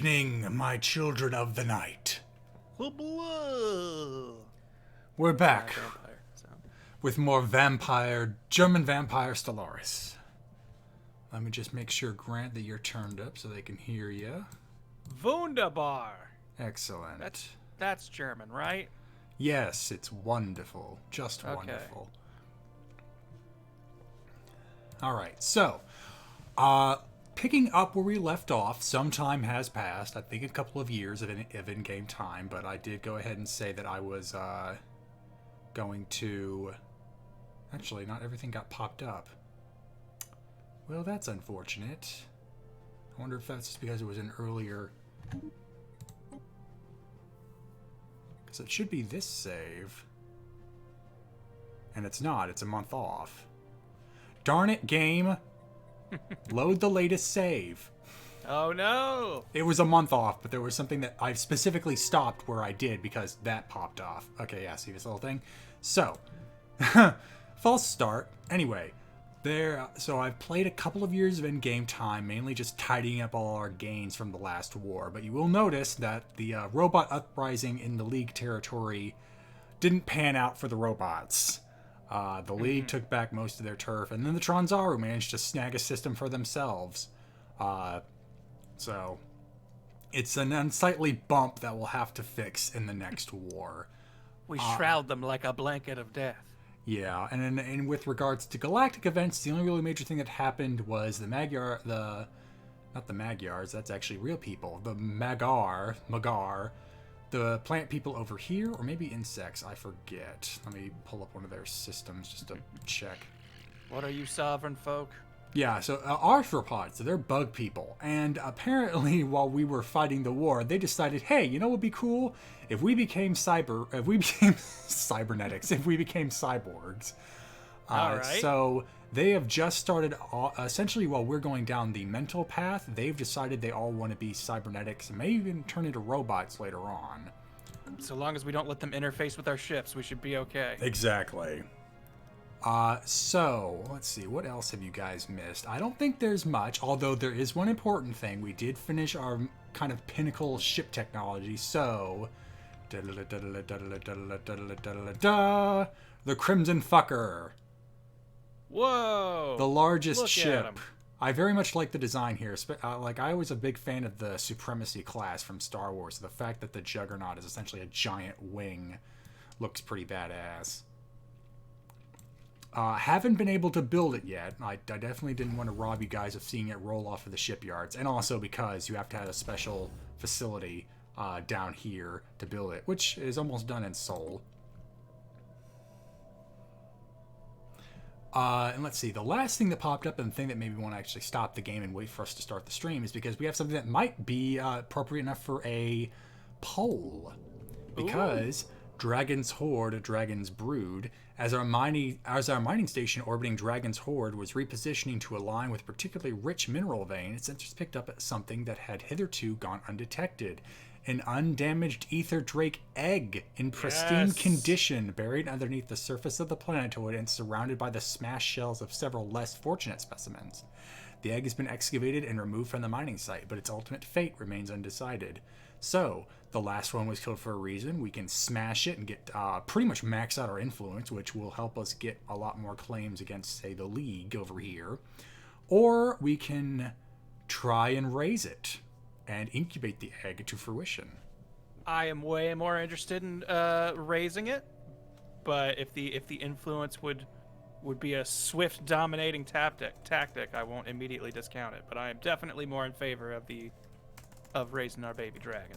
Evening, my children of the night. Whoa. We're back Vampire sound. with more German vampire Stellaris. Let me just make sure, Grant, that you're turned up so they can hear you. Wunderbar. Excellent. That's German, right? Yes, it's wonderful. Just Okay. wonderful. Alright, so, picking up where we left off, some time has passed. I think a couple of years of in-game time, but I did go ahead and say that I was going to... Actually, not everything got popped up. Well, that's unfortunate. I wonder if that's just because it was an earlier... Because it should be this save. And it's not. It's a month off. Darn it, game. Load the latest save. Oh no! It was a month off, but there was something that I specifically stopped where I did because that popped off. Okay, yeah, see this little thing? So, false start. Anyway, so I've played a couple of years of in-game time, mainly just tidying up all our gains from the last war, but you will notice that the robot uprising in the League territory didn't pan out for the robots. The League took back most of their turf, and then the Tronzaru managed to snag a system for themselves. So, it's an unsightly bump that we'll have to fix in the next war. We shroud them like a blanket of death. Yeah, and with regards to galactic events, the only really major thing that happened was not the Magyars, that's actually real people. The Magar, the plant people over here, or maybe insects, I forget. Let me pull up one of their systems just to check. What are you sovereign folk? Yeah, so arthropods, so they're bug people. And apparently while we were fighting the war, they decided, hey, you know what would be cool? If we became cybernetics, if we became cyborgs. All right. So they have just started, essentially while we're going down the mental path, they've decided they all want to be cybernetics and may even turn into robots later on. So long as we don't let them interface with our ships, we should be okay. Exactly. So, let's see, what else have you guys missed? I don't think there's much, although there is one important thing. We did finish our kind of pinnacle ship technology, so... The Crimson Fucker. Whoa! The largest Look at ship. 'em. I very much like the design here. I was a big fan of the Supremacy class from Star Wars. So the fact that the Juggernaut is essentially a giant wing looks pretty badass. Haven't been able to build it yet. I definitely didn't want to rob you guys of seeing it roll off of the shipyards. And also because you have to have a special facility down here to build it, which is almost done in Seoul. And let's see, the last thing that popped up and the thing that made me want to actually stop the game and wait for us to start the stream is because we have something that might be appropriate enough for a poll. Because... Ooh. Dragon's Horde, Dragon's Brood, as our mining station orbiting Dragon's Horde was repositioning to align with particularly rich mineral vein, its sensors picked up something that had hitherto gone undetected. An undamaged ether drake egg in pristine condition, buried underneath the surface of the planetoid and surrounded by the smashed shells of several less fortunate specimens. The egg has been excavated and removed from the mining site, but its ultimate fate remains undecided. So, the last one was killed for a reason. We can smash it and get pretty much max out our influence, which will help us get a lot more claims against, say, the League over here. Or we can try and raise it and incubate the egg to fruition. I am way more interested in raising it, but if the influence would be a swift dominating tactic, I won't immediately discount it. But I am definitely more in favor of raising our baby dragon,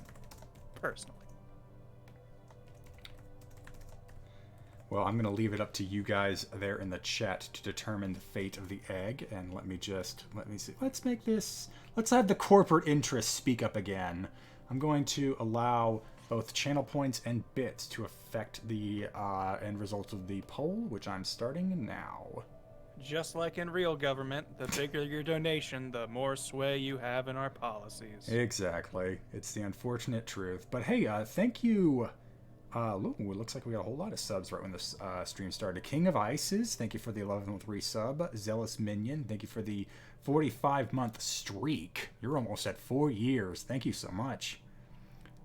personally. Well, I'm going to leave it up to you guys there in the chat to determine the fate of the egg. And let me see. Let's have the corporate interests speak up again. I'm going to allow both channel points and bits to affect the end result of the poll, which I'm starting now. Just like in real government, the bigger your donation, the more sway you have in our policies. Exactly. It's the unfortunate truth. But hey, thank you, It looks like we got a whole lot of subs right when this stream started. King of Ices, thank you for the 11th resub. Zealous Minion, thank you for the 45-month streak. You're almost at 4 years. Thank you so much.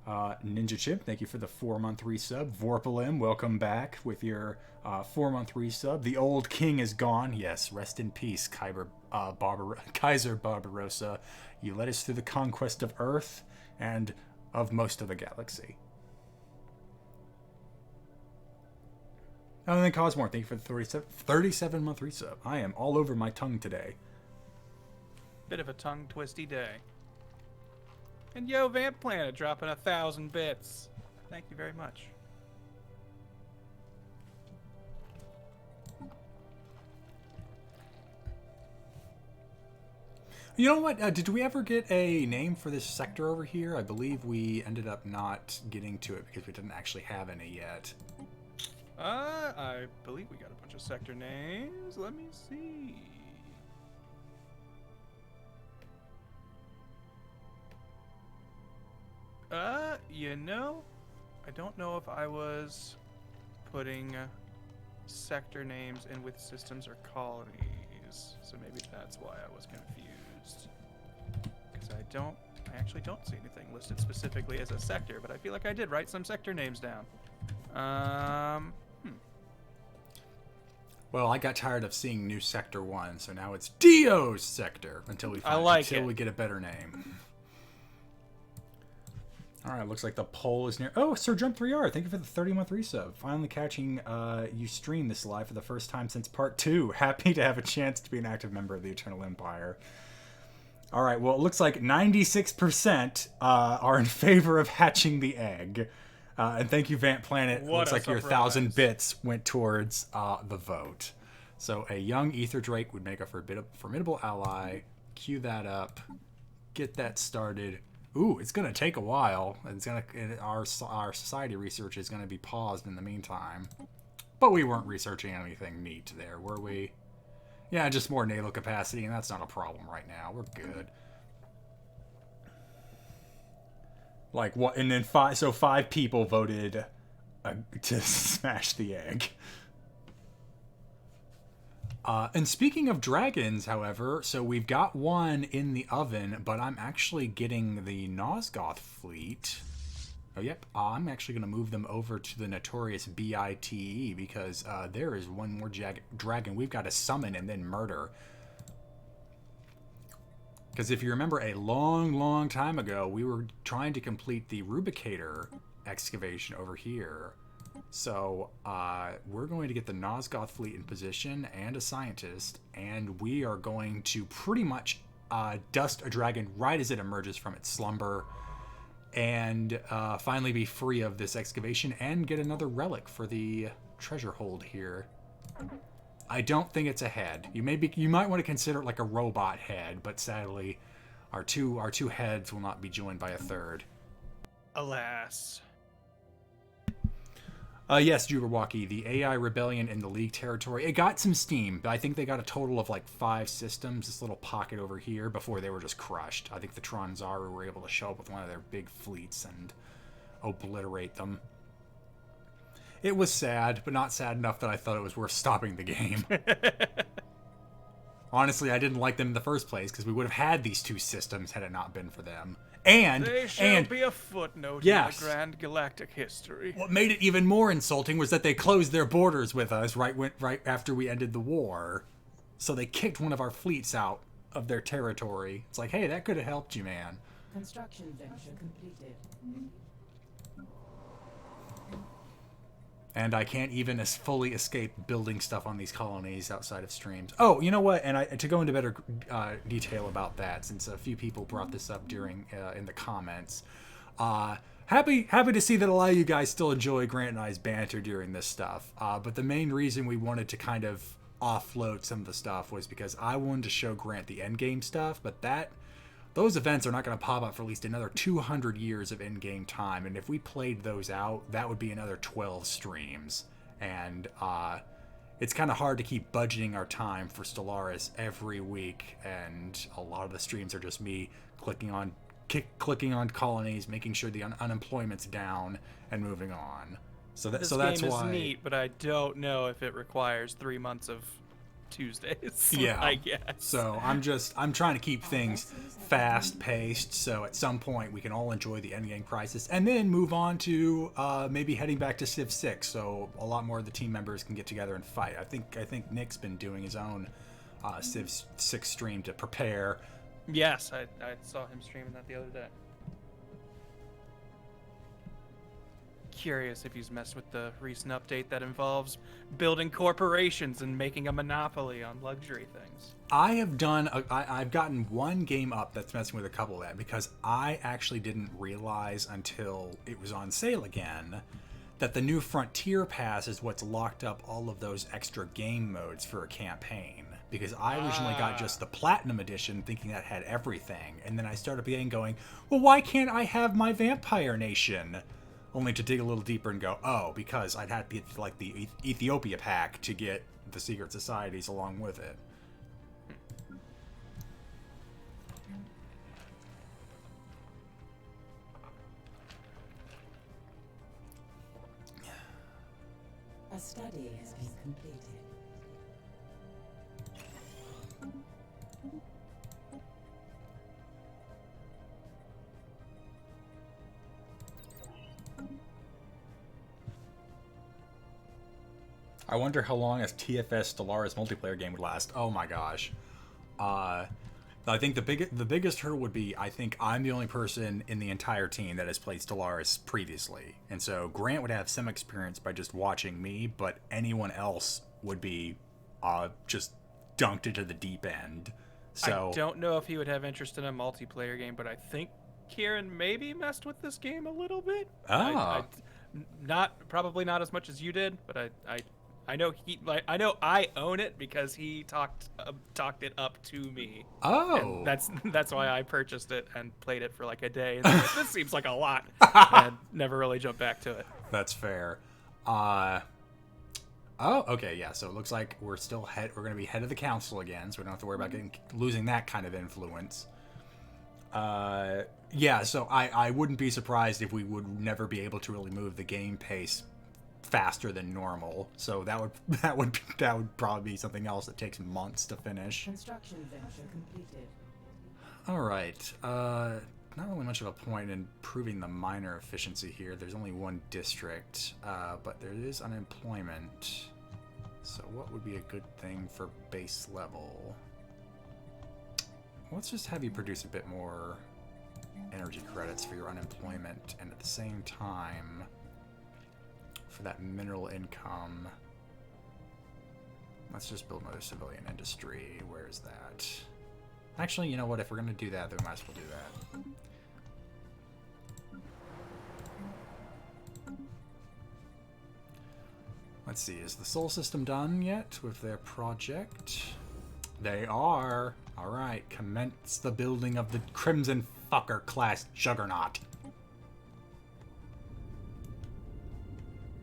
Ninja Chip, thank you for the 4-month resub. Vorpalim, welcome back with your 4-month resub. The old king is gone. Yes, rest in peace, Kaiser Barbarossa. You led us through the conquest of Earth and of most of the galaxy. And then Cosmore, thank you for the 37-month resub. I am all over my tongue today. Bit of a tongue twisty day. And yo, Vamp Planet dropping 1,000 bits. Thank you very much. You know what? Did we ever get a name for this sector over here? I believe we ended up not getting to it because we didn't actually have any yet. I believe we got a bunch of sector names. Let me see. You know, I don't know if I was putting sector names in with systems or colonies, so maybe that's why I was confused. Because I actually don't see anything listed specifically as a sector, but I feel like I did write some sector names down. Well, I got tired of seeing New Sector 1, so now it's Dio's Sector until we we get a better name. Alright, looks like the poll is near. Oh, Sir Jump 3R, thank you for the 30-month resub. Finally catching you stream this live for the first time since part 2. Happy to have a chance to be an active member of the Eternal Empire. Alright, well, it looks like 96% are in favor of hatching the egg. And thank you, Vamp Planet. Looks like your 1,000 bits went towards the vote. So a young Ether Drake would make a formidable ally. Cue that up. Get that started. Ooh, it's gonna take a while. Our society research is gonna be paused in the meantime. But we weren't researching anything neat there, were we? Yeah, just more naval capacity, and that's not a problem right now. We're good. Like what? And then five people voted to smash the egg. And speaking of dragons, however, so we've got one in the oven, but I'm actually getting the Nosgoth fleet. Oh, yep. I'm actually going to move them over to the notorious BITE because there is one more dragon we've got to summon and then murder. Because if you remember a long, long time ago, we were trying to complete the rubricator excavation over here. So we're going to get the Nosgoth fleet in position and a scientist, and we are going to pretty much dust a dragon right as it emerges from its slumber and finally be free of this excavation and get another relic for the treasure hold here. I don't think it's a head. You might want to consider it like a robot head, but sadly our two heads will not be joined by a third. Alas. Yes, Jubberwocky, the AI rebellion in the League territory, it got some steam. I think they got a total of like 5 systems, this little pocket over here, before they were just crushed. I think the Tronzaru were able to show up with one of their big fleets and obliterate them. It was sad, but not sad enough that I thought it was worth stopping the game. Honestly, I didn't like them in the first place, because we would have had these 2 systems had it not been for them. They shall be a footnote in the grand galactic history. What made it even more insulting was that they closed their borders with us right after we ended the war. So they kicked one of our fleets out of their territory. It's like, hey, that could have helped you, man. Construction venture completed. And I can't even fully escape building stuff on these colonies outside of streams. Oh, you know what? And to go into better detail about that, since a few people brought this up during in the comments, happy to see that a lot of you guys still enjoy Grant and I's banter during this stuff. But the main reason we wanted to kind of offload some of the stuff was because I wanted to show Grant the endgame stuff, but those events are not going to pop up for at least another 200 years of in-game time, and if we played those out, that would be another 12 streams. And it's kind of hard to keep budgeting our time for Stellaris every week, and a lot of the streams are just me clicking on colonies, making sure the unemployment's down, and moving on. So This that's game is why. neat, but I don't know if it requires 3 months of Tuesdays. Yeah. I guess. So I'm trying to keep things fast paced. So at some point we can all enjoy the endgame crisis, and then move on to maybe heading back to Civ 6. So a lot more of the team members can get together and fight. I think Nick's been doing his own Civ 6 stream to prepare. Yes, I saw him streaming that the other day. Curious if he's messed with the recent update that involves building corporations and making a monopoly on luxury things. I've gotten one game up that's messing with a couple of that, because I actually didn't realize until it was on sale again that the new Frontier Pass is what's locked up all of those extra game modes for a campaign. Because I originally got just the Platinum Edition thinking that had everything, and then I started playing going, well, why can't I have my Vampire Nation? Only to dig a little deeper and go, oh, because I'd have to get like the Ethiopia pack to get the secret societies along with it. A study has been completed. I wonder how long a TFS Stellaris multiplayer game would last. Oh my gosh. I think the biggest hurdle would be, I think I'm the only person in the entire team that has played Stellaris previously. And so Grant would have some experience by just watching me, but anyone else would be just dunked into the deep end. So I don't know if he would have interest in a multiplayer game, but I think Kieran maybe messed with this game a little bit. Probably not as much as you did, but I know I own it because he talked it up to me. Oh, and that's why I purchased it and played it for like a day. And then like, this seems like a lot, and never really jumped back to it. That's fair. Oh, okay, yeah. So it looks like we're going to be head of the council again, so we don't have to worry about losing that kind of influence. Yeah. So I wouldn't be surprised if we would never be able to really move the game pace faster than normal. So that would probably be something else that takes months to finish. Construction venture completed. All right. Not really much of a point in improving the miner efficiency here. There's only one district, but there is unemployment. So what would be a good thing for base level? Let's just have you produce a bit more energy credits for your unemployment, and at the same time, for that mineral income, let's just build another civilian industry. Where is that? Actually, you know what? If we're going to do that, then we might as well do that. Let's see, is the Sol System done yet with their project? They are. All right, commence the building of the Crimson Fucker class Juggernaut.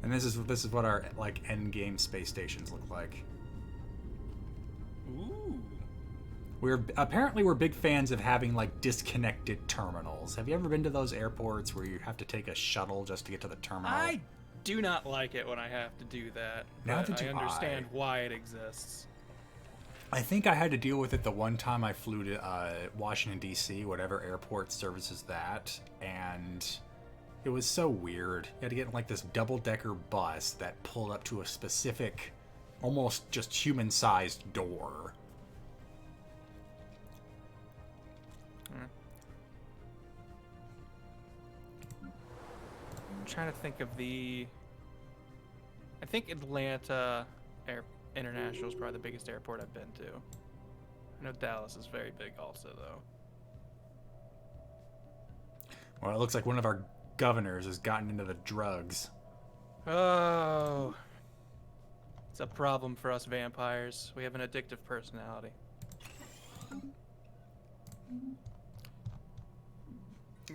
And this is what our like end game space stations look like. Ooh. We're big fans of having like disconnected terminals. Have you ever been to those airports where you have to take a shuttle just to get to the terminal? I do not like it when I have to do that. Neither But do I understand why it exists. I think I had to deal with it the one time I flew to Washington, D.C., whatever airport services that, and it was so weird. You had to get in like this double-decker bus that pulled up to a specific, almost just human-sized door. I'm trying to think of I think Atlanta International is probably the biggest airport I've been to. I know Dallas is very big also, though. Well, it looks like one of our governors has gotten into the drugs. Oh. It's a problem for us vampires. We have an addictive personality.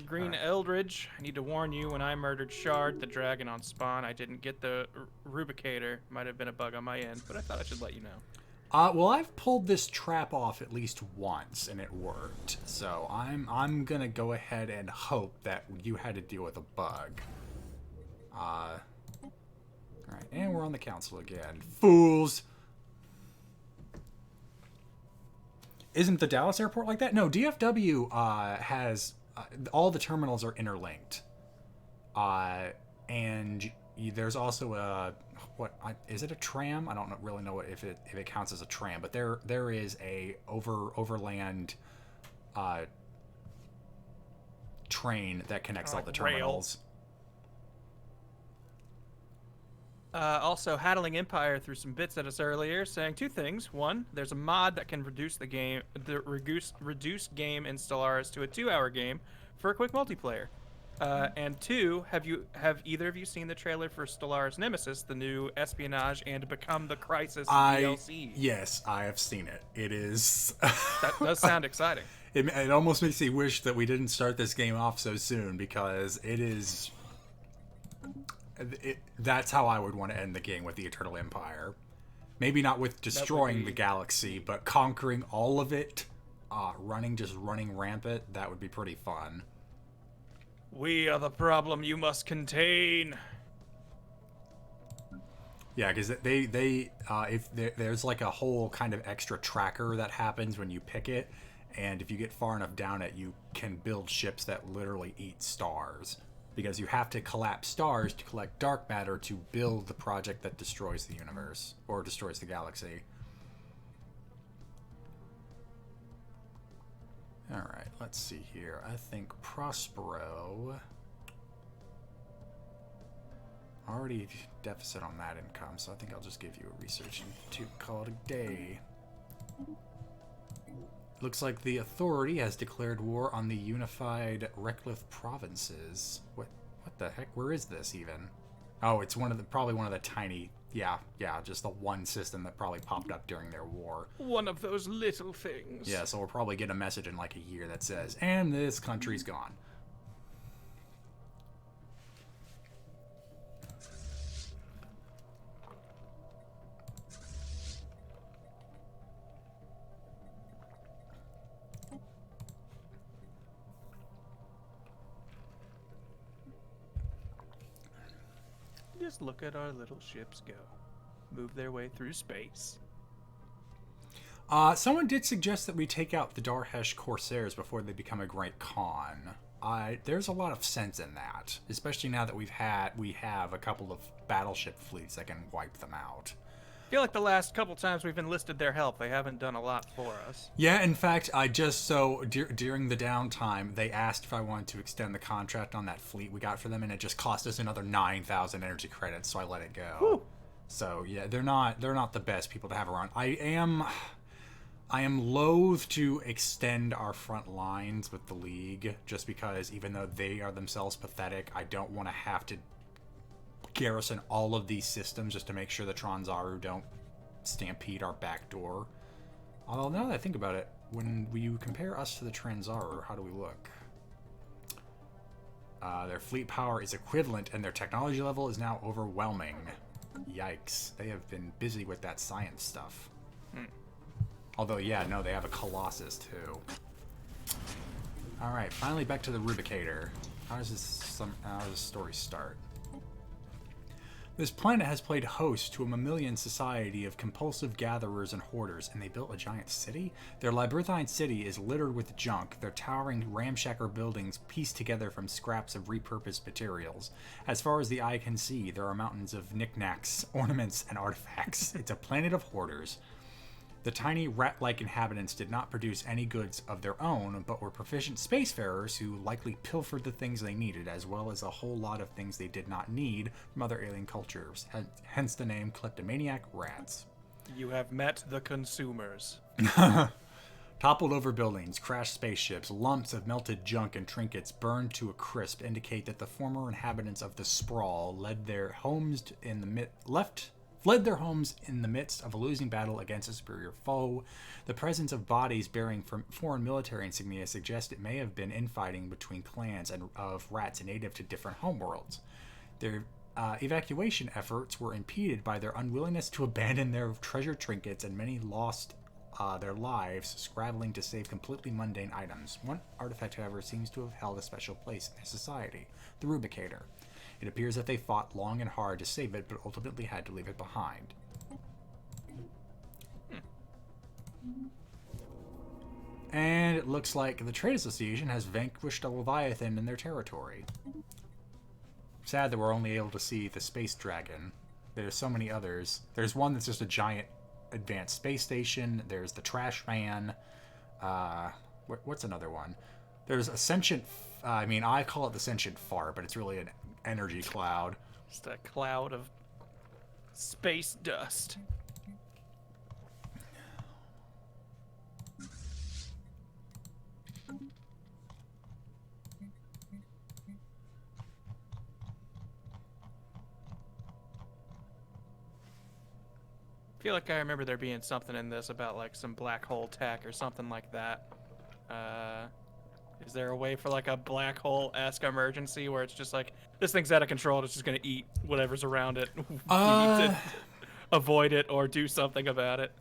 Green Eldridge, I need to warn you, when I murdered Shard, the dragon on spawn, I didn't get the rubricator. Might have been a bug on my end, but I thought I should let you know. Well, I've pulled this trap off at least once, and it worked. So I'm gonna go ahead and hope that you had to deal with a bug. Alright, and we're on the council again. Fools! Isn't the Dallas airport like that? No, DFW has... all the terminals are interlinked. And there's also a... is it a tram? I don't really know if it counts as a tram, but there is a overland train that connects all the terminals. Also, Haddling Empire threw some bits at us earlier, saying two things. One, there's a mod that can reduce game in Stellaris to a 2-hour game for a quick multiplayer. And two, have either of you seen the trailer for Stellaris Nemesis, the new espionage and Become the Crisis DLC? Yes, I have seen it. It is... That does sound exciting. It almost makes me wish that we didn't start this game off so soon, because it is... that's how I would want to end the game, with the Eternal Empire. Maybe not with destroying the galaxy, but conquering all of it, running rampant. That would be pretty fun. We are the problem you must contain. Yeah, because there's like a whole kind of extra tracker that happens when you pick it, and if you get far enough down it, you can build ships that literally eat stars. Because you have to collapse stars to collect dark matter to build the project that destroys the universe, or destroys the galaxy. Alright, let's see here. I think Prospero... already deficit on that income, so I think I'll just give you a research to call it a day. Looks like the Authority has declared war on the unified Reclith provinces. What the heck? Where is this even? Oh, it's probably one of the tiny... Yeah, just the one system that probably popped up during their war. One of those little things. Yeah, so we'll probably get a message in like a year that says, and this country's gone. Just look at our little ships go. Move their way through space. Someone did suggest that we take out the Darhesh Corsairs before they become a Great Khan. There's a lot of sense in that, especially now that we have a couple of battleship fleets that can wipe them out. I feel like the last couple times we've enlisted their help, they haven't done a lot for us. Yeah, in fact, during the downtime, they asked if I wanted to extend the contract on that fleet we got for them, and it just cost us another 9,000 energy credits, so I let it go. Whew. So yeah, they're not the best people to have around. I am loath to extend our front lines with the League, just because even though they are themselves pathetic, I don't want to have to garrison all of these systems just to make sure the Tronzaru don't stampede our back door. Although now that I think about it, when you compare us to the Tranzaru, how do we look? Their fleet power is equivalent and their technology level is now overwhelming. Yikes. They have been busy with that science stuff. Although, yeah, no, they have a Colossus too. Alright, finally back to the rubricator. How does this story start? This planet has played host to a mammalian society of compulsive gatherers and hoarders, and they built a giant city? Their labyrinthine city is littered with junk, their towering ramshackle buildings pieced together from scraps of repurposed materials. As far as the eye can see, there are mountains of knickknacks, ornaments, and artifacts. It's a planet of hoarders. The tiny rat-like inhabitants did not produce any goods of their own, but were proficient spacefarers who likely pilfered the things they needed, as well as a whole lot of things they did not need from other alien cultures, hence the name kleptomaniac rats. You have met the consumers. Toppled over buildings, crashed spaceships, lumps of melted junk and trinkets burned to a crisp indicate that the former inhabitants of the sprawl fled their homes in the midst of a losing battle against a superior foe. The presence of bodies bearing foreign military insignia suggests it may have been infighting between clans of rats native to different homeworlds. Their evacuation efforts were impeded by their unwillingness to abandon their treasure trinkets, and many lost their lives scrabbling to save completely mundane items. One artifact, however, seems to have held a special place in their society: the rubricator. It appears that they fought long and hard to save it, but ultimately had to leave it behind. And it looks like the Trade Association has vanquished a Leviathan in their territory. Sad that we're only able to see the Space Dragon. There's so many others. There's one that's just a giant advanced space station. There's the Trash Man. What's another one? There's a sentient... I call it the sentient fart, but it's really an energy cloud. Just a cloud of space dust. I feel like I remember there being something in this about like some black hole tech or something like that. Is there a way for like a black hole-esque emergency where it's just like, this thing's out of control and it's just going to eat whatever's around it? You need to avoid it or do something about it.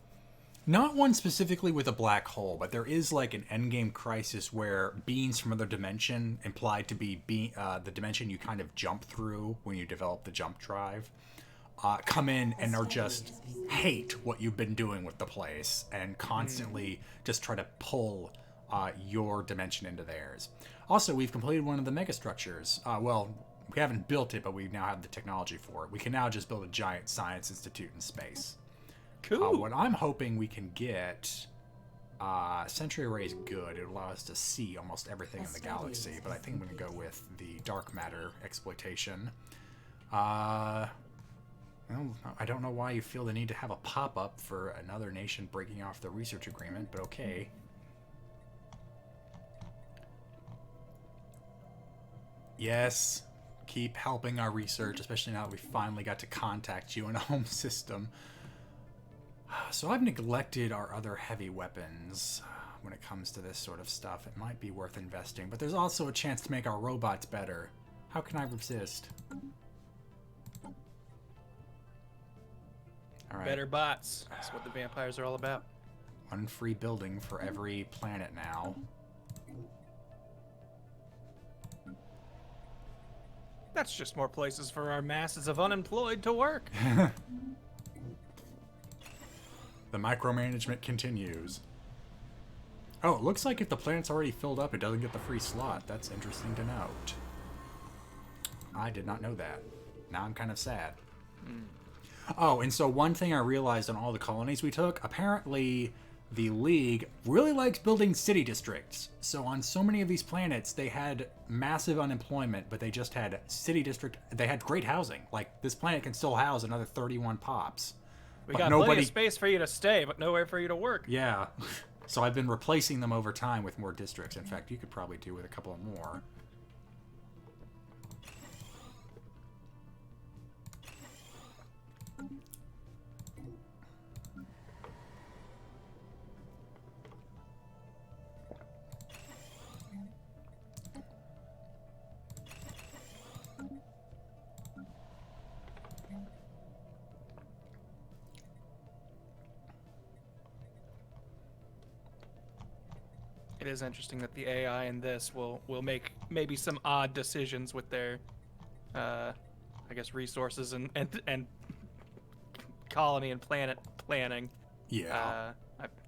Not one specifically with a black hole, but there is like an endgame crisis where beings from another dimension, implied to be the dimension you kind of jump through when you develop the jump drive, come in and are just hate what you've been doing with the place and constantly just try to pull your dimension into theirs. Also, we've completed one of the megastructures. Well, we haven't built it, but we now have the technology for it. We can now just build a giant science institute in space. Cool. What I'm hoping we can get... Century Array is good. It allows us to see almost everything in the galaxy, but I think I'm going to go with the dark matter exploitation. I don't know why you feel the need to have a pop-up for another nation breaking off the research agreement, but okay. Yes, keep helping our research, especially now that we finally got to contact you in a home system. So I've neglected our other heavy weapons when it comes to this sort of stuff. It might be worth investing, but there's also a chance to make our robots better. How can I resist? All right. Better bots. That's what the vampires are all about. One free building for every planet now. That's just more places for our masses of unemployed to work. The micromanagement continues. Oh, it looks like if the planet's already filled up, it doesn't get the free slot. That's interesting to note. I did not know that. Now I'm kind of sad. Oh, and so one thing I realized on all the colonies we took, apparently the League really likes building city districts. So on so many of these planets, they had massive unemployment, but they just had city district. They had great housing. Like, this planet can still house another 31 pops. We got plenty of space for you to stay, but nowhere for you to work. Yeah. So I've been replacing them over time with more districts. In fact, you could probably do with a couple more. It is interesting that the AI in this will make maybe some odd decisions with their, I guess, resources and colony and planet planning. Yeah.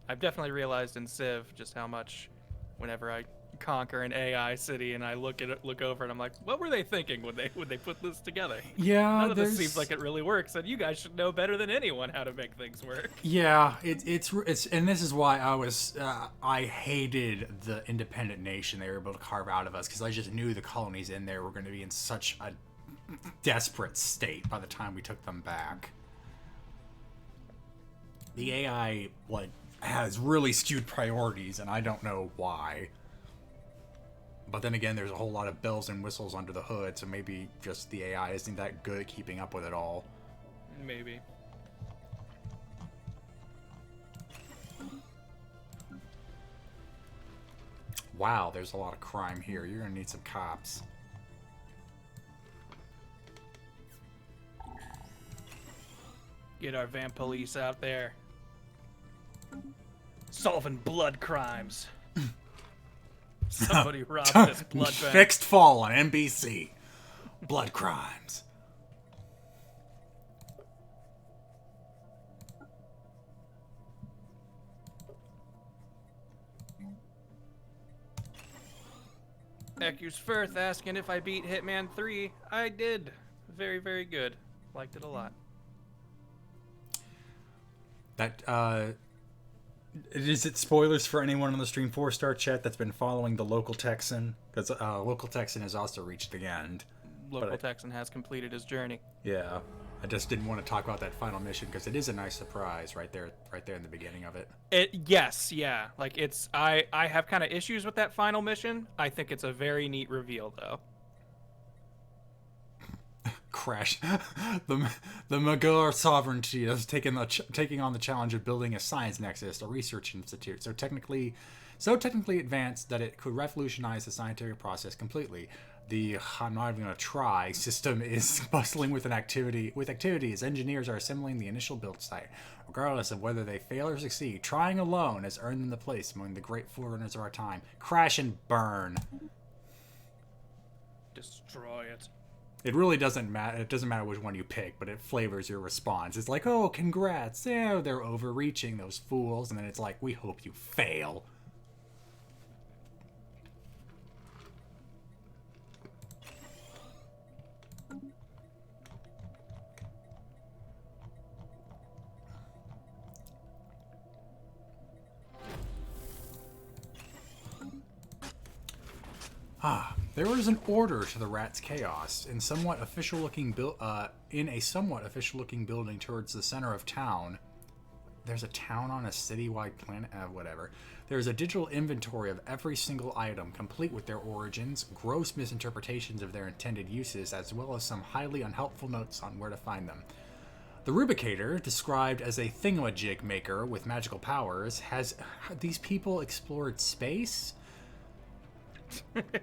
I've definitely realized in Civ just how much, whenever I conquer an AI city and I look over and I'm like, what were they thinking when they put this together? Yeah, none of this seems like it really works, and you guys should know better than anyone how to make things work. Yeah, it's and this is why I hated the independent nation they were able to carve out of us, because I just knew the colonies in there were going to be in such a desperate state by the time we took them back. The AI has really skewed priorities, and I don't know why. But then again, there's a whole lot of bells and whistles under the hood, so maybe just the AI isn't that good at keeping up with it all. Maybe. Wow, there's a lot of crime here. You're gonna need some cops. Get our vamp police out there. Solving blood crimes. Somebody robbed this blood bank. Fixed fall on NBC. Blood crimes. Eku's Firth asking if I beat Hitman 3. I did. Very, very good. Liked it a lot. That, is it spoilers for anyone on the Stream 4-star chat that's been following the local Texan? Because local Texan has also reached the end. Local Texan has completed his journey. Yeah. I just didn't want to talk about that final mission because it is a nice surprise right there in the beginning of it. Yes, yeah. Like I have kind of issues with that final mission. I think it's a very neat reveal though. Crash. the Magyar sovereignty is taking on the challenge of building a science nexus, a research institute, so technically advanced that it could revolutionize the scientific process completely. The I'm not even gonna try system is bustling with activity as engineers are assembling the initial build site. Regardless of whether they fail or succeed, trying alone has earned them the place among the great forerunners of our time. Crash and burn. Destroy it. It really doesn't matter. It doesn't matter which one you pick, but it flavors your response. It's like, oh, congrats. Yeah, they're overreaching, those fools. And then it's like, we hope you fail. There was an order to the Rat's chaos in a somewhat official looking building towards the center of town. There's a town on a citywide planet. Whatever. There's a digital inventory of every single item, complete with their origins, gross misinterpretations of their intended uses, as well as some highly unhelpful notes on where to find them. The rubricator, described as a thingamajig maker with magical powers, has these people explored space?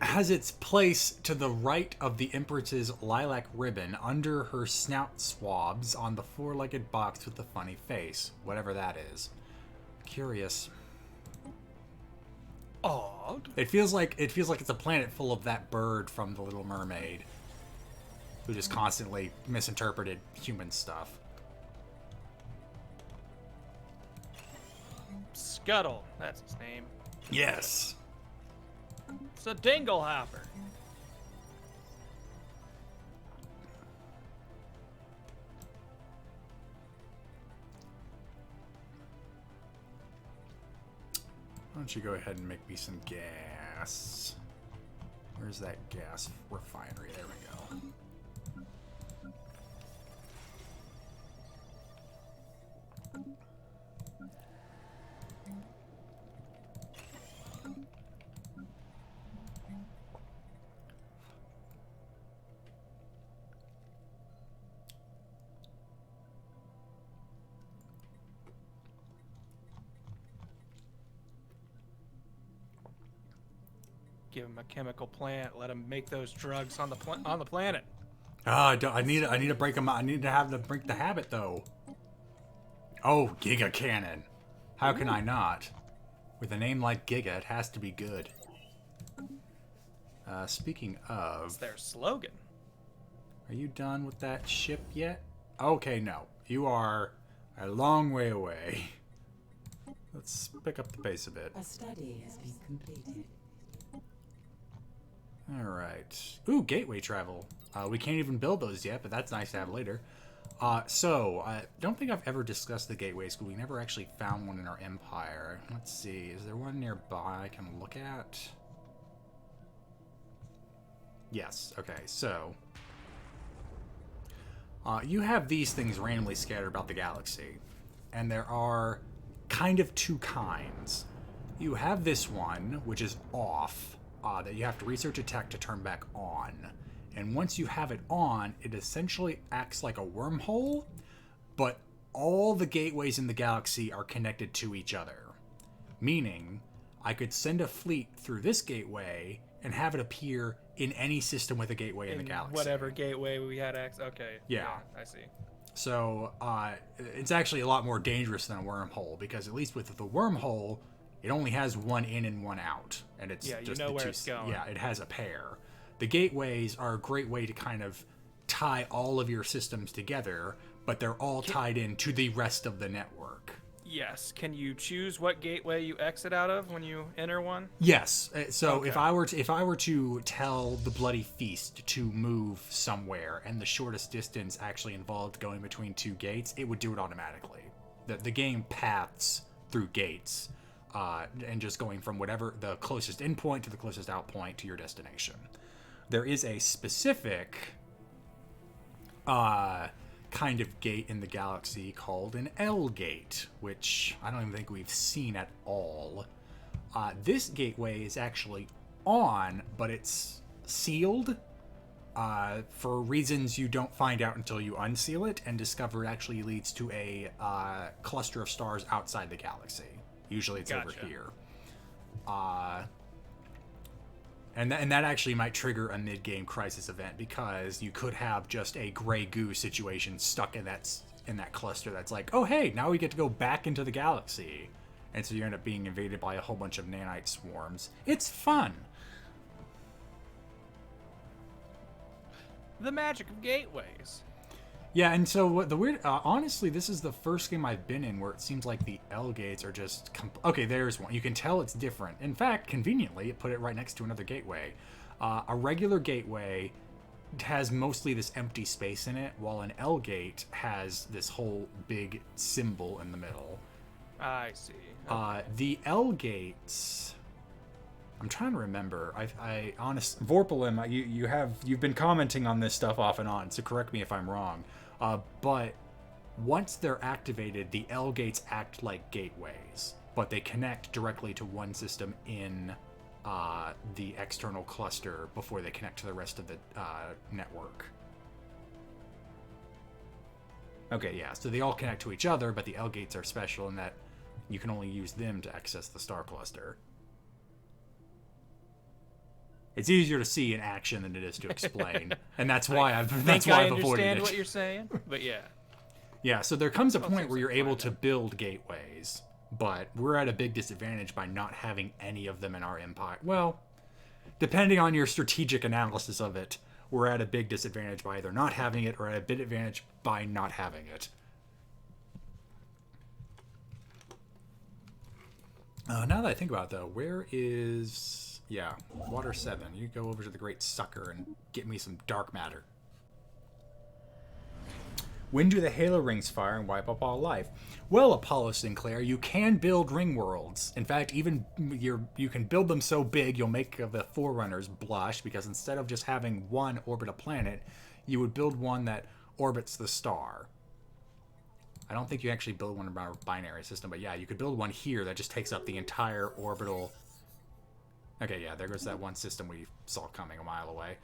Has its place to the right of the Empress's lilac ribbon under her snout swabs on the four-legged box with the funny face, whatever that is. Curious. Odd. It feels like it's a planet full of that bird from The Little Mermaid, who just constantly misinterpreted human stuff. Scuttle, that's his name. Yes. It's a dingle hopper. Why don't you go ahead and make me some gas? Where's that gas refinery? There we go. Give him a chemical plant. Let him make those drugs on the planet. I need to break them. I need to have them break the habit though. Oh, Giga Cannon. How can I not? With a name like Giga, it has to be good. Speaking of, It's their slogan. are you done with that ship yet? Okay, no. You are a long way away. Let's pick up the pace a bit. A study has been completed. Alright. Ooh, gateway travel. We can't even build those yet, but that's nice to have later. So, I don't think I've ever discussed the gateways, because we never actually found one in our empire. Let's see, is there one nearby I can look at? Yes, okay, so... you have these things randomly scattered about the galaxy, and there are kind of two kinds. You have this one, which is off, that you have to research a tech to turn back on. And once you have it on, it essentially acts like a wormhole, but all the gateways in the galaxy are connected to each other. Meaning, I could send a fleet through this gateway and have it appear in any system with a gateway in the galaxy. Whatever gateway we had access. Okay. Yeah. I see. So, it's actually a lot more dangerous than a wormhole, because at least with the wormhole, it only has one in and one out. And it's Yeah, you just know the where two, it's going. Yeah, it has a pair. The gateways are a great way to kind of tie all of your systems together, but they're all tied into the rest of the network. Yes. Can you choose what gateway you exit out of when you enter one? Yes. So Okay. if I were to tell the Bloody Feast to move somewhere, and the shortest distance actually involved going between two gates, it would do it automatically. The game paths through gates, and just going from whatever the closest in point to the closest out point to your destination. There is a specific kind of gate in the galaxy called an L gate, which I don't even think we've seen at all. This gateway is actually on, but it's sealed for reasons you don't find out until you unseal it and discover it actually leads to a cluster of stars outside the galaxy. Usually it's over Gotcha. here. And that actually might trigger a mid-game crisis event, because you could have just a gray goo situation stuck in that cluster that's like, oh hey, now we get to go back into the galaxy. And so you end up being invaded by a whole bunch of nanite swarms. It's fun. The magic of gateways. Yeah, and so what the weird... honestly, this is the first game I've been in where it seems like the L gates are just... okay, there's one. You can tell it's different. In fact, conveniently, it put it right next to another gateway. A regular gateway has mostly this empty space in it, while an L gate has this whole big symbol in the middle. I see. The L gates... I'm trying to remember. Vorpalem, you've been commenting on this stuff off and on, so correct me if I'm wrong. But once they're activated, the L gates act like gateways, but they connect directly to one system in the external cluster before they connect to the rest of the network. Okay, yeah, so they all connect to each other, but the L gates are special in that you can only use them to access the star cluster. It's easier to see in action than it is to explain, and that's why I've avoided it. I understand what you're saying, but yeah. Yeah, so there comes a point seems where you're like able fine, to build gateways, but we're at a big disadvantage by not having any of them in our empire. Well, depending on your strategic analysis of it, we're at a big disadvantage by either not having it or at a big advantage by not having it. Now that I think about it, though, where is... Yeah, Water 7. You go over to the Great Sucker and get me some dark matter. When do the Halo rings fire and wipe up all life? Well, Apollo Sinclair, you can build ring worlds. In fact, even you can build them so big you'll make the Forerunners blush, because instead of just having one orbit a planet, you would build one that orbits the star. I don't think you actually build one around a binary system, but yeah, you could build one here that just takes up the entire orbital... Okay, yeah, there goes that one system we saw coming a mile away.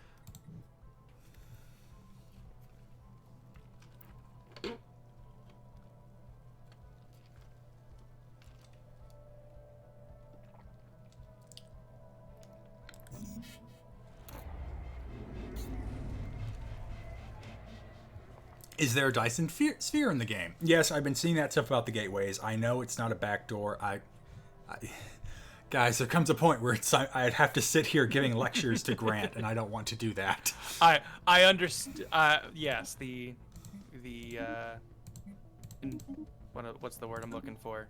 Is there a Dyson sphere in the game? Yes, I've been seeing that stuff about the gateways. I know it's not a backdoor. Guys, there comes a point where I'd have to sit here giving lectures to Grant, and I don't want to do that. I understand. Yes, what's the word I'm looking for?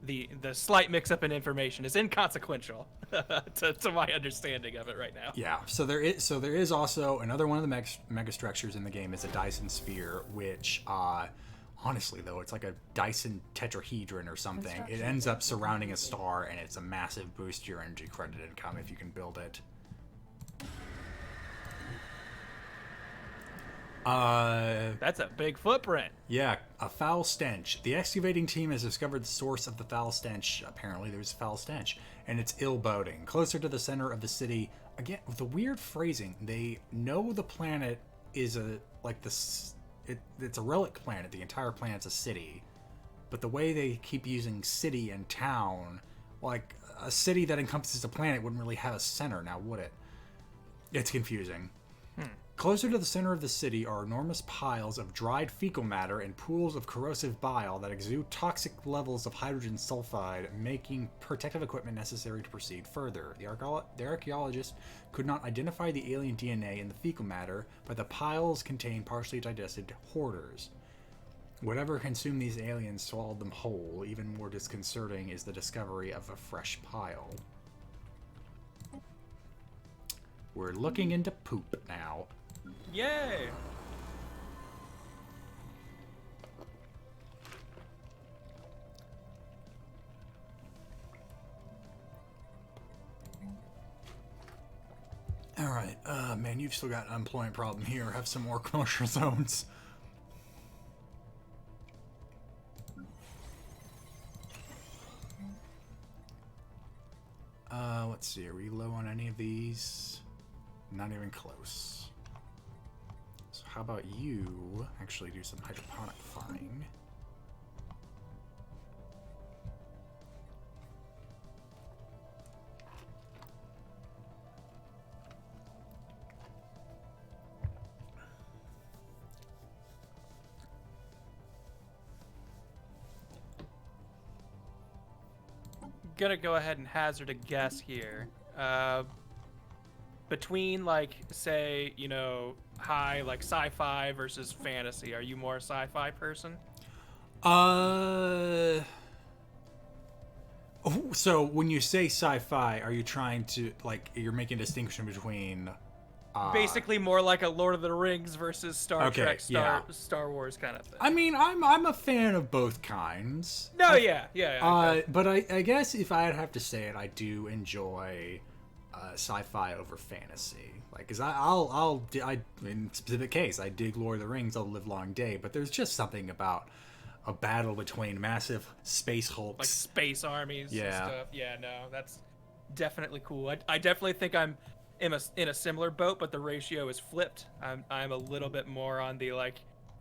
The slight mix-up in information is inconsequential to my understanding of it right now. Yeah. So there is also another one of the mega structures in the game is a Dyson sphere, which honestly though, it's like a Dyson tetrahedron or something. It ends up surrounding a star, and it's a massive boost to your energy credit income if you can build it. That's a big footprint. Yeah, a foul stench. The excavating team has discovered the source of the foul stench. Apparently there's a foul stench, and it's ill-boding. Closer to the center of the city, again, with the weird phrasing, they know the planet is it's a relic planet. The entire planet's a city. But the way they keep using city and town, like a city that encompasses a planet wouldn't really have a center now, would it? It's confusing. Closer to the center of the city are enormous piles of dried fecal matter and pools of corrosive bile that exude toxic levels of hydrogen sulfide, making protective equipment necessary to proceed further. The archaeologist could not identify the alien DNA in the fecal matter, but the piles contain partially digested hoarders. Whatever consumed these aliens swallowed them whole. Even more disconcerting is the discovery of a fresh pile. We're looking into poop now. Yay! All right, man, you've still got an unemployment problem here. Have some more commercial zones. Let's see. Are we low on any of these? Not even close. So how about you actually do some hydroponic farming? Gonna go ahead and hazard a guess here. Between, like, say, you know, high, like, sci-fi versus fantasy, are you more a sci-fi person? So when you say sci-fi, are you trying to, like, you're making a distinction between... Basically more like a Lord of the Rings versus Star Trek, yeah. Star Wars kind of thing. I mean, I'm a fan of both kinds. No, yeah. But I guess if I'd have to say it, I do enjoy sci-fi over fantasy. Like, cause in specific case, I dig Lord of the Rings, I'll live long day. But there's just something about a battle between massive space hulks, like space armies and Yeah. stuff. Yeah, no, that's definitely cool. I definitely think I'm in a similar boat, but the ratio is flipped. I'm a little bit more on the, like,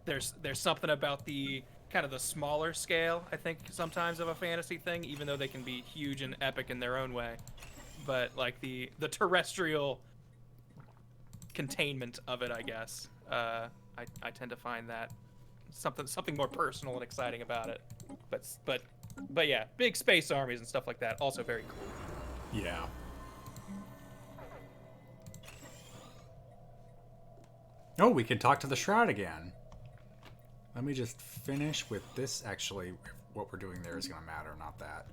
there's something about the kind of the smaller scale, I think, sometimes of a fantasy thing, even though they can be huge and epic in their own way. But like the terrestrial containment of it, I guess, I tend to find that something more personal and exciting about it. But yeah, big space armies and stuff like that, also very cool. Yeah. Oh, we can talk to the Shroud again. Let me just finish with this. Actually, what we're doing there is going to matter, not that.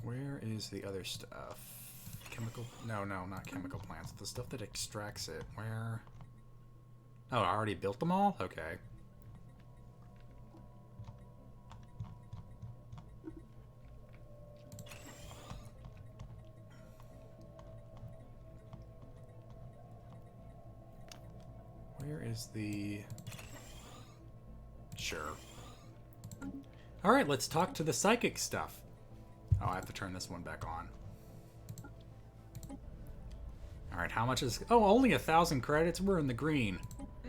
Where is the other stuff? Chemical? No, not chemical plants. The stuff that extracts it. Where? Oh, I already built them all? Okay. Where is the... Sure. Alright, let's talk to the psychic stuff. Oh, I have to turn this one back on. Alright, how much is... Oh, only 1,000 credits? We're in the green.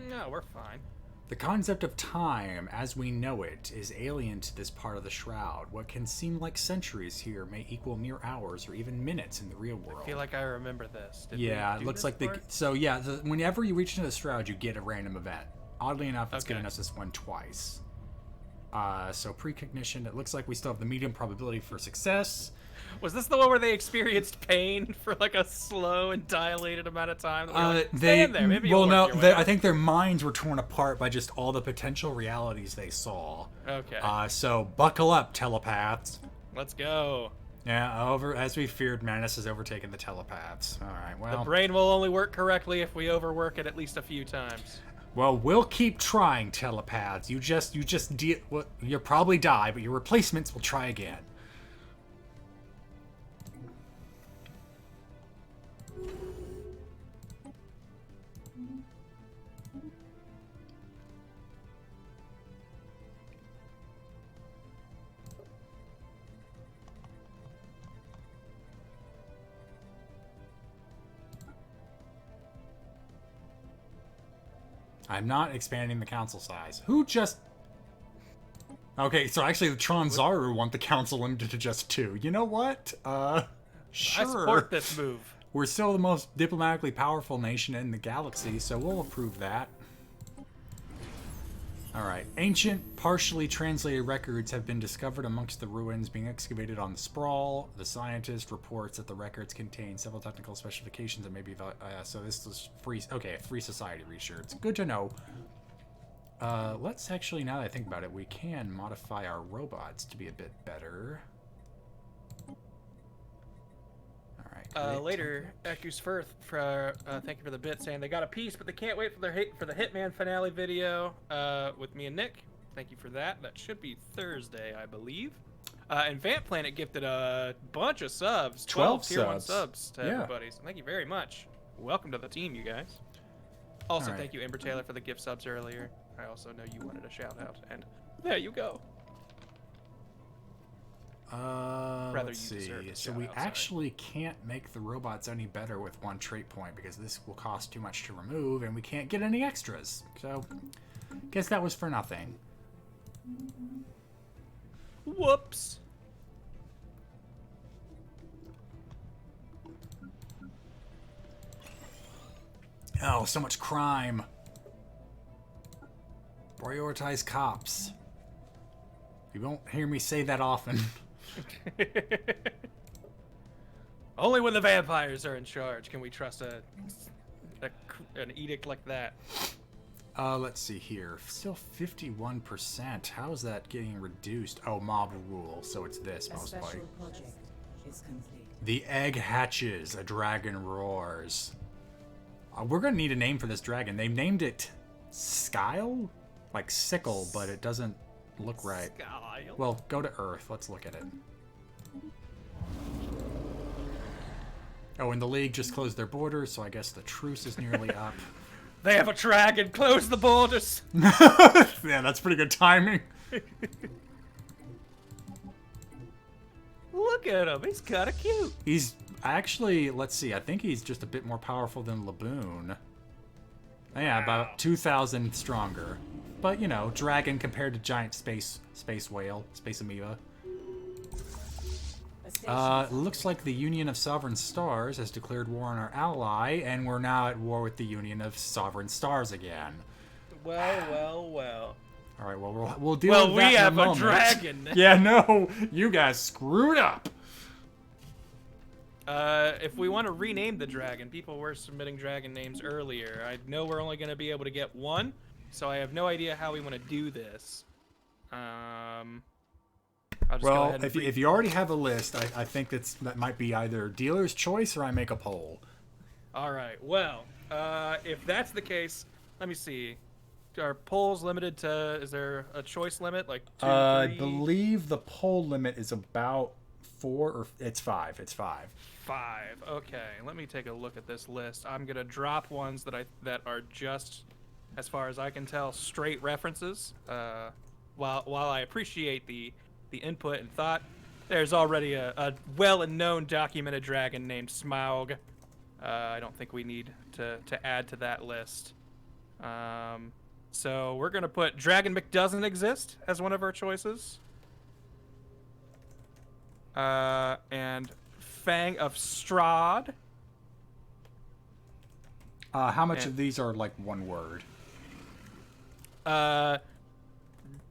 No, we're fine. The concept of time, as we know it, is alien to this part of the Shroud. What can seem like centuries here may equal mere hours or even minutes in the real world. I feel like I remember this. Yeah, it looks like whenever you reach into the Shroud, you get a random event. Oddly enough, it's given us this one twice. So precognition, it looks like we still have the medium probability for success. Was this the one where they experienced pain for like a slow and dilated amount of time? Like, stand there. Maybe I think their minds were torn apart by just all the potential realities they saw. Okay. So buckle up, telepaths. Let's go. Yeah, as we feared, Manus has overtaken the telepaths. All right, well. The brain will only work correctly if we overwork it at least a few times. Well, we'll keep trying, telepaths. You'll probably die, but your replacements will try again. I'm not expanding the council size. Who just... Okay, so actually the Tronzaru want the council limited to just 2. You know what? Sure. I support this move. we're still the most diplomatically powerful nation in the galaxy, so we'll approve that. Alright. Ancient, partially translated records have been discovered amongst the ruins being excavated on the sprawl. The scientist reports that the records contain several technical specifications that may be... so this is free... Okay, free society research. Good to know. Let's actually, now that I think about it, we can modify our robots to be a bit better. Later, Ekus Firth, thank you for the bit, saying they got a piece, but they can't wait for the Hitman finale video with me and Nick. Thank you for that. That should be Thursday, I believe. And Vamp Planet gifted a bunch of subs, 12 tier 1 subs to everybody. So thank you very much. Welcome to the team, you guys. Also, thank you, Amber Taylor, for the gift subs earlier. I also know you wanted a shout out, and there you go. Let's see. So we actually can't make the robots any better with 1 trait point because this will cost too much to remove and we can't get any extras. So, guess that was for nothing. Whoops. Oh, so much crime. Prioritize cops. You won't hear me say that often. Only when the vampires are in charge can we trust an edict like that. Let's see here. Still 51%. How is that getting reduced? Oh, mob rule. So it's this, most likely. Project is complete. The egg hatches. A dragon roars. We're going to need a name for this dragon. They named it Skyle? Like sickle, but it doesn't look right. Skyle. Well, go to Earth. Let's look at it. Oh, and the League just closed their borders, so I guess the truce is nearly up. They have a dragon. Close the borders. Yeah, that's pretty good timing. Look at him. He's kind of cute. He's actually, let's see, I think he's just a bit more powerful than Laboon. Yeah, about 2,000 stronger. But, you know, dragon compared to giant space whale, space amoeba. Looks like the Union of Sovereign Stars has declared war on our ally, and we're now at war with the Union of Sovereign Stars again. Well. All right, well, we'll deal with that in a moment. Well, we have a dragon. Yeah, no, you guys screwed up. If we want to rename the dragon, people were submitting dragon names earlier. I know we're only going to be able to get one, so I have no idea how we want to do this. I'll just go ahead and if you already have a list, I think that might be either dealer's choice or I make a poll. All right. Well, if that's the case, let me see. Are polls limited to? Is there a choice limit? Like 2, 3? I believe the poll limit is about 4 or it's 5. It's 5. 5. Okay. Let me take a look at this list. I'm gonna drop ones that are just, as far as I can tell, straight references. While I appreciate the input and thought, there's already a well and known documented dragon named Smaug. I don't think we need to add to that list. So we're gonna put Dragon McDoesn't exist as one of our choices. And Fang of Strahd. How much of these are like one word?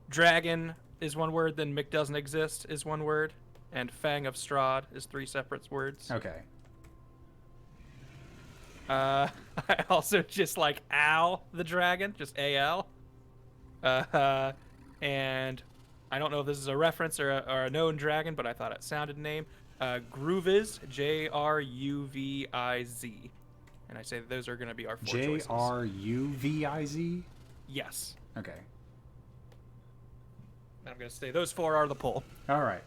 Dragon is one word, then McDoesn't exist is one word, and Fang of Strahd is 3 separate words. Okay. I also just like Al the dragon, just AL. And I don't know if this is a reference or a known dragon, but I thought it sounded name. Grooviz, Jruviz. And I say those are going to be our 4 choices. Jruviz? Yes. Okay. I'm going to say those 4 are the poll. All right.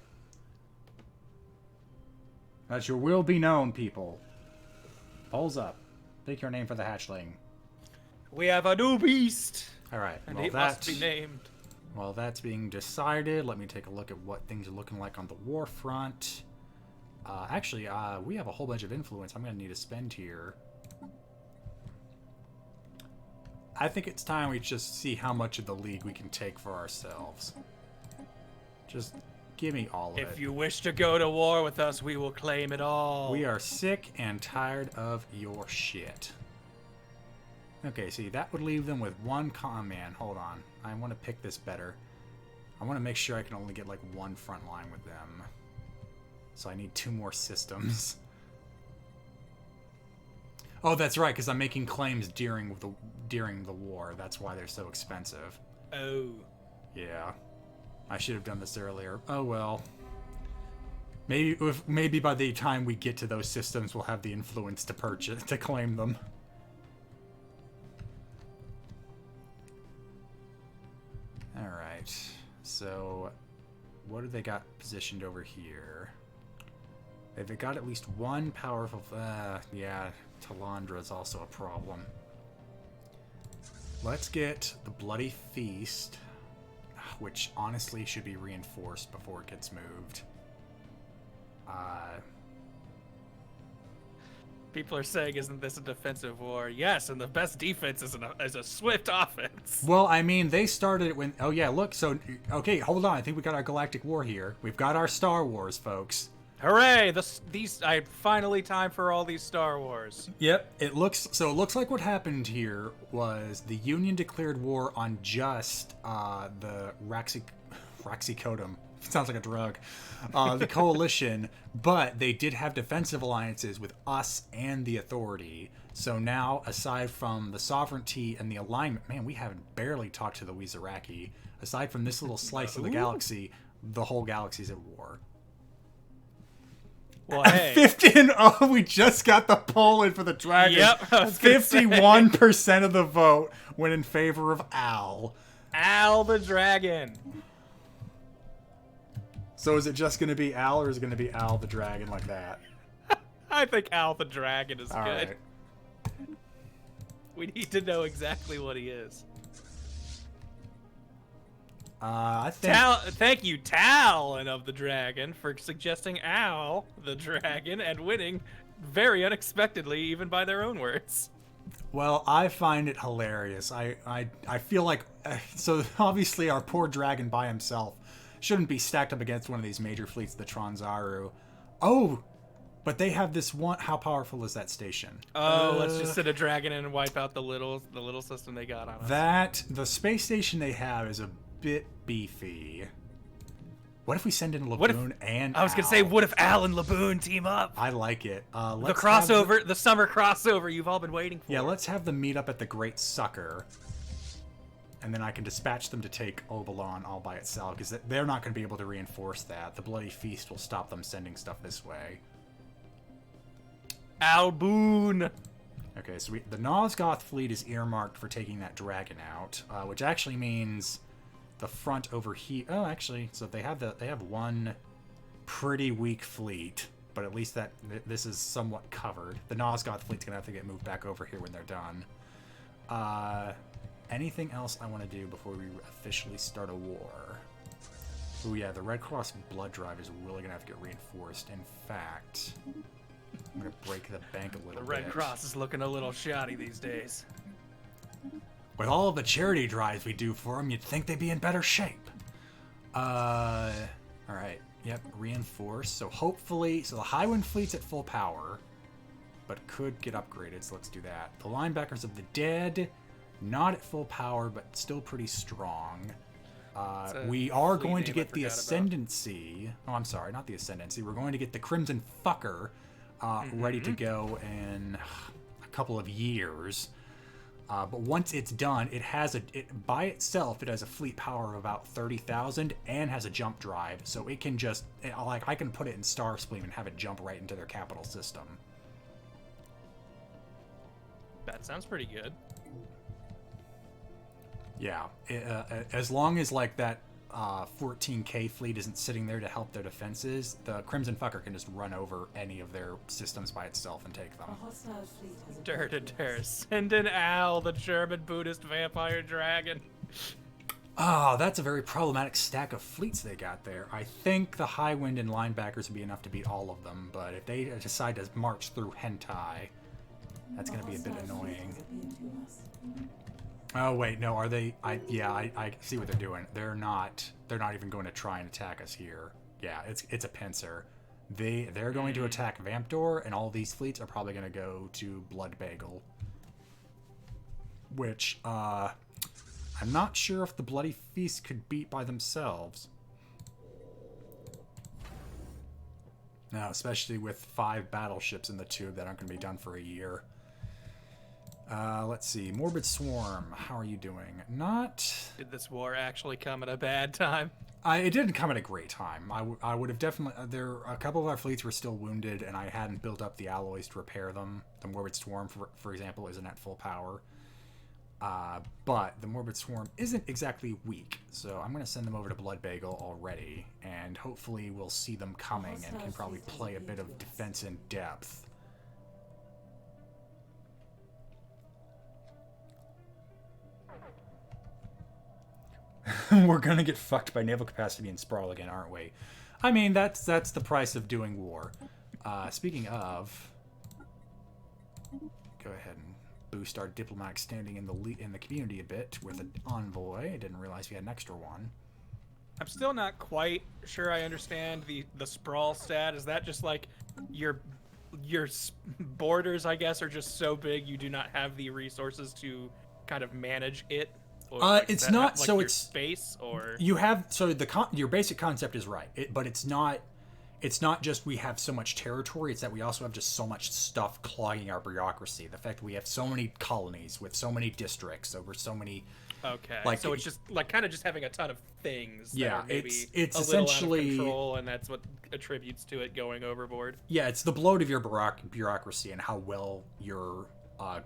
That your will be known, people. Polls up. Pick your name for the hatchling. We have a new beast. All right. And well, it must be named. While that's being decided, let me take a look at what things are looking like on the war front. Actually, we have a whole bunch of influence I'm going to need to spend here. I think it's time we just see how much of the League we can take for ourselves. Just Give me all of it. If you wish to go to war with us, we will claim it all. We are sick and tired of your shit. Okay, see, that would leave them with one man. Hold on. I want to pick this better. I want to make sure I can only get like one front line with them. So I need 2 more systems. Oh, that's right, because I'm making claims during the war. That's why they're so expensive. Oh. Yeah. I should have done this earlier. Oh well. Maybe by the time we get to those systems, we'll have the influence to claim them. All right. So, what do they got positioned over here? They've got at least one powerful. Yeah, Talandra is also a problem. Let's get the Bloody Feast, which honestly should be reinforced before it gets moved. People are saying, isn't this a defensive war? Yes, and the best defense is a swift offense. Well, I mean, they started it when... Oh, yeah, look, so... Okay, hold on. I think we got our galactic war here. We've got our Star Wars, folks. Hooray! Finally time for all these Star Wars. Yep. It looks like what happened here was the Union declared war on just the Raxicodum. Sounds like a drug. The coalition, but they did have defensive alliances with us and the Authority. So now, aside from the sovereignty and the alignment, man, we haven't barely talked to the Wizaraki. Aside from this little slice of the galaxy, the whole galaxy's at war. Well, hey. 50-0, we just got the poll in for the dragon. Yep, 51% of the vote went in favor of Al. Al the dragon. So is it just going to be Al, or is it going to be Al the dragon like that? I think Al the dragon is All good. right. We need to know exactly what he is. I think... Thank you, Talon of the Dragon, for suggesting Al the Dragon and winning very unexpectedly, even by their own words. Well, I find it hilarious. I feel like... So obviously our poor dragon by himself shouldn't be stacked up against one of these major fleets, the Tronzaru. Oh, but they have this one... How powerful is that station? Oh, let's just send a dragon in and wipe out the little system they got on us. The space station they have is a bit beefy. What if we send in Laboon and I was going to say, what if Al and Laboon team up? I like it. The crossover, the summer crossover you've all been waiting for. Yeah, let's have them meet up at the Great Sucker. And then I can dispatch them to take Obalon all by itself, because they're not going to be able to reinforce that. The Bloody Feast will stop them sending stuff this way. Alboon. Okay, so the Nosgoth fleet is earmarked for taking that dragon out, which actually means the front over here. Oh, actually, so they have one pretty weak fleet, but at least this is somewhat covered. The Nosgoth fleet's gonna have to get moved back over here when they're done. Anything else I want to do before we officially start a war? Oh yeah, the Red Cross blood drive is really gonna have to get reinforced. In fact, I'm gonna break the bank a little bit. The Red Cross is looking a little shoddy these days. With all of the charity drives we do for them, you'd think they'd be in better shape. All right. Yep, reinforce. So hopefully, the Highwind fleet's at full power, but could get upgraded. So let's do that. The Linebackers of the Dead, not at full power, but still pretty strong. We are going to get the Ascendancy. Oh, I'm sorry, not the Ascendancy. We're going to get the Crimson Fucker ready to go in a couple of years. But once it's done, by itself, it has a fleet power of about 30,000 and has a jump drive. So it can just, I can put it in Starsplane and have it jump right into their capital system. That sounds pretty good. Yeah, as long as that 14K fleet isn't sitting there to help their defenses, the Crimson Fucker can just run over any of their systems by itself and take them. A hostile fleet has Dur to dur. Send in Al, the German Buddhist vampire dragon. Oh, that's a very problematic stack of fleets they got there. I think the Highwind and Linebackers would be enough to beat all of them, but if they decide to march through Hentai, that's going to be a bit annoying. Oh wait, no, are they? I see what they're doing. They're not even going to try and attack us here. Yeah, it's a pincer. They're going to attack Vampdor, and all these fleets are probably going to go to Blood Bagel. Which, I'm not sure if the Bloody Feast could beat by themselves. No, especially with 5 battleships in the tube that aren't going to be done for a year. Let's see. Morbid Swarm, how are you doing? Not... Did this war actually come at a bad time? It didn't come at a great time. I would have definitely... a couple of our fleets were still wounded, and I hadn't built up the alloys to repair them. The Morbid Swarm, for example, isn't at full power. But the Morbid Swarm isn't exactly weak, so I'm going to send them over to Blood Bagel already, and hopefully we'll see them coming and can probably play a bit of defense in depth. We're gonna get fucked by naval capacity and sprawl again, aren't we? I mean, that's the price of doing war. Speaking of, go ahead and boost our diplomatic standing in the community a bit with an envoy. I didn't realize we had an extra one. I'm still not quite sure I understand the sprawl stat. Is that just like your borders, I guess, are just so big you do not have the resources to kind of manage it? Or it's not have, like, so your it's space, or you have so your basic concept is right, but it's not just we have so much territory. It's that we also have just so much stuff clogging our bureaucracy. The fact that we have so many colonies with so many districts over so many. Okay, like, so it's just like kind of just having a ton of things. Yeah, that are maybe it's a essentially little out of control, and that's what attributes to it going overboard. Yeah, it's the bloat of your bureaucracy and how well your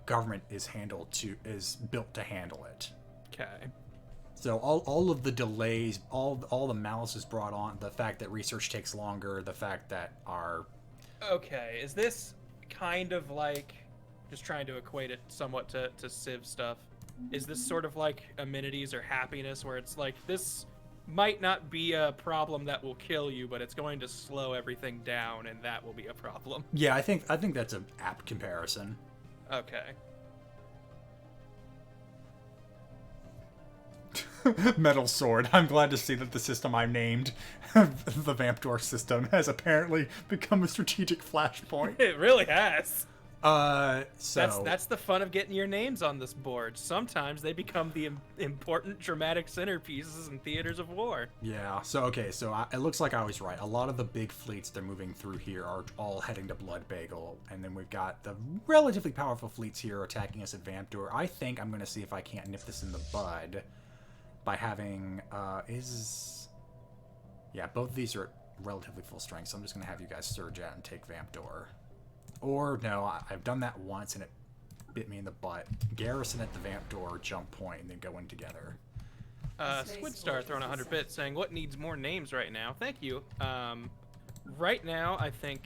government is built to handle it. Okay. So all of the delays, all the malice is brought on. The fact that research takes longer, the fact that our... Okay, is this kind of like, just trying to equate it somewhat to Civ stuff, is this sort of like amenities or happiness, where it's like, this might not be a problem that will kill you, but it's going to slow everything down, and that will be a problem? Yeah, I think that's an apt comparison. Okay. Metal Sword. I'm glad to see that the system I named, the Vampdor system, has apparently become a strategic flashpoint. It really has. So that's the fun of getting your names on this board. Sometimes they become the important dramatic centerpieces in theaters of war. Yeah. So okay. So it looks like I was right. A lot of the big fleets that are moving through here are all heading to Blood Bagel, and then we've got the relatively powerful fleets here attacking us at Vampdor. I think I'm going to see if I can't nip this in the bud by having both of these are at relatively full strength, so I'm just gonna have you guys surge out and take Vampdor. Or no, I've done that once and it bit me in the butt. Garrison at the Vampdor jump point and then go in together. Squidstar throwing 100 bits saying, what needs more names right now? Thank you. Right now, I think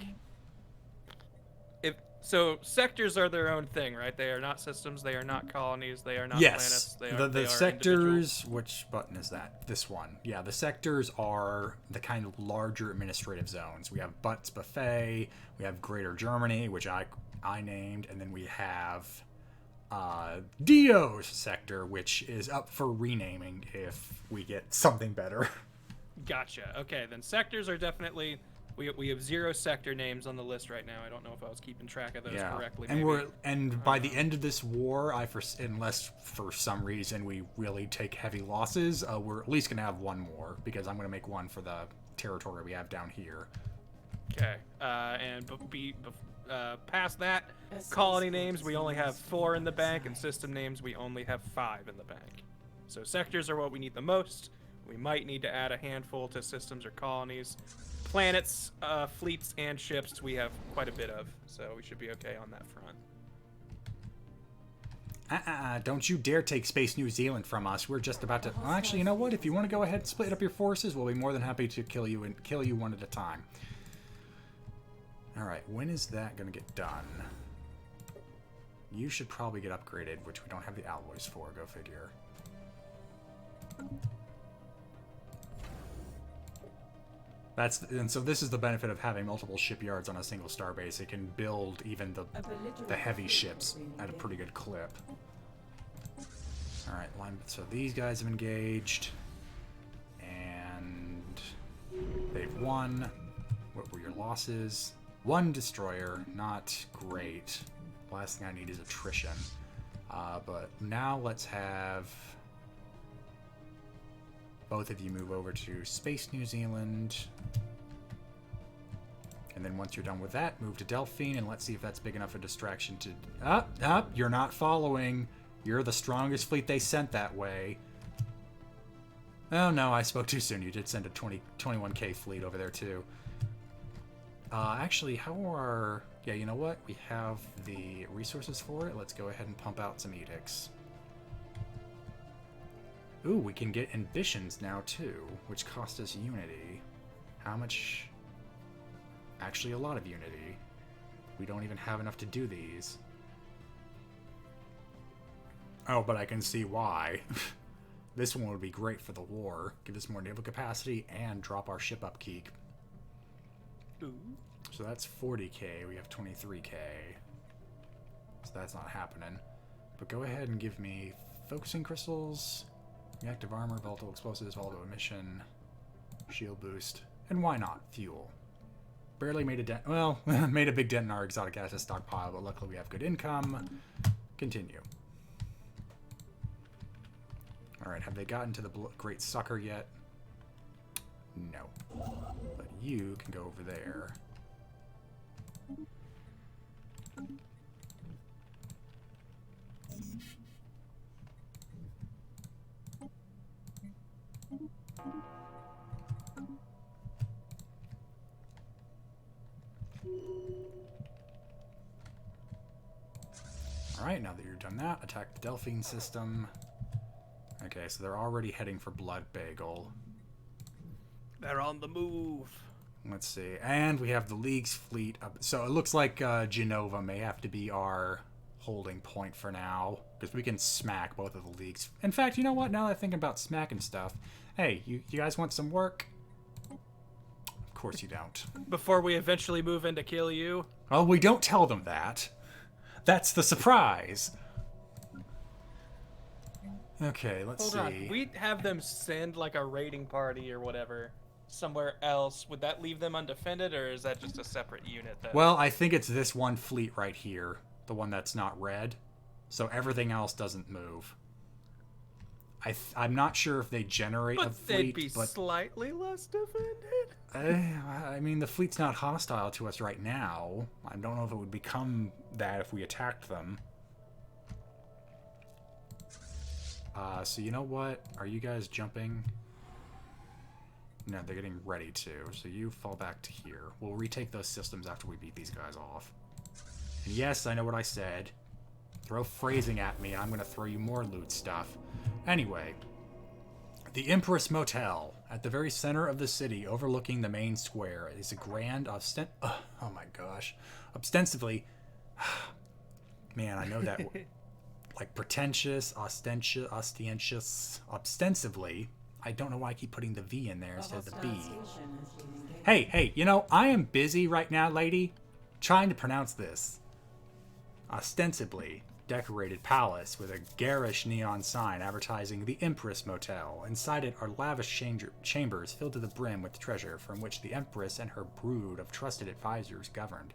so sectors are their own thing, right? They are not systems, they are not colonies, they are not planets. They are, the sectors, which button is that? This one. Yeah, the sectors are the kind of larger administrative zones. We have Butts Buffet, we have Greater Germany, which I named, and then we have Dio's sector, which is up for renaming if we get something better. Gotcha. Okay, then sectors are definitely... We have 0 sector names on the list right now. I don't know if I was keeping track of those correctly. And by the end of this war, unless for some reason we really take heavy losses, we're at least gonna have one more, because I'm gonna make one for the territory we have down here. Okay. And past that, colony names we only have 4 in the bank, and system names we only have 5 in the bank. So sectors are what we need the most. We might need to add a handful to systems or colonies. Planets, fleets, and ships we have quite a bit of, so we should be okay on that front. Don't you dare take Space New Zealand from us. We're just about to... Well, actually, you know what? If you want to go ahead and split up your forces, we'll be more than happy to kill you one at a time. Alright, when is that going to get done? You should probably get upgraded, which we don't have the alloys for, go figure. And so this is the benefit of having multiple shipyards on a single starbase. It can build even the heavy ships at a pretty good clip. All right, so these guys have engaged, and They've won. What were your losses? 1 destroyer. Not great. Last thing I need is attrition. But now let's have both of you move over to Space New Zealand. And then once you're done with that, move to Delphine, and let's see if that's big enough a distraction to... Up, you're not following. You're the strongest fleet they sent that way. Oh, no, I spoke too soon. You did send a 21k fleet over there, too. Actually, how are... Yeah, you know what? We have the resources for it. Let's go ahead and pump out some edicts. Ooh, we can get ambitions now, too, which cost us unity. How much... Actually, a lot of unity. We don't even have enough to do these. Oh, but I can see why. This one would be great for the war. Give us more naval capacity and drop our ship upkeep. Ooh. So that's 40k. We have 23k. So that's not happening. But go ahead and give me focusing crystals, reactive armor, volatile explosives, volatile emission, shield boost, and why not fuel? Barely made a dent. Well, made a big dent in our exotic asset stockpile, but luckily we have good income. Continue. Alright, have they gotten to the Great Sucker yet? No. But you can go over there. Alright, now that you've done that, attack the Delphine system. Okay, so they're already heading for Blood Bagel. They're on the move. Let's see. And we have the League's fleet up. So it looks like Genova may have to be our holding point for now, because we can smack both of the Leagues. In fact, you know what? Now that I think about smacking stuff, hey, you guys want some work? Of course you don't. Before we eventually move in to kill you. Oh, we don't tell them that. That's the surprise. Okay, let's see. Hold on. We have them send like a raiding party or whatever somewhere else. Would that leave them undefended, or is that just a separate unit? Well, I think it's this one fleet right here, the one that's not red. So everything else doesn't move. I'm not sure if they generate a fleet, they'd be slightly less defended. I mean, the fleet's not hostile to us right now. I don't know if it would become that if we attacked them. So you know what? Are you guys jumping? No, they're getting ready to. So you fall back to here. We'll retake those systems after we beat these guys off. And yes, I know what I said. Throw phrasing at me, and I'm going to throw you more loot stuff. Anyway, the Empress Motel, at the very center of the city, overlooking the main square, is a grand oh my gosh. Ostensibly, man, I know that, like pretentious, ostentatious, ostensibly. I don't know why I keep putting the V in there instead of the B. Hey, you know, I am busy right now, lady, trying to pronounce this. Ostensibly decorated palace with a garish neon sign advertising the Empress Motel. Inside it are lavish chambers filled to the brim with treasure from which the Empress and her brood of trusted advisors governed.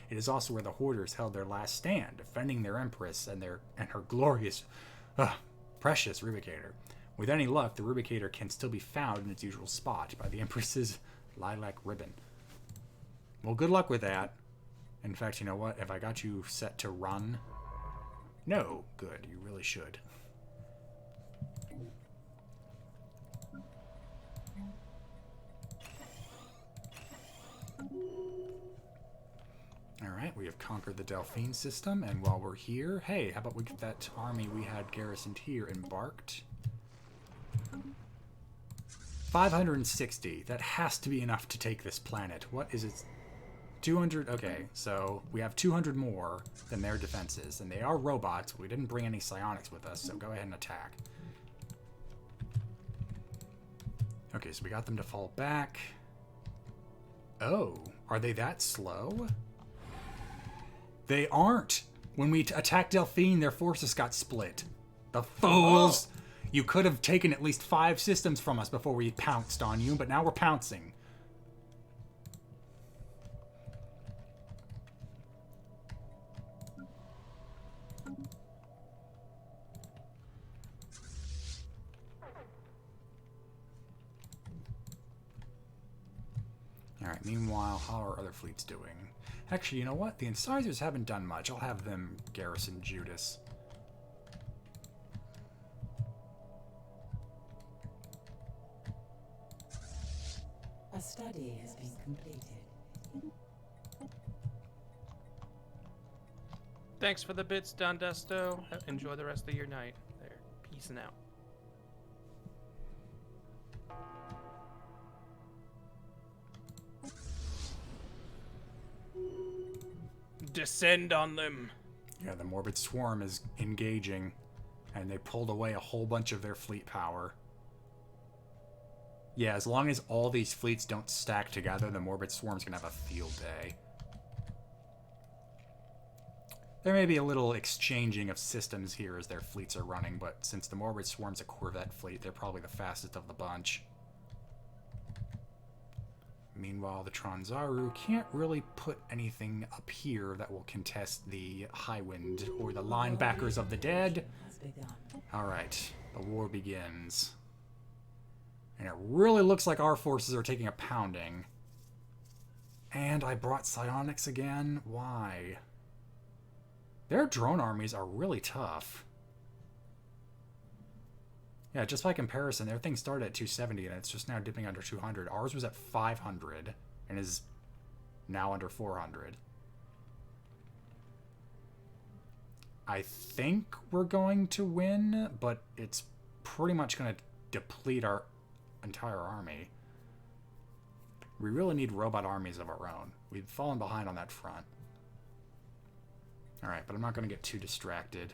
It is also where the hoarders held their last stand, defending their Empress and her glorious, precious rubricator. With any luck, the rubricator can still be found in its usual spot by the Empress's lilac ribbon. Well, good luck with that. In fact, you know what? Have I got you set to run? No. Good. You really should. Alright, we have conquered the Delphine system, and while we're here, hey, how about we get that army we had garrisoned here embarked? 560. That has to be enough to take this planet. What is it? 200. Okay, so we have 200 more than their defenses, and they are robots. We didn't bring any psionics with us, so go ahead and attack. Okay, so we got them to fall back. Oh, are they that slow? They aren't. When we attacked Delphine, their forces got split. The fools! Oh. You could have taken at least 5 systems from us before we pounced on you, but now we're pouncing. Alright, meanwhile, how are other fleets doing? Actually, you know what? The incisors haven't done much. I'll have them garrison Judas. A study has been completed. Thanks for the bits, Don Desto. Enjoy the rest of your night. There. Peacing out. Descend on them. Yeah, the Morbid Swarm is engaging, and they pulled away a whole bunch of their fleet power. Yeah, as long as all these fleets don't stack together, the Morbid Swarm's gonna have a field day. There may be a little exchanging of systems here as their fleets are running, but since the Morbid Swarm's a Corvette fleet, they're probably the fastest of the bunch. Meanwhile, the Tronzaru can't really put anything up here that will contest the Highwind or the linebackers of the dead. Has begun. Alright, the war begins. And it really looks like our forces are taking a pounding. And I brought psionics again? Why? Their drone armies are really tough. Yeah, just by comparison, their thing started at 270 and it's just now dipping under 200. Ours was at 500 and is now under 400. I think we're going to win, but it's pretty much going to deplete our entire army. We really need robot armies of our own. We've fallen behind on that front. Alright, but I'm not going to get too distracted.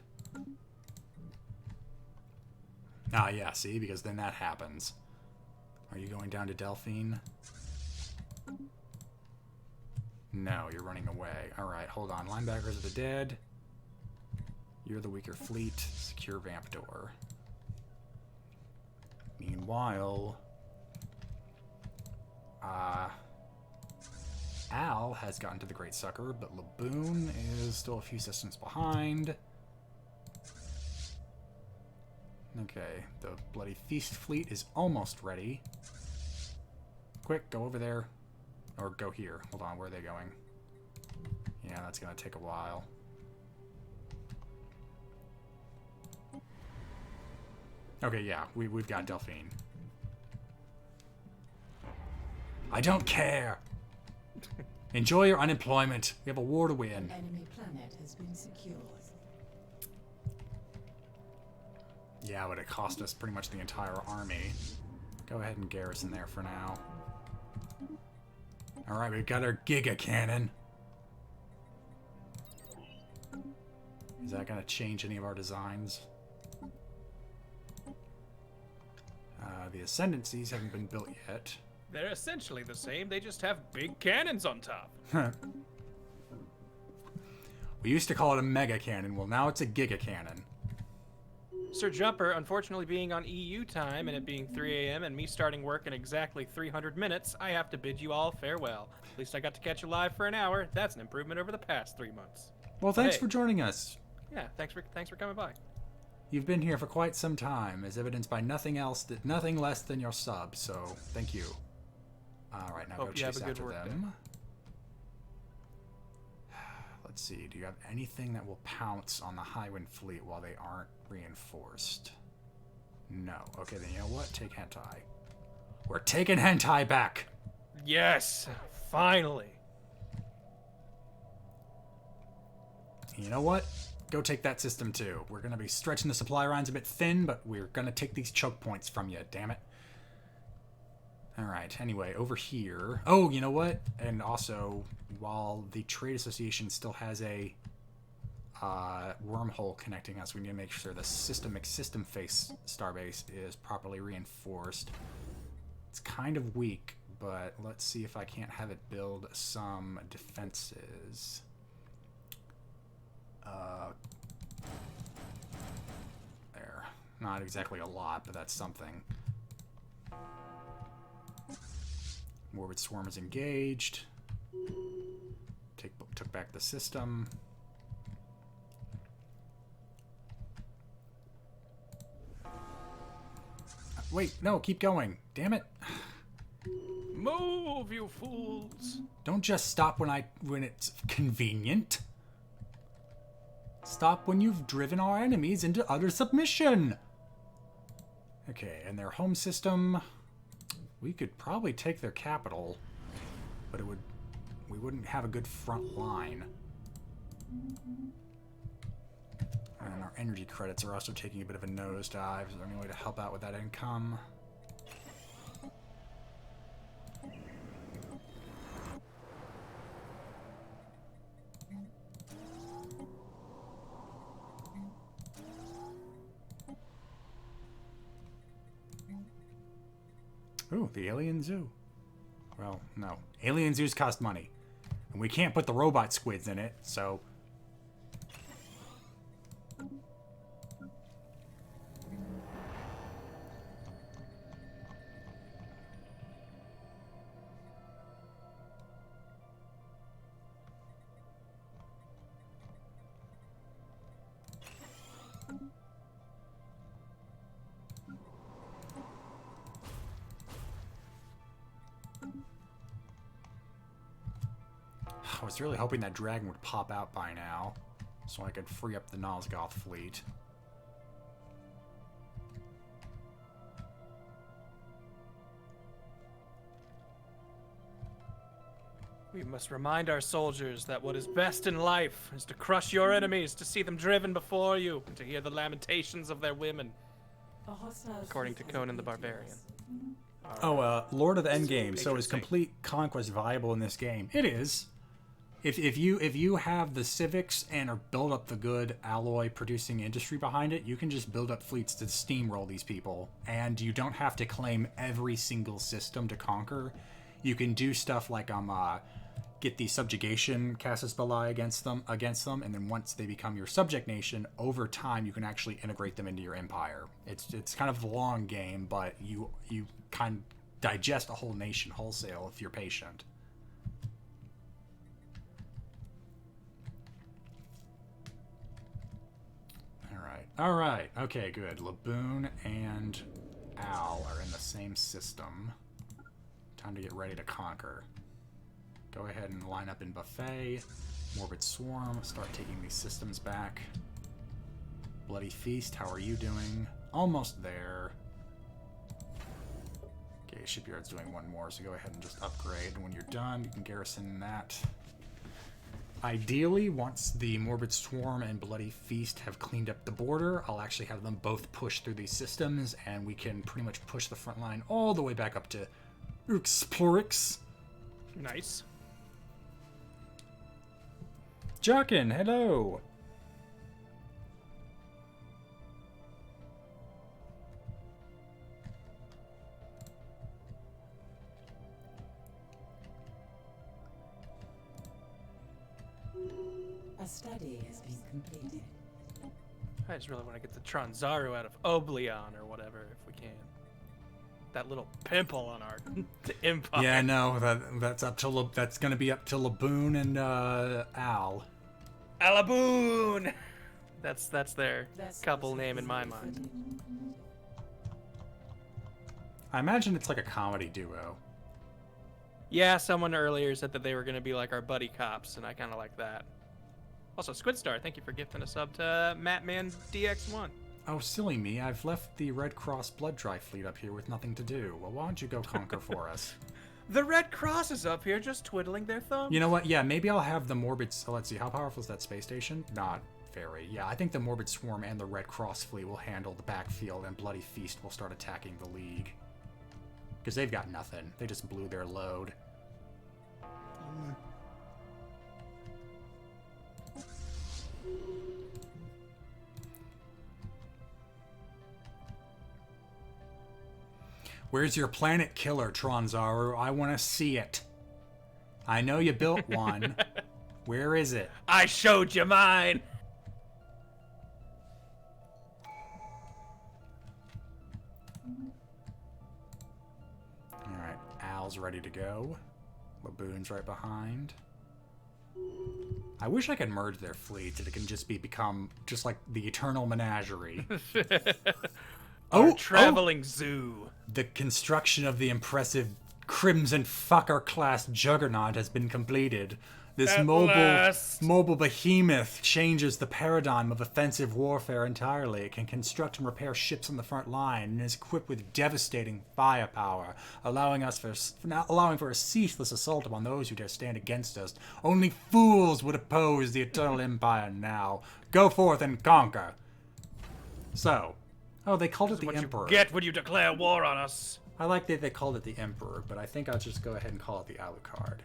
Ah, yeah, see? Because then that happens. Are you going down to Delphine? No, you're running away. Alright, hold on. Linebackers of the dead. You're the weaker fleet. Secure vamp door. Meanwhile, Al has gotten to the Great Sucker, but Laboon is still a few systems behind. Okay, the Bloody Feast fleet is almost ready. Quick, go over there. Or go here. Hold on, where are they going? Yeah, that's going to take a while. Okay, yeah, we've got Delphine. I don't care! Enjoy your unemployment. We have a war to win. An enemy planet has been secured. Yeah, but it cost us pretty much the entire army. Go ahead and garrison there for now. Alright, we've got our Giga Cannon. Is that going to change any of our designs? The Ascendancies haven't been built yet. They're essentially the same. They just have big cannons on top. We used to call it a Mega Cannon. Well, now it's a Giga Cannon. Sir Jumper, unfortunately being on EU time and it being 3 a.m. and me starting work in exactly 300 minutes, I have to bid you all farewell. At least I got to catch you live for an hour. That's an improvement over the past 3 months. Well, thanks Hey. for joining us. Yeah, thanks for coming by. You've been here for quite some time, as evidenced by nothing less than your sub, so thank you. Alright, now Hope go you have chase a good after work them. Let's see, do you have anything that will pounce on the Highwind fleet while they aren't reinforced? No. Okay, then you know what? Take Hentai. We're taking Hentai back! Yes, finally. You know what? Go take that system too. We're gonna be stretching the supply lines a bit thin, but we're gonna take these choke points from you, damn it. Alright, anyway, over here. Oh, you know what? And also, while the Trade Association still has a wormhole connecting us, we need to make sure the system face starbase is properly reinforced. It's kind of weak, but let's see if I can't have it build some defenses. There. Not exactly a lot, but that's something. Morbid Swarm is engaged. Took back the system. Wait, no, keep going. Damn it. Move! Move, you fools! Don't just stop when it's convenient. Stop when you've driven our enemies into utter submission. Okay, and their home system, we could probably take their capital, but we wouldn't have a good front line. And our energy credits are also taking a bit of a nosedive. Is there any way to help out with that income? Ooh, the alien zoo. Well, no. Alien zoos cost money. And we can't put the robot squids in it, so... I was really hoping that dragon would pop out by now, so I could free up the Nosgoth fleet. We must remind our soldiers that what is best in life is to crush your enemies, to see them driven before you, and to hear the lamentations of their women. According to Conan the Barbarian. Lord of the Endgame. So is complete conquest viable in this game? It is. If you have the civics and are build up the good alloy producing industry behind it, you can just build up fleets to steamroll these people, and you don't have to claim every single system to conquer. You can do stuff like get the subjugation casus belli against them, and then once they become your subject nation, over time you can actually integrate them into your empire. It's kind of a long game, but you kind of digest a whole nation wholesale if you're patient. All right. Okay, good. Laboon and Al are in the same system. Time to get ready to conquer. Go ahead and line up in Buffet. Morbid Swarm. Start taking these systems back. Bloody Feast, how are you doing? Almost there. Okay, Shipyard's doing one more, so go ahead and just upgrade. And when you're done, you can garrison that. Ideally, once the Morbid Swarm and Bloody Feast have cleaned up the border, I'll actually have them both push through these systems, and we can pretty much push the front line all the way back up to Uxplorix. Nice. Jockin, hello! A study has been completed. I just really want to get the Tronzaru out of Oblion or whatever, if we can. That little pimple on our empire. Yeah, no, that's up to that's going to be up to Laboon and Al. Alaboon. That's their couple name in my mind. I imagine it's like a comedy duo. Yeah, someone earlier said that they were going to be like our buddy cops, and I kind of like that. Also, Squidstar, thank you for gifting a sub to Matman DX1. Oh, silly me. I've left the Red Cross blood drive fleet up here with nothing to do. Well, why don't you go conquer for us? The Red Cross is up here just twiddling their thumbs. You know what? Yeah, maybe I'll have the Morbid... So let's see. How powerful is that space station? Not very. Yeah, I think the Morbid Swarm and the Red Cross fleet will handle the backfield, and Bloody Feast will start attacking the League. Because they've got nothing. They just blew their load. Where's your planet killer, Tronzaru? I want to see it. I know you built one. Where is it? I showed you mine. Alright, Al's ready to go. Laboon's right behind. I wish I could merge their fleets and it can just become just like the Eternal Menagerie. Traveling zoo. The construction of the impressive Crimson Fucker class Juggernaut has been completed. This At last. mobile behemoth changes the paradigm of offensive warfare entirely. It can construct and repair ships on the front line and is equipped with devastating firepower, allowing for a ceaseless assault upon those who dare stand against us. Only fools would oppose the Eternal Empire now. Go forth and conquer. So, they called it the Emperor. You get when you declare war on us. I like that they called it the Emperor, but I think I'll just go ahead and call it the Alucard.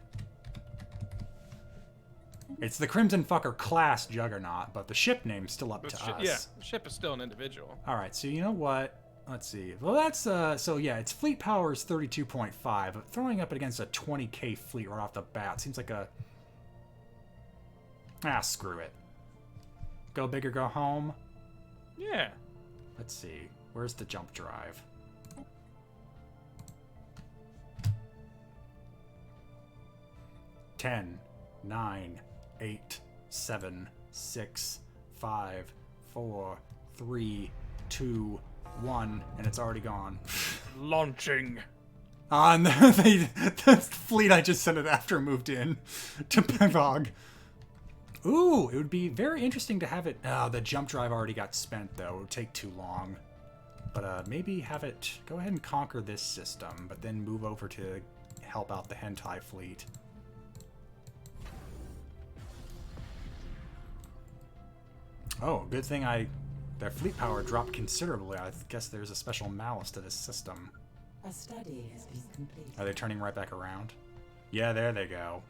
It's the Crimson Fucker class Juggernaut, but the ship name's still up to us. Yeah, the ship is still an individual. All right, so you know what? Let's see. Well, that's so yeah, its fleet power is 32.5, but throwing up against a 20k fleet right off the bat seems like a screw it. Go big or go home. Yeah. Let's see. Where's the jump drive? Ten, 9, 8, 7, 6, 5, 4, 3, 2, 1, and it's already gone. Launching. And the fleet I just sent it after moved in to Pevog. Ooh, it would be very interesting to have it. The jump drive already got spent, though. It would take too long. But maybe have it go ahead and conquer this system, but then move over to help out the hentai fleet. Oh, good thing their fleet power dropped considerably. I guess there's a special malice to this system. A study has been completed. Are they turning right back around? Yeah, there they go.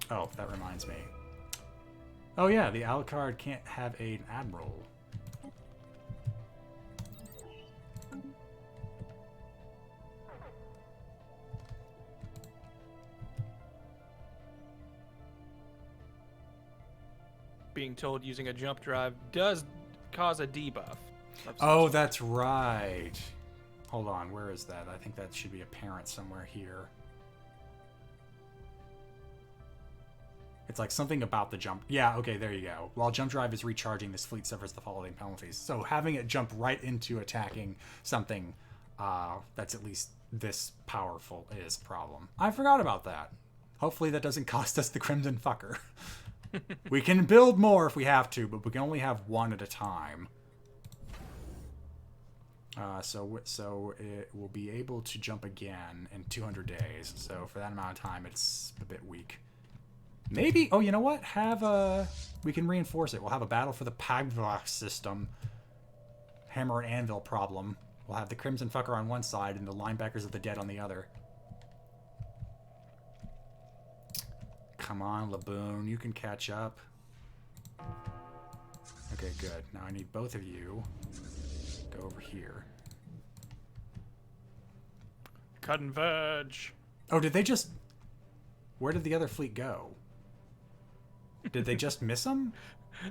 Oh, that reminds me. Oh yeah, the Alucard can't have an admiral. Being told using a jump drive does cause a debuff. Oh, that's right. Hold on, where is that? I think that should be apparent somewhere here. It's like something about the jump. Yeah, okay, there you go. While jump drive is recharging, this fleet suffers the following penalties. So having it jump right into attacking something that's at least this powerful is a problem. I forgot about that. Hopefully that doesn't cost us the Crimson Fucker. We can build more if we have to, but we can only have one at a time. So it will be able to jump again in 200 days. So for that amount of time, it's a bit weak. Maybe, oh, you know what? We can reinforce it. We'll have a battle for the Pagva system. Hammer and anvil problem. We'll have the Crimson Fucker on one side and the linebackers of the dead on the other. Come on, Laboon. You can catch up. Okay, good. Now I need both of you. Go over here. Converge. Oh, did they just... Where did the other fleet go? Did they just miss them?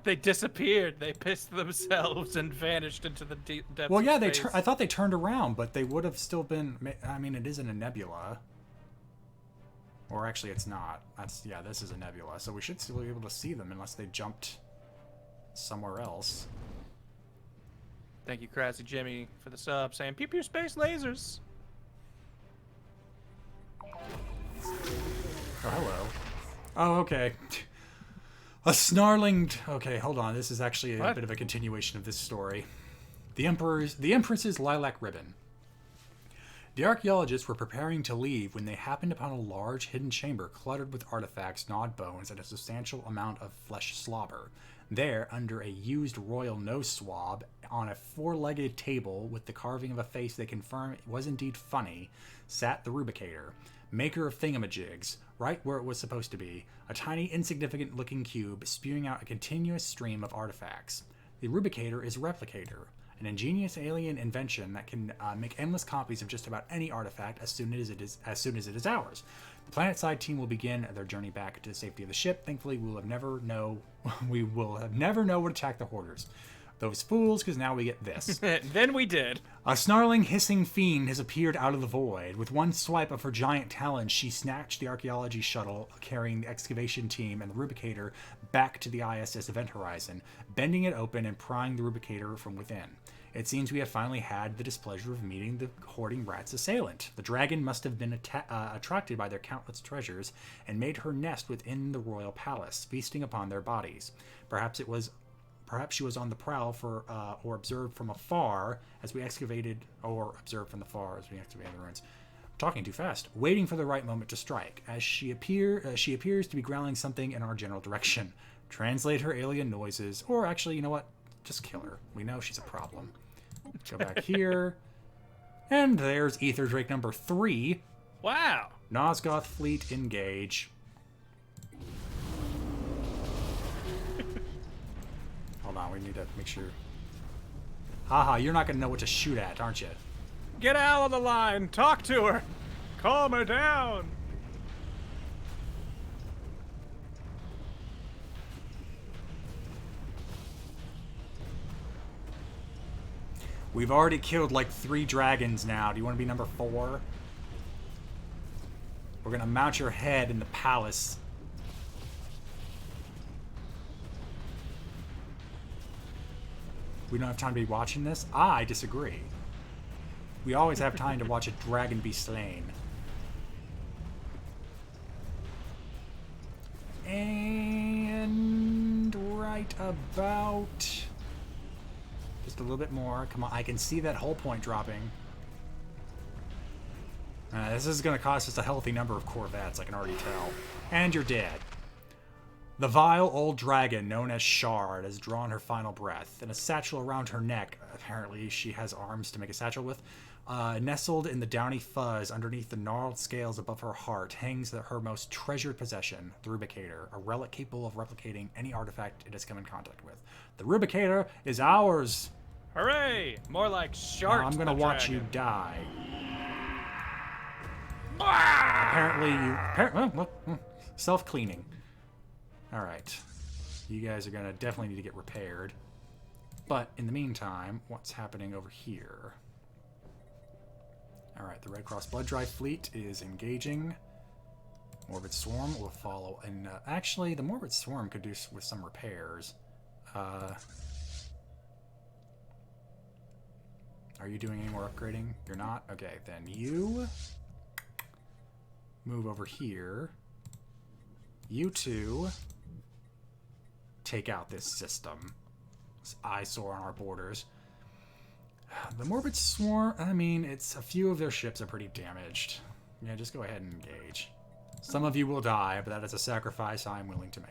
They disappeared. They pissed themselves and vanished into the depths Well, yeah, of space. I thought they turned around, but they would have still been... I mean, it isn't a nebula. Or actually, it's not. Yeah, this is a nebula. So we should still be able to see them unless they jumped somewhere else. Thank you, Crazy Jimmy, for the sub, saying pew pew space lasers. Oh, hello. Oh, okay. A snarling... Okay, hold on. This is actually a bit of a continuation of this story. The Empress's lilac ribbon. The archaeologists were preparing to leave when they happened upon a large hidden chamber cluttered with artifacts, gnawed bones, and a substantial amount of flesh slobber. There, under a used royal nose swab, on a four-legged table with the carving of a face they confirm was indeed funny, sat the rubricator, maker of thingamajigs, right where it was supposed to be, a tiny, insignificant-looking cube spewing out a continuous stream of artifacts. The rubricator is a replicator, an ingenious alien invention that can make endless copies of just about any artifact as soon as it is ours. The planet-side team will begin their journey back to the safety of the ship. Thankfully, we will never know what attacked the hoarders. Those fools, because now we get this. Then we did. A snarling, hissing fiend has appeared out of the void. With one swipe of her giant talons, she snatched the Archaeology shuttle carrying the excavation team and the rubricator back to the ISS event horizon, bending it open and prying the rubricator from within. It seems we have finally had the displeasure of meeting the hoarding rat's assailant. The dragon must have been attracted by their countless treasures and made her nest within the royal palace, feasting upon their bodies. Perhaps she was on the prowl for, or observed from afar as we excavated, the ruins. I'm talking too fast. Waiting for the right moment to strike. As she appears to be growling something in our general direction. Translate her alien noises, or actually, you know what? Just kill her. We know she's a problem. Go back here. And there's Ether Drake number 3. Wow. Nosgoth fleet engage. Hold on, we need to make sure. Haha, you're not going to know what to shoot at, aren't you? Get Al on the line. Talk to her. Calm her down. We've already killed like 3 dragons now. Do you want to be number 4? We're going to mount your head in the palace. We don't have time to be watching this? I disagree. We always have time to watch a dragon be slain. And right about... just a little bit more. Come on, I can see that hull point dropping. This is going to cost us a healthy number of Corvettes, I can already tell. And you're dead. The vile old dragon, known as Shard, has drawn her final breath. In a satchel around her neck, apparently she has arms to make a satchel with, nestled in the downy fuzz underneath the gnarled scales above her heart, hangs her most treasured possession, the rubricator, a relic capable of replicating any artifact it has come in contact with. The rubricator is ours! Hooray! More like Shark. I'm gonna watch you die. Apparently you... self-cleaning. Alright. You guys are gonna definitely need to get repaired. But, in the meantime, what's happening over here? Alright, the Red Cross Blood Drive fleet is engaging. Morbid Swarm will follow. And, actually, the Morbid Swarm could do with some repairs. Are you doing any more upgrading? You're not? Okay, then you... move over here. You two... take out this system. This eyesore on our borders. The Morbid Swarm, I mean, it's a few of their ships are pretty damaged. Yeah, just go ahead and engage. Some of you will die, but that is a sacrifice I'm willing to make.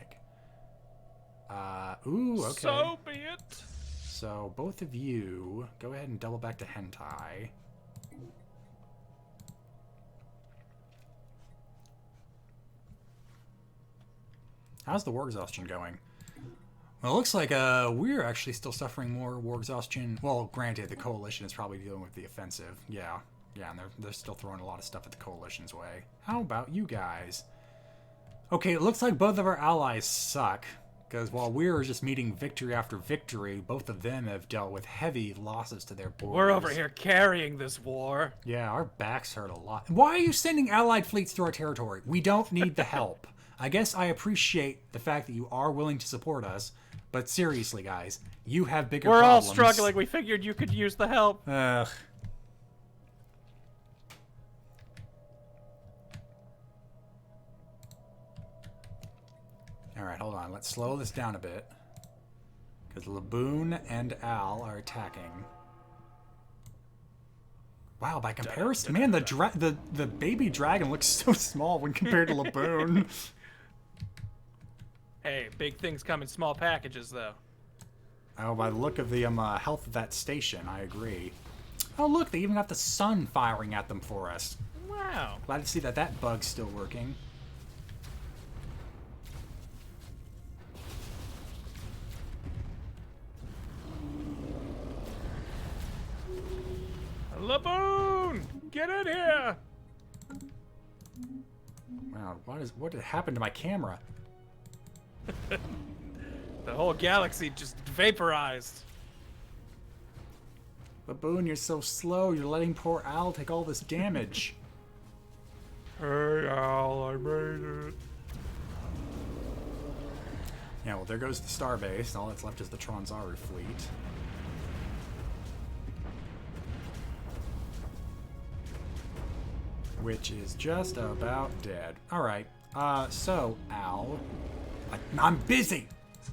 Ooh, okay. So be it. So, both of you, go ahead and double back to Hentai. How's the war exhaustion going? Well, it looks like we're actually still suffering more war exhaustion. Well, granted, the Coalition is probably dealing with the offensive. Yeah, and they're still throwing a lot of stuff at the Coalition's way. How about you guys? Okay, it looks like both of our allies suck. Because while we're just meeting victory after victory, both of them have dealt with heavy losses to their borders. We're over here carrying this war. Yeah, our backs hurt a lot. Why are you sending allied fleets through our territory? We don't need the help. I guess I appreciate the fact that you are willing to support us, but seriously, guys, you have bigger problems. We're all struggling. We figured you could use the help. Ugh. Alright, hold on. Let's slow this down a bit. Because Laboon and Al are attacking. Wow, by comparison, man, the baby dragon looks so small when compared to Laboon. Hey, big things come in small packages, though. Oh, by the look of the health of that station, I agree. Oh, look, they even got the sun firing at them for us. Wow. Glad to see that bug's still working. Laboon! Get in here! Wow, what happened to my camera? The whole galaxy just vaporized. Baboon, you're so slow. You're letting poor Al take all this damage. Hey, Al, I made it. Yeah, well, there goes the starbase. All that's left is the Tronzaru fleet. Which is just about dead. Alright, so, Al... I'm busy!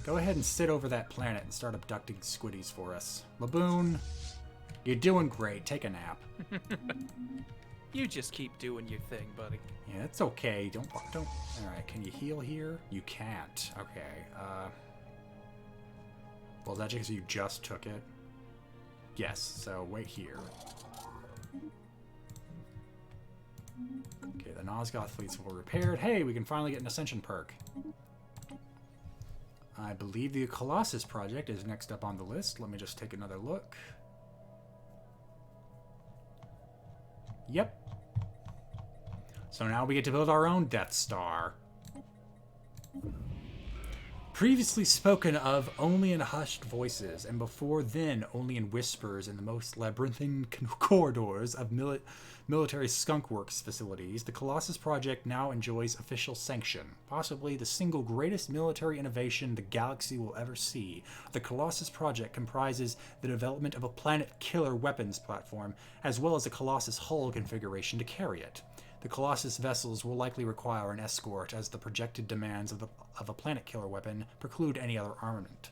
Go ahead and sit over that planet and start abducting squiddies for us. Baboon, you're doing great. Take a nap. You just keep doing your thing, buddy. Yeah, it's okay. Don't. Alright, can you heal here? You can't. Okay, well, is that because you just took it? Yes, so wait here. Okay, the Nosgoth fleet's fully repaired. Hey, we can finally get an Ascension perk. I believe the Colossus project is next up on the list. Let me just take another look. Yep. So now we get to build our own Death Star. Previously spoken of only in hushed voices, and before then only in whispers in the most labyrinthine corridors of military skunkworks facilities, the Colossus project now enjoys official sanction. Possibly the single greatest military innovation the galaxy will ever see. The Colossus project comprises the development of a planet-killer weapons platform, as well as a Colossus hull configuration to carry it. The Colossus vessels will likely require an escort, as the projected demands of a planet-killer weapon preclude any other armament.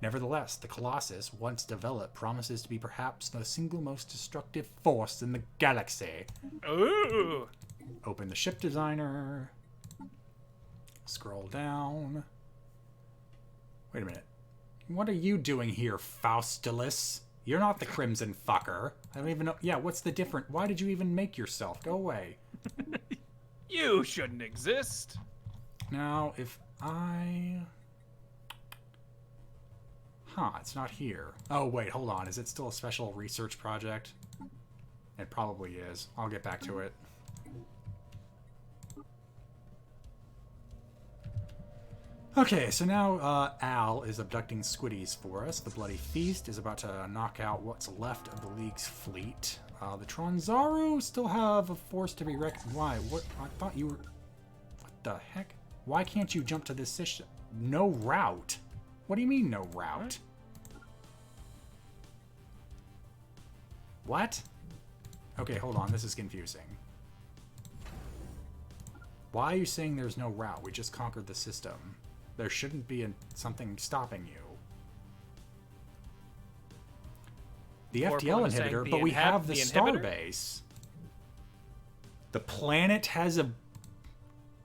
Nevertheless, the Colossus, once developed, promises to be perhaps the single most destructive force in the galaxy. Ooh! Open the ship designer. Scroll down. Wait a minute. What are you doing here, Faustulus? You're not the Crimson Fucker. I don't even know. Yeah, what's the difference? Why did you even make yourself? Go away. You shouldn't exist. Now, if I... Huh, it's not here. Oh, wait, hold on. Is it still a special research project? It probably is. I'll get back to it. Okay, so now Al is abducting squiddies for us. The Bloody Feast is about to knock out what's left of the League's fleet. The Tronzaru still have a force to be reckoned. Why? What? I thought you were... What the heck? Why can't you jump to this system? No route. What do you mean, no route? What? Okay, hold on. This is confusing. Why are you saying there's no route? We just conquered the system. There shouldn't be something stopping you. The More FTL point saying inhibitor, the but we have the inhibitor? starbase. The planet has a...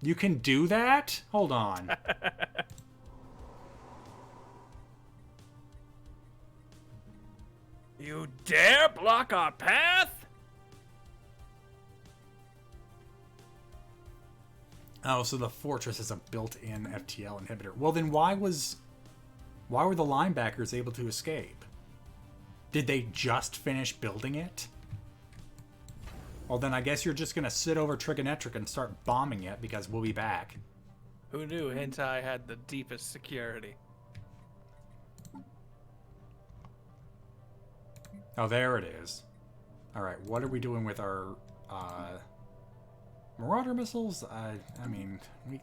You can do that? Hold on. You dare block our path? Oh, so the fortress is a built-in FTL inhibitor. Well, then why were the linebackers able to escape? Did they just finish building it? Well, then I guess you're just going to sit over Trigonetric and start bombing it, because we'll be back. Who knew hentai had the deepest security? Oh, there it is. Alright, what are we doing with our, Marauder missiles? I mean,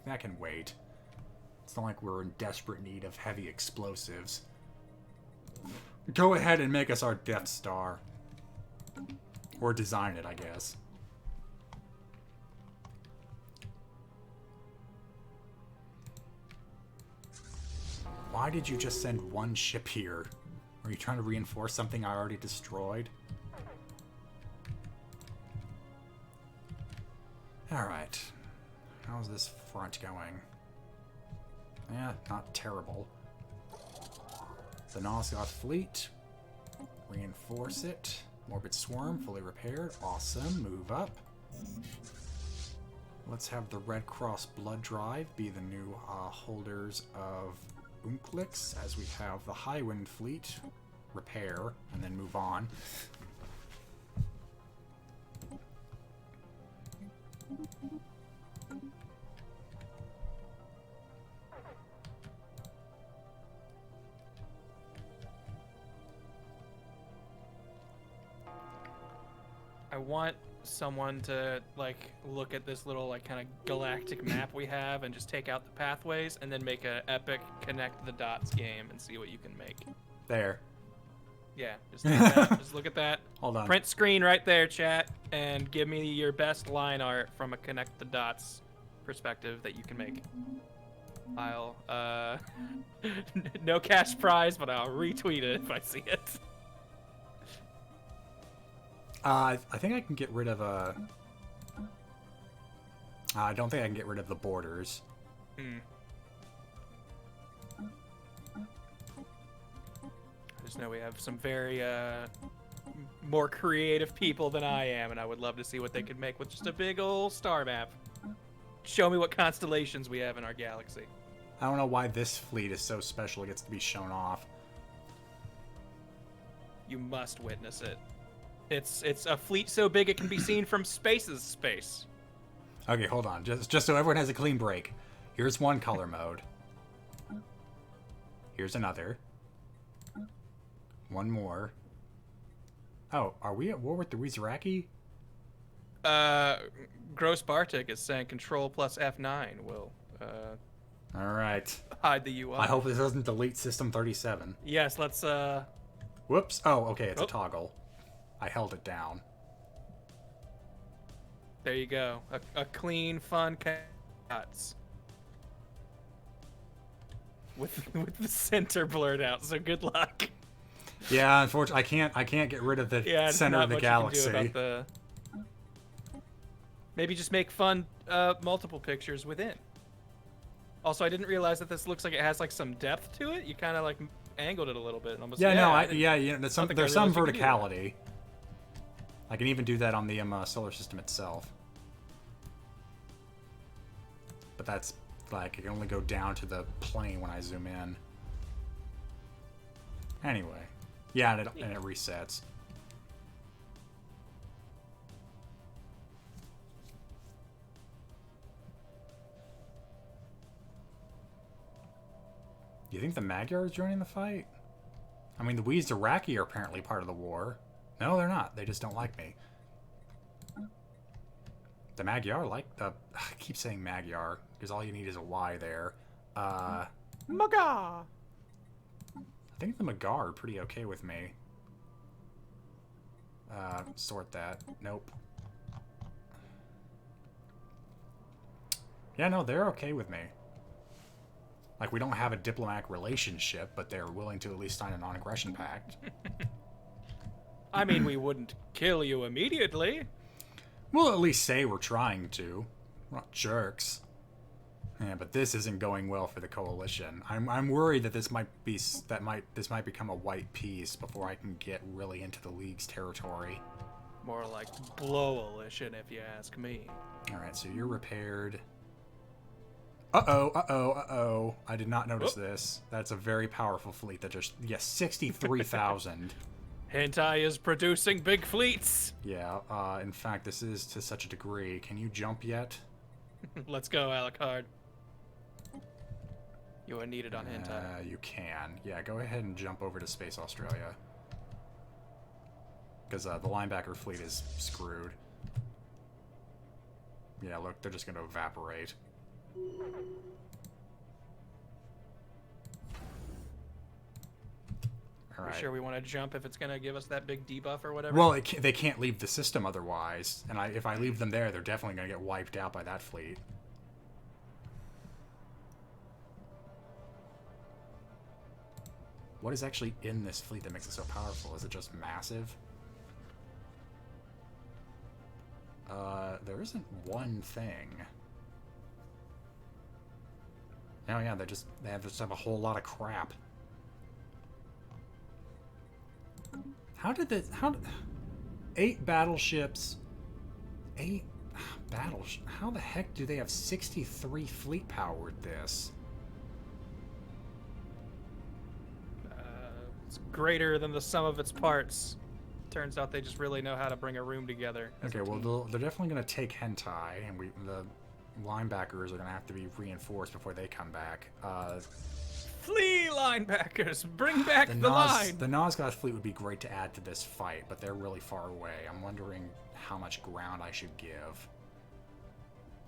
that can wait. It's not like we're in desperate need of heavy explosives. Go ahead and make us our Death Star. Or design it, I guess. Why did you just send one ship here? Are you trying to reinforce something I already destroyed? Alright. How's this front going? Yeah, not terrible. The Nosgoth fleet. Reinforce it. Morbid Swarm, fully repaired. Awesome. Move up. Let's have the Red Cross Blood Drive be the new holders of Unklix, as we have the Highwind fleet repair, and then move on. I want someone to like look at this little like kind of galactic map we have and just take out the pathways and then make a epic connect the dots game and see what you can make. There. Yeah, just take that. Just look at that. Hold on. Print screen right there, chat, and give me your best line art from a connect the dots perspective that you can make. I'll no cash prize, but I'll retweet it if I see it. I think I can get rid of I don't think I can get rid of the borders. I just know we have some very more creative people than I am, and I would love to see what they could make with just a big old star map. Show me what constellations we have in our galaxy. I don't know why this fleet is so special it gets to be shown off. You must witness it. It's a fleet so big it can be seen from space's space. Okay, hold on. Just so everyone has a clean break. Here's one color mode. Here's another. One more. Oh, are we at war with the Wizaraki? Gross Bartik is saying Control plus F9 will All right. hide the UI. I hope this doesn't delete System 37. Yes, let's Whoops. Oh, okay, it's a toggle. I held it down. there you go. A clean, fun cuts. With the center blurred out, so good luck. Yeah, unfortunately, I can't get rid of the center of the galaxy. Maybe just make fun multiple pictures within. Also, I didn't realize that this looks like it has like some depth to it. You kind of like angled it a little bit. And almost, there's some verticality. I can even do that on the solar system itself. But that's like, I can only go down to the plane when I zoom in. Anyway. Yeah, and it resets. Do you think the Magyar is joining the fight? I mean, the Wizaraki are apparently part of the war. No, they're not. They just don't like me. The Magyar like the... I keep saying Magyar, because all you need is a Y there. Maga! I think the Magyar are pretty okay with me. Sort that. Nope. Yeah, no, they're okay with me. Like, we don't have a diplomatic relationship, but they're willing to at least sign a non-aggression pact. I mean, we wouldn't kill you immediately. We'll at least say we're trying to. We're not jerks. Yeah, but this isn't going well for the coalition. I'm worried that this might become a white peace before I can get really into the League's territory. More like blow-alition, if you ask me. All right, so you're repaired. Uh-oh. I did not notice this. That's a very powerful fleet that just... Yes, 63,000. Hentai is producing big fleets. Yeah, in fact, this is to such a degree. Can you jump yet? Let's go, Alucard. You are needed on Hentai. You can. Yeah, go ahead and jump over to Space Australia. Because the linebacker fleet is screwed. Yeah, look, they're just going to evaporate. All right. Sure we want to jump if it's going to give us that big debuff or whatever? Well, they can't leave the system otherwise. And if I leave them there, they're definitely going to get wiped out by that fleet. What is actually in this fleet that makes it so powerful? Is it just massive? There isn't one thing. Oh yeah, they just have a whole lot of crap. How 8 battleships, 8 battleships, how the heck do they have 63 fleet power with this? It's greater than the sum of its parts. Turns out they just really know how to bring a room together. Okay, well, they're definitely going to take Hentai, and the linebackers are going to have to be reinforced before they come back. Flee, linebackers! Bring back the Nas, line! the Nosgoth fleet would be great to add to this fight, but they're really far away. I'm wondering how much ground I should give.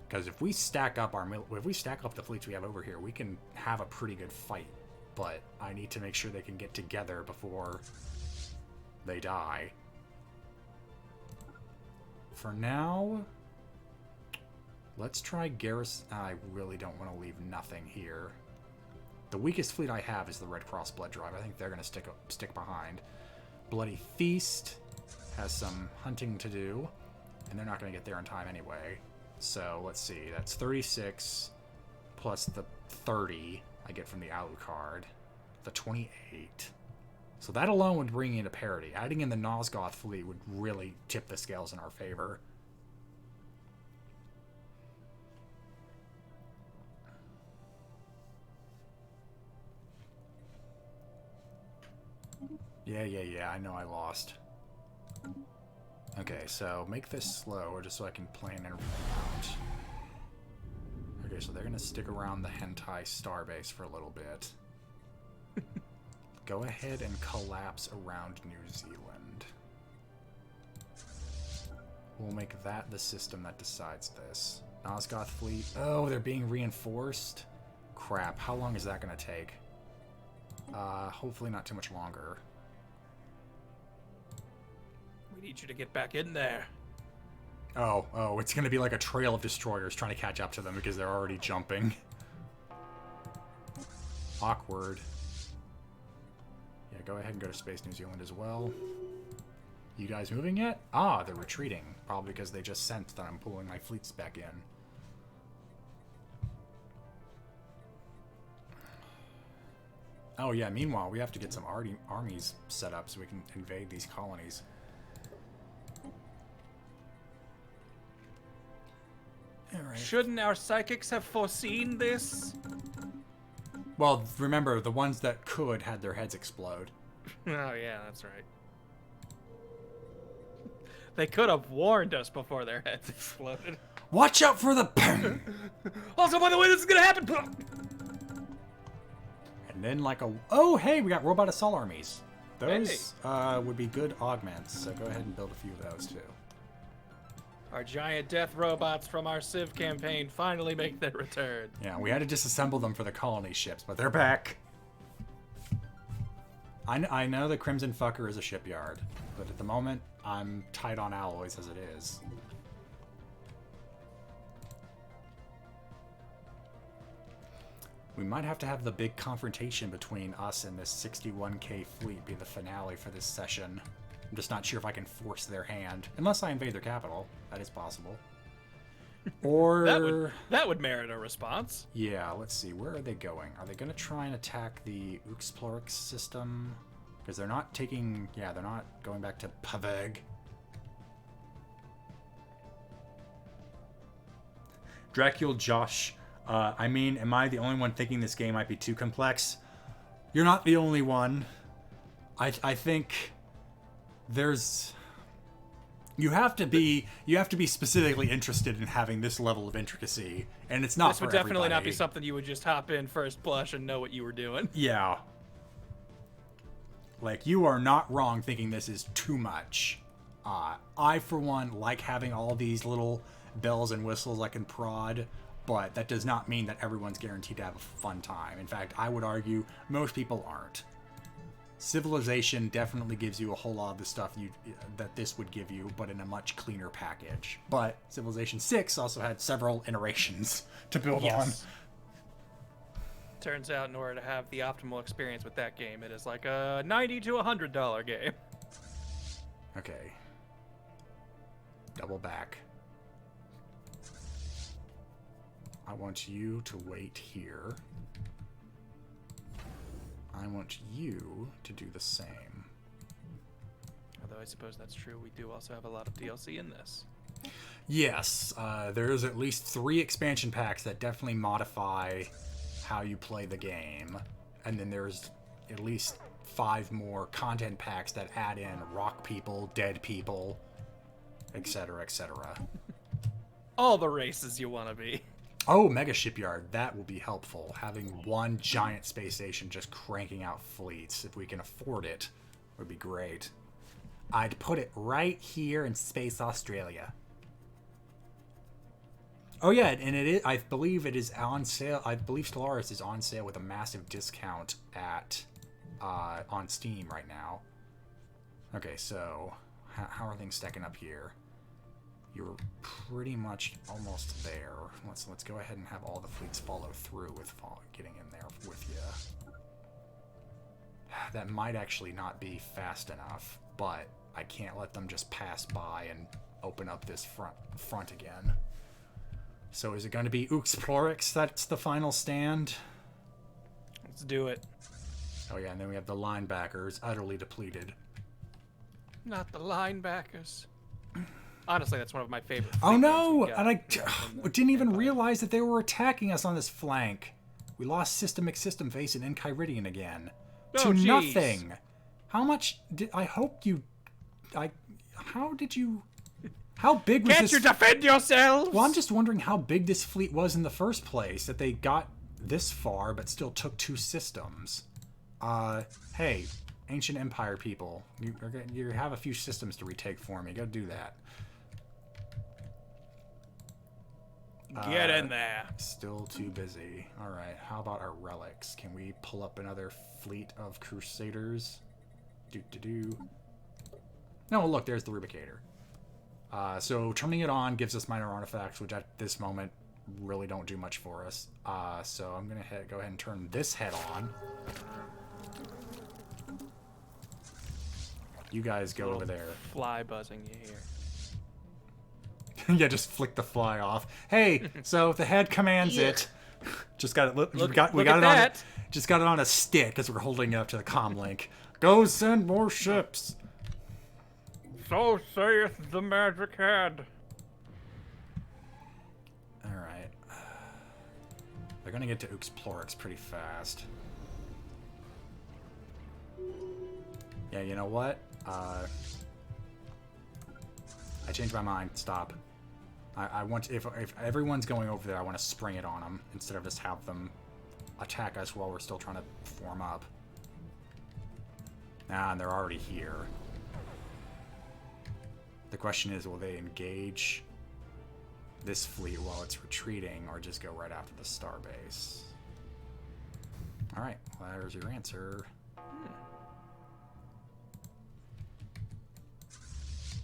Because if we stack up the fleets we have over here, we can have a pretty good fight. But I need to make sure they can get together before they die. For now, let's try garrison. I really don't want to leave nothing here. The weakest fleet I have is the Red Cross Blood Drive. I think they're going to stick behind. Bloody Feast has some hunting to do, and they're not going to get there in time anyway. So let's see. That's 36 plus the 30 I get from the Alucard. The 28. So that alone would bring into parity. Adding in the Nosgoth fleet would really tip the scales in our favor. Yeah, I know I lost. Okay, so make this slow, just so I can plan everything out. Okay, so they're gonna stick around the Hentai Starbase for a little bit. Go ahead and collapse around New Zealand. We'll make that the system that decides this. Nosgoth fleet. Oh, they're being reinforced? Crap, how long is that gonna take? Hopefully not too much longer. We need you to get back in there. Oh, it's gonna be like a trail of destroyers trying to catch up to them because they're already jumping. Awkward. Yeah, go ahead and go to Space New Zealand as well. You guys moving yet? Ah, they're retreating. Probably because they just sensed that I'm pulling my fleets back in. Oh yeah, meanwhile, we have to get some armies set up so we can invade these colonies. Alright. Shouldn't our psychics have foreseen this? Well, remember, the ones that could had their heads explode. Oh yeah, that's right. They could have warned us before their heads exploded. Watch out for the... Also, by the way, this is gonna happen! And then like a... Oh, hey, we got robot assault armies. Those would be good augments, so go ahead and build a few of those too. Our giant death robots from our Civ campaign finally make their return. Yeah, we had to disassemble them for the colony ships, but they're back. I know the Crimson Fucker is a shipyard, but at the moment, I'm tight on alloys as it is. We might have to have the big confrontation between us and this 61k fleet be the finale for this session. I'm just not sure if I can force their hand. Unless I invade their capital. That is possible. Or... that would merit a response. Yeah, let's see. Where are they going? Are they going to try and attack the Uxplorix system? Because they're not taking... Yeah, they're not going back to Paveg. Dracula Josh. I mean, am I the only one thinking this game might be too complex? You're not the only one. I think... There's... You have to be specifically interested in having this level of intricacy, and it's not This for would definitely everybody. not be something you would just hop in first blush and know what you were doing. Yeah. Like, you are not wrong thinking this is too much. I, for one, like having all these little bells and whistles I can prod, but that does not mean that everyone's guaranteed to have a fun time. In fact, I would argue most people aren't. Civilization definitely gives you a whole lot of the stuff that this would give you, but in a much cleaner package. But Civilization 6 also had several iterations to build on. Turns out in order to have the optimal experience with that game, it is like a $90 to $100 game. Okay. Double back. I want you to wait here. I want you to do the same. Although I suppose that's true, we do also have a lot of DLC in this. Yes, there's at least 3 expansion packs that definitely modify how you play the game. And then there's at least 5 more content packs that add in rock people, dead people, etc., etc. All the races you want to be. Oh, mega shipyard. That will be helpful. Having one giant space station just cranking out fleets, if we can afford it, would be great. I'd put it right here in Space Australia. Oh yeah, and it is. I believe it is on sale. I believe Stellaris is on sale with a massive discount at on Steam right now. Okay, so how are things stacking up here? You're pretty much almost there. Let's go ahead and have all the fleets follow through with getting in there with you. That might actually not be fast enough, but I can't let them just pass by and open up this front again. So is it going to be Uxplorix that's the final stand? Let's do it. Oh yeah, and then we have the linebackers, utterly depleted. Not the linebackers. Honestly, that's one of my favorite. Oh no! And I didn't even realize that they were attacking us on this flank. We lost system face in Enchiridion again. Oh, to geez. nothing. How much did I hope you? How did you? How big was Can't this? you defend yourselves? Well, I'm just wondering how big this fleet was in the first place, that they got this far but still took 2 systems. Hey, Ancient Empire people, you have a few systems to retake for me. Go do that. Get in there. Still too busy. All right, how about our relics? Can we pull up another fleet of Crusaders? Do. No, look, there's the rubricator. So turning it on gives us minor artifacts, which at this moment really don't do much for us. So I'm gonna go ahead and turn this head on. You guys go over there. Fly buzzing you hear. Yeah, just flick the fly off. Hey, so if the head commands it, just got it. We got it on. Just got it on a stick as we're holding it up to the comm link. Go send more ships. So saith the magic head. All right. They're gonna get to Uxplorix pretty fast. Yeah, you know what? I changed my mind. Stop. I want if everyone's going over there, I want to spring it on them instead of just have them attack us while we're still trying to form up. And they're already here. The question is, will they engage this fleet while it's retreating, or just go right after the starbase? All right, well, there's your answer.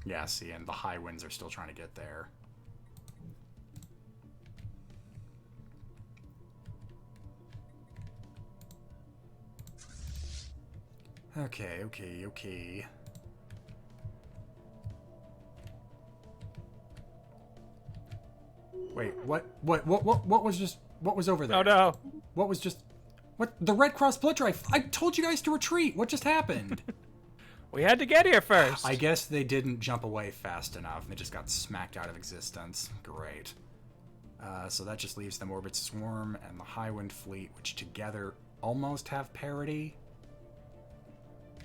Yeah, see, and the high winds are still trying to get there. Okay. Wait, what was over there? Oh no. What was just... What? The Red Cross blood drive. I told you guys to retreat. What just happened? We had to get here first. I guess they didn't jump away fast enough. They just got smacked out of existence. Great. So that just leaves them Orbit Swarm and the Highwind Fleet, which together almost have parity.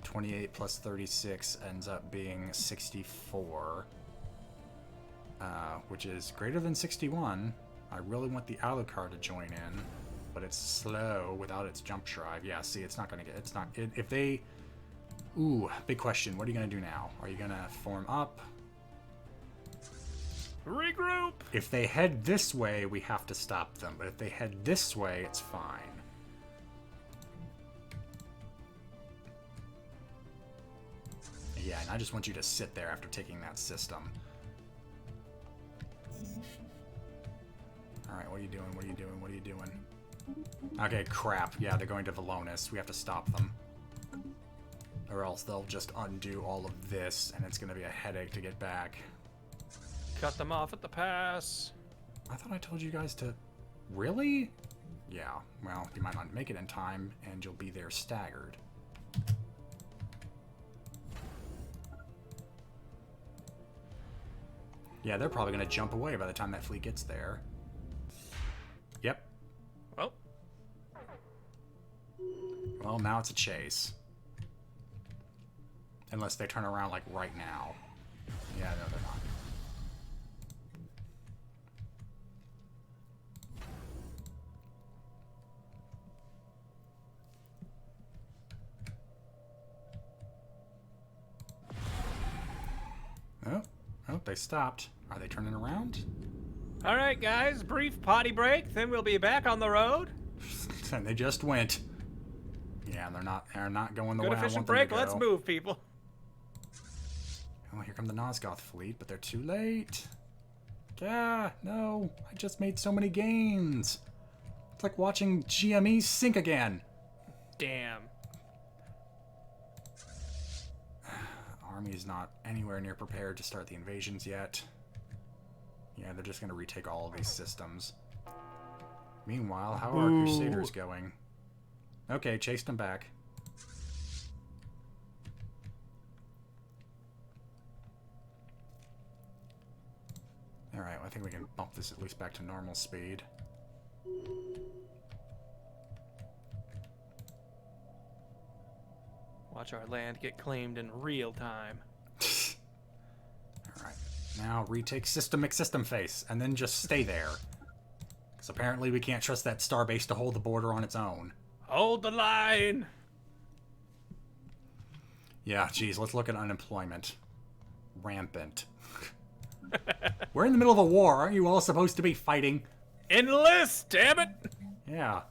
28 plus 36 ends up being 64. Which is greater than 61. I really want the Alucard to join in, but it's slow without its jump drive. Yeah, see, it's not going to get... It's not... if they... Ooh, big question. What are you going to do now? Are you going to form up? Regroup! If they head this way, we have to stop them. But if they head this way, it's fine. Yeah, and I just want you to sit there after taking that system. Alright, what are you doing? Okay, crap. Yeah, they're going to Velonis. We have to stop them. Or else they'll just undo all of this, and it's going to be a headache to get back. Cut them off at the pass. I thought I told you guys to... Really? Yeah, well, you might not make it in time, and you'll be there staggered. Yeah, they're probably going to jump away by the time that fleet gets there. Yep. Well, now it's a chase. Unless they turn around, like, right now. Yeah, no, they're not. Nope, they stopped. Are they turning around? All right, guys, brief potty break, then we'll be back on the road. And they just went. Yeah, they're not going the Good way I efficient want break. them to Let's go. move, people. Oh, here come the Nosgoth fleet, but they're too late. Yeah, no. I just made so many gains. It's like watching GME sink again. Damn. Army's not anywhere near prepared to start the invasions yet. Yeah, they're just going to retake all of these systems. Meanwhile, how are our Crusaders going? Okay, chased them back. Alright, well, I think we can bump this at least back to normal speed. Watch our land get claimed in real time. Alright, now retake system McSystem face, and then just stay there. Because apparently we can't trust that starbase to hold the border on its own. Hold the line! Yeah, geez, let's look at unemployment. Rampant. We're in the middle of a war. Aren't you all supposed to be fighting? Enlist, damn it! Yeah.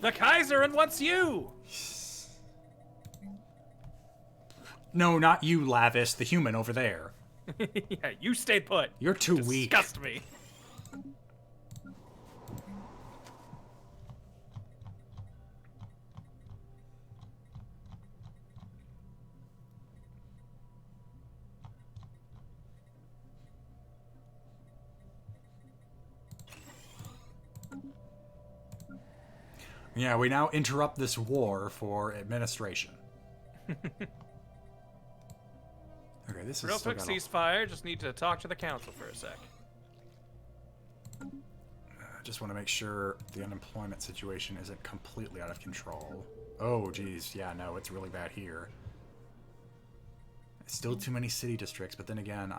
The Kaiser wants you! No, not you, Lavis, the human over there. Yeah, you stay put. You're too weak. Disgust me. Yeah, we now interrupt this war for administration. Okay, this is Real still quick got a- ceasefire. Just need to talk to the council for a sec. I just want to make sure the unemployment situation isn't completely out of control. Oh, geez. Yeah, no, it's really bad here. Still too many city districts, but then again,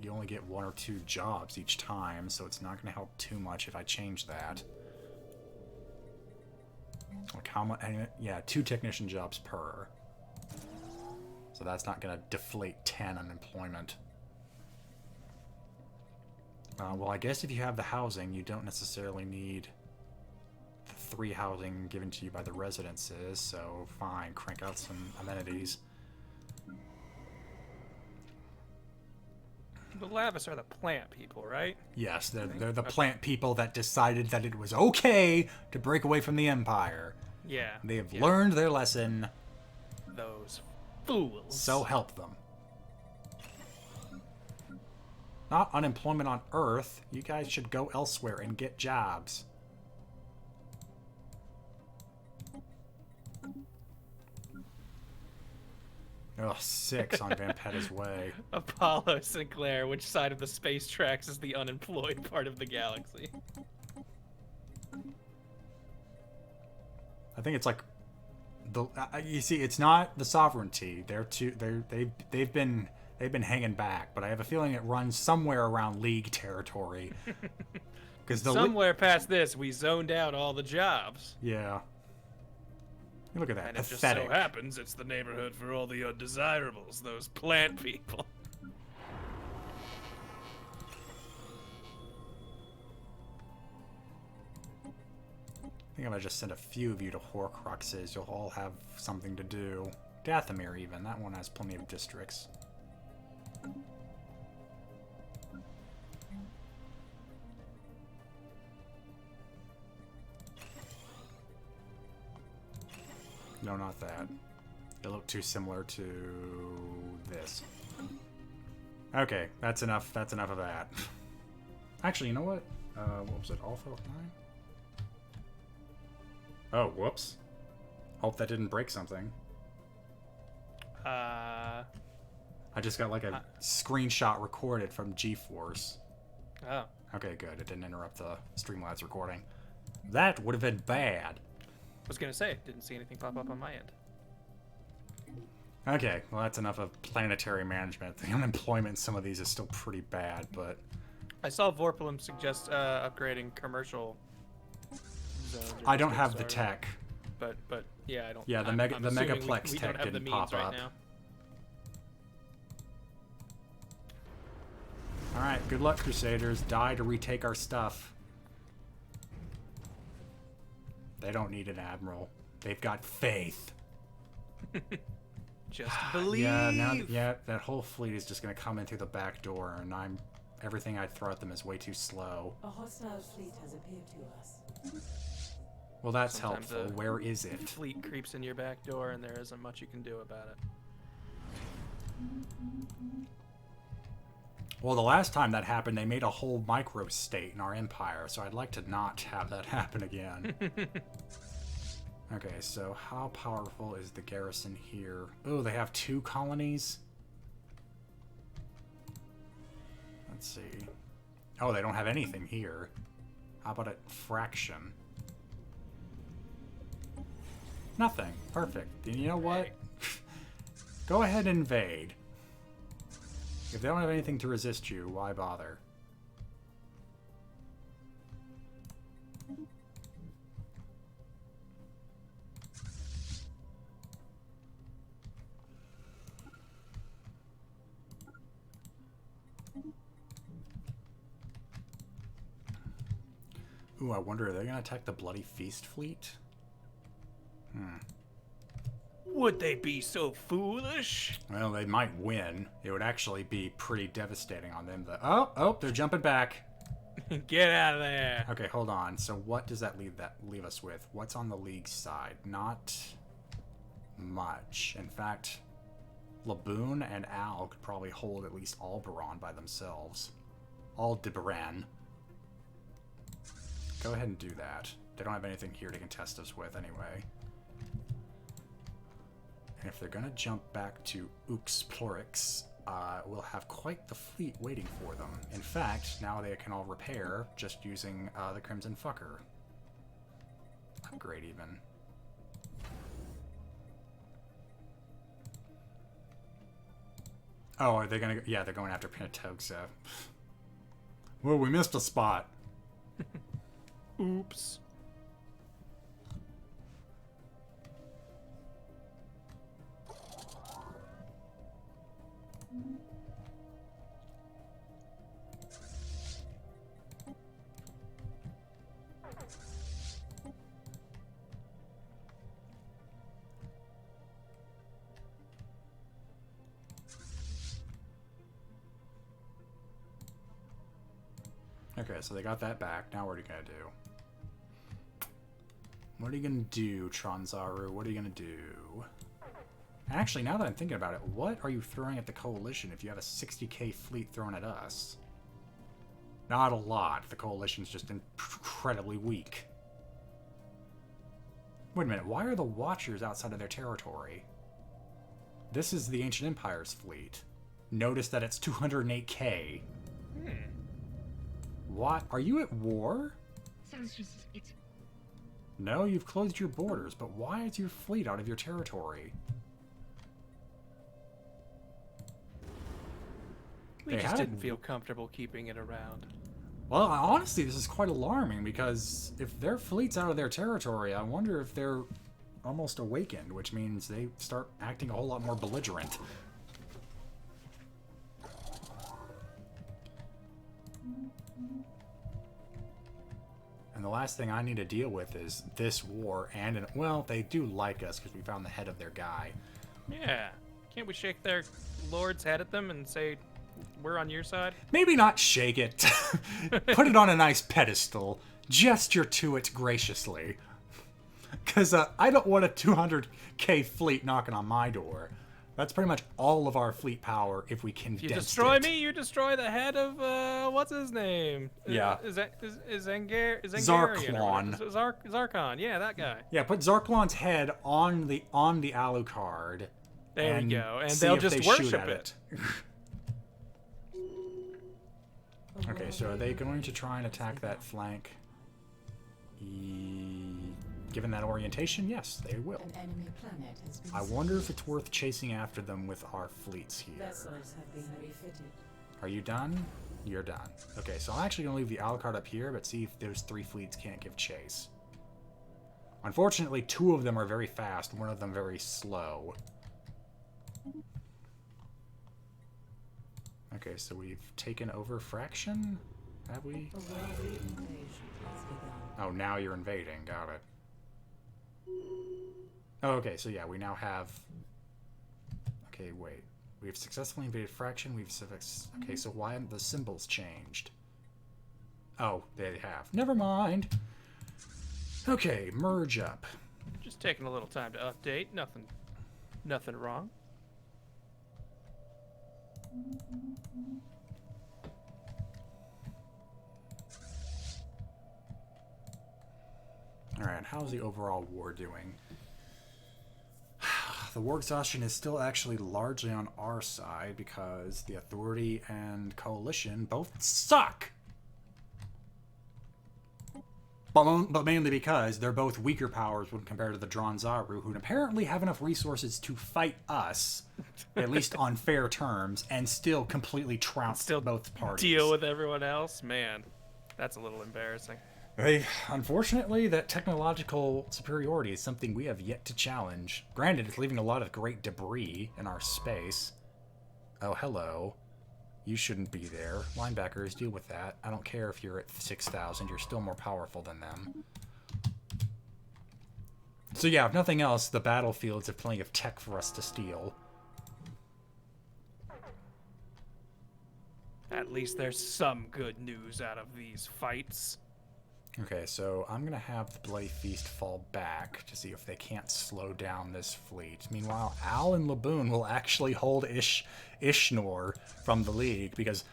you only get 1 or 2 jobs each time, so it's not going to help too much if I change that. Like how much? Yeah, 2 technician jobs per. So that's not going to deflate 10 unemployment. Well, I guess if you have the housing, you don't necessarily need the 3 housing given to you by the residences. So fine, crank out some amenities. The Lavis are the plant people, right? Yes, they're the plant people that decided that it was okay to break away from the Empire. Yeah. They have learned their lesson, Those fools. so help them. Not unemployment on Earth. You guys should go elsewhere and get jobs. Ugh, 6 on Vampetta's way. Apollo Sinclair, which side of the space tracks is the unemployed part of the galaxy? I think it's like the you see, it's not the sovereignty. They've been hanging back, but I have a feeling it runs somewhere around League territory. Because Somewhere past this, we zoned out all the jobs. yeah. Look at that, And it just pathetic. so happens it's the neighborhood for all the undesirables, those plant people. I think I'm gonna just send a few of you to Horcruxes. You'll all have something to do. Dathomir, even. That one has plenty of districts. No, not that. They look too similar to this. Okay, that's enough. That's enough of that. Actually, you know what? What was it? Alpha 9? Oh, whoops. Hope that didn't break something. I just got like a screenshot recorded from GeForce. Oh. Okay, good. It didn't interrupt the Streamlabs recording. That would have been bad. I was gonna say, didn't see anything pop up on my end. Okay, well that's enough of planetary management. The unemployment in some of these is still pretty bad, but... I saw Vorpalum suggest upgrading commercial zones. or I don't have the districts already. tech. But yeah, I don't. Yeah, the I'm assuming Megaplex we tech don't have the didn't means pop right up. now. Alright, good luck, Crusaders. Die to retake our stuff. They don't need an admiral. They've got faith. Just believe. Yeah, that whole fleet is just going to come in through the back door, and everything I throw at them is way too slow. A hostile fleet has appeared to us. Well, that's Sometimes helpful. Where is it? Fleet creeps in your back door, and there isn't much you can do about it. Well, the last time that happened, they made a whole micro-state in our empire, so I'd like to not have that happen again. Okay, so how powerful is the garrison here? Oh, they have 2 colonies? Let's see. Oh, they don't have anything here. How about a fraction? Nothing. Perfect. And you know what? Go ahead and invade. If they don't have anything to resist you, why bother? Ooh, I wonder, are they going to attack the Bloody Feast fleet? Would they be so foolish? Well, they might win. It would actually be pretty devastating on them. Oh, they're jumping back. Get out of there. Okay, hold on. So what does that leave us with? What's on the League side? Not much. In fact, Laboon and Al could probably hold at least Alberon by themselves. Aldebaran. Go ahead and do that. They don't have anything here to contest us with anyway. And if they're going to jump back to Uxplorix, we'll have quite the fleet waiting for them. In fact, now they can all repair just using the Crimson Fucker. Upgrade even. Oh, are they going to... Yeah, they're going after Penatoxa. Well, we missed a spot. Oops. Okay, so they got that back. Now what are you going to do? What are you going to do, Tronzaru? What are you going to do? Actually, now that I'm thinking about it, what are you throwing at the Coalition if you have a 60k fleet thrown at us? Not a lot. The Coalition's just incredibly weak. Wait a minute, why are the Watchers outside of their territory? This is the Ancient Empire's fleet. Notice that it's 208k. What? Are you at war? No, you've closed your borders, but why is your fleet out of your territory? We just didn't feel comfortable keeping it around. Well, honestly, this is quite alarming because if their fleet's out of their territory, I wonder if they're almost awakened, which means they start acting a whole lot more belligerent. And the last thing I need to deal with is this war, and well, they do like us because we found the head of their guy. Yeah. Can't we shake their lord's head at them and say, we're on your side? Maybe not shake it. Put it on a nice pedestal. Gesture to it graciously. Because I don't want a 200k fleet knocking on my door. That's pretty much all of our fleet power if we condense it. You destroy me, you destroy the head of, what's his name? Yeah. Is Zarklon. Zarkon, yeah, that guy. Yeah, put Zarklon's head on the Alucard. There we go, and see they'll if just they worship shoot at it. Okay, so are they going to try and attack that flank? Given that orientation, yes, they will. An enemy planet has been I wonder if it's worth chasing after them with our fleets here. Vessels have been refitted. Are you done? You're done. Okay, so I'm actually going to leave the Alucard up here, but see if those 3 fleets can't give chase. Unfortunately, 2 of them are very fast, one of them very slow. Okay, so we've taken over Fraction? Have we? A world invasion has begun. Oh, now you're invading. Got it. Oh, okay, so yeah, we now have... Okay, wait. We've successfully invaded Fraction. Okay, so why haven't the symbols changed? Oh, they have. Never mind. Okay, merge up. Just taking a little time to update. Nothing wrong. Alright, how's the overall war doing? The war exhaustion is still actually largely on our side because the Authority and Coalition both suck! But mainly because they're both weaker powers when compared to the Dronzaru, who apparently have enough resources to fight us, at least on fair terms, and still completely trounce both parties. Deal with everyone else? Man, that's a little embarrassing. Unfortunately, that technological superiority is something we have yet to challenge. Granted, it's leaving a lot of great debris in our space. Oh, hello. You shouldn't be there. Linebackers, deal with that. I don't care if you're at 6,000, you're still more powerful than them. So yeah, if nothing else, the battlefields have plenty of tech for us to steal. At least there's some good news out of these fights. Okay, so I'm going to have the Bloody Feast fall back to see if they can't slow down this fleet. Meanwhile, Al and Laboon will actually hold Ishnor from the League because,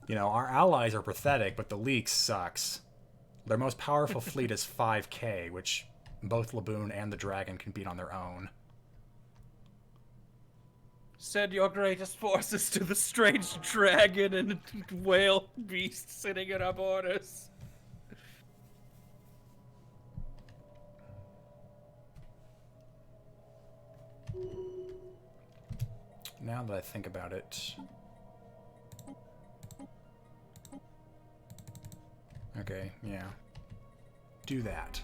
you know, our allies are pathetic, but the League sucks. Their most powerful fleet is 5K, which both Laboon and the Dragon can beat on their own. Send your greatest forces to the strange dragon and whale beast sitting in our borders. Now that I think about it... Okay, yeah. Do that.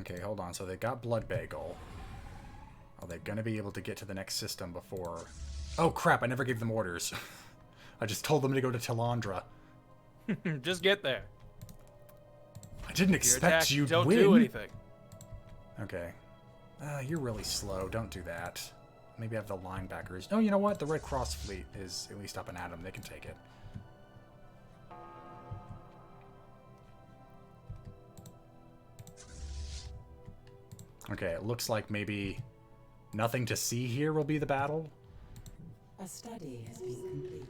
Okay, hold on. So they got Blood Bagel. Are they going to be able to get to the next system before... Oh, crap. I never gave them orders. I just told them to go to Telandra. Just get there. I didn't expect you to win. Don't do anything. Okay. You're really slow. Don't do that. Maybe have the linebackers. Oh, you know what? The Red Cross fleet is at least up and at them. They can take it. Okay, it looks like maybe nothing to see here will be the battle. A study has been completed.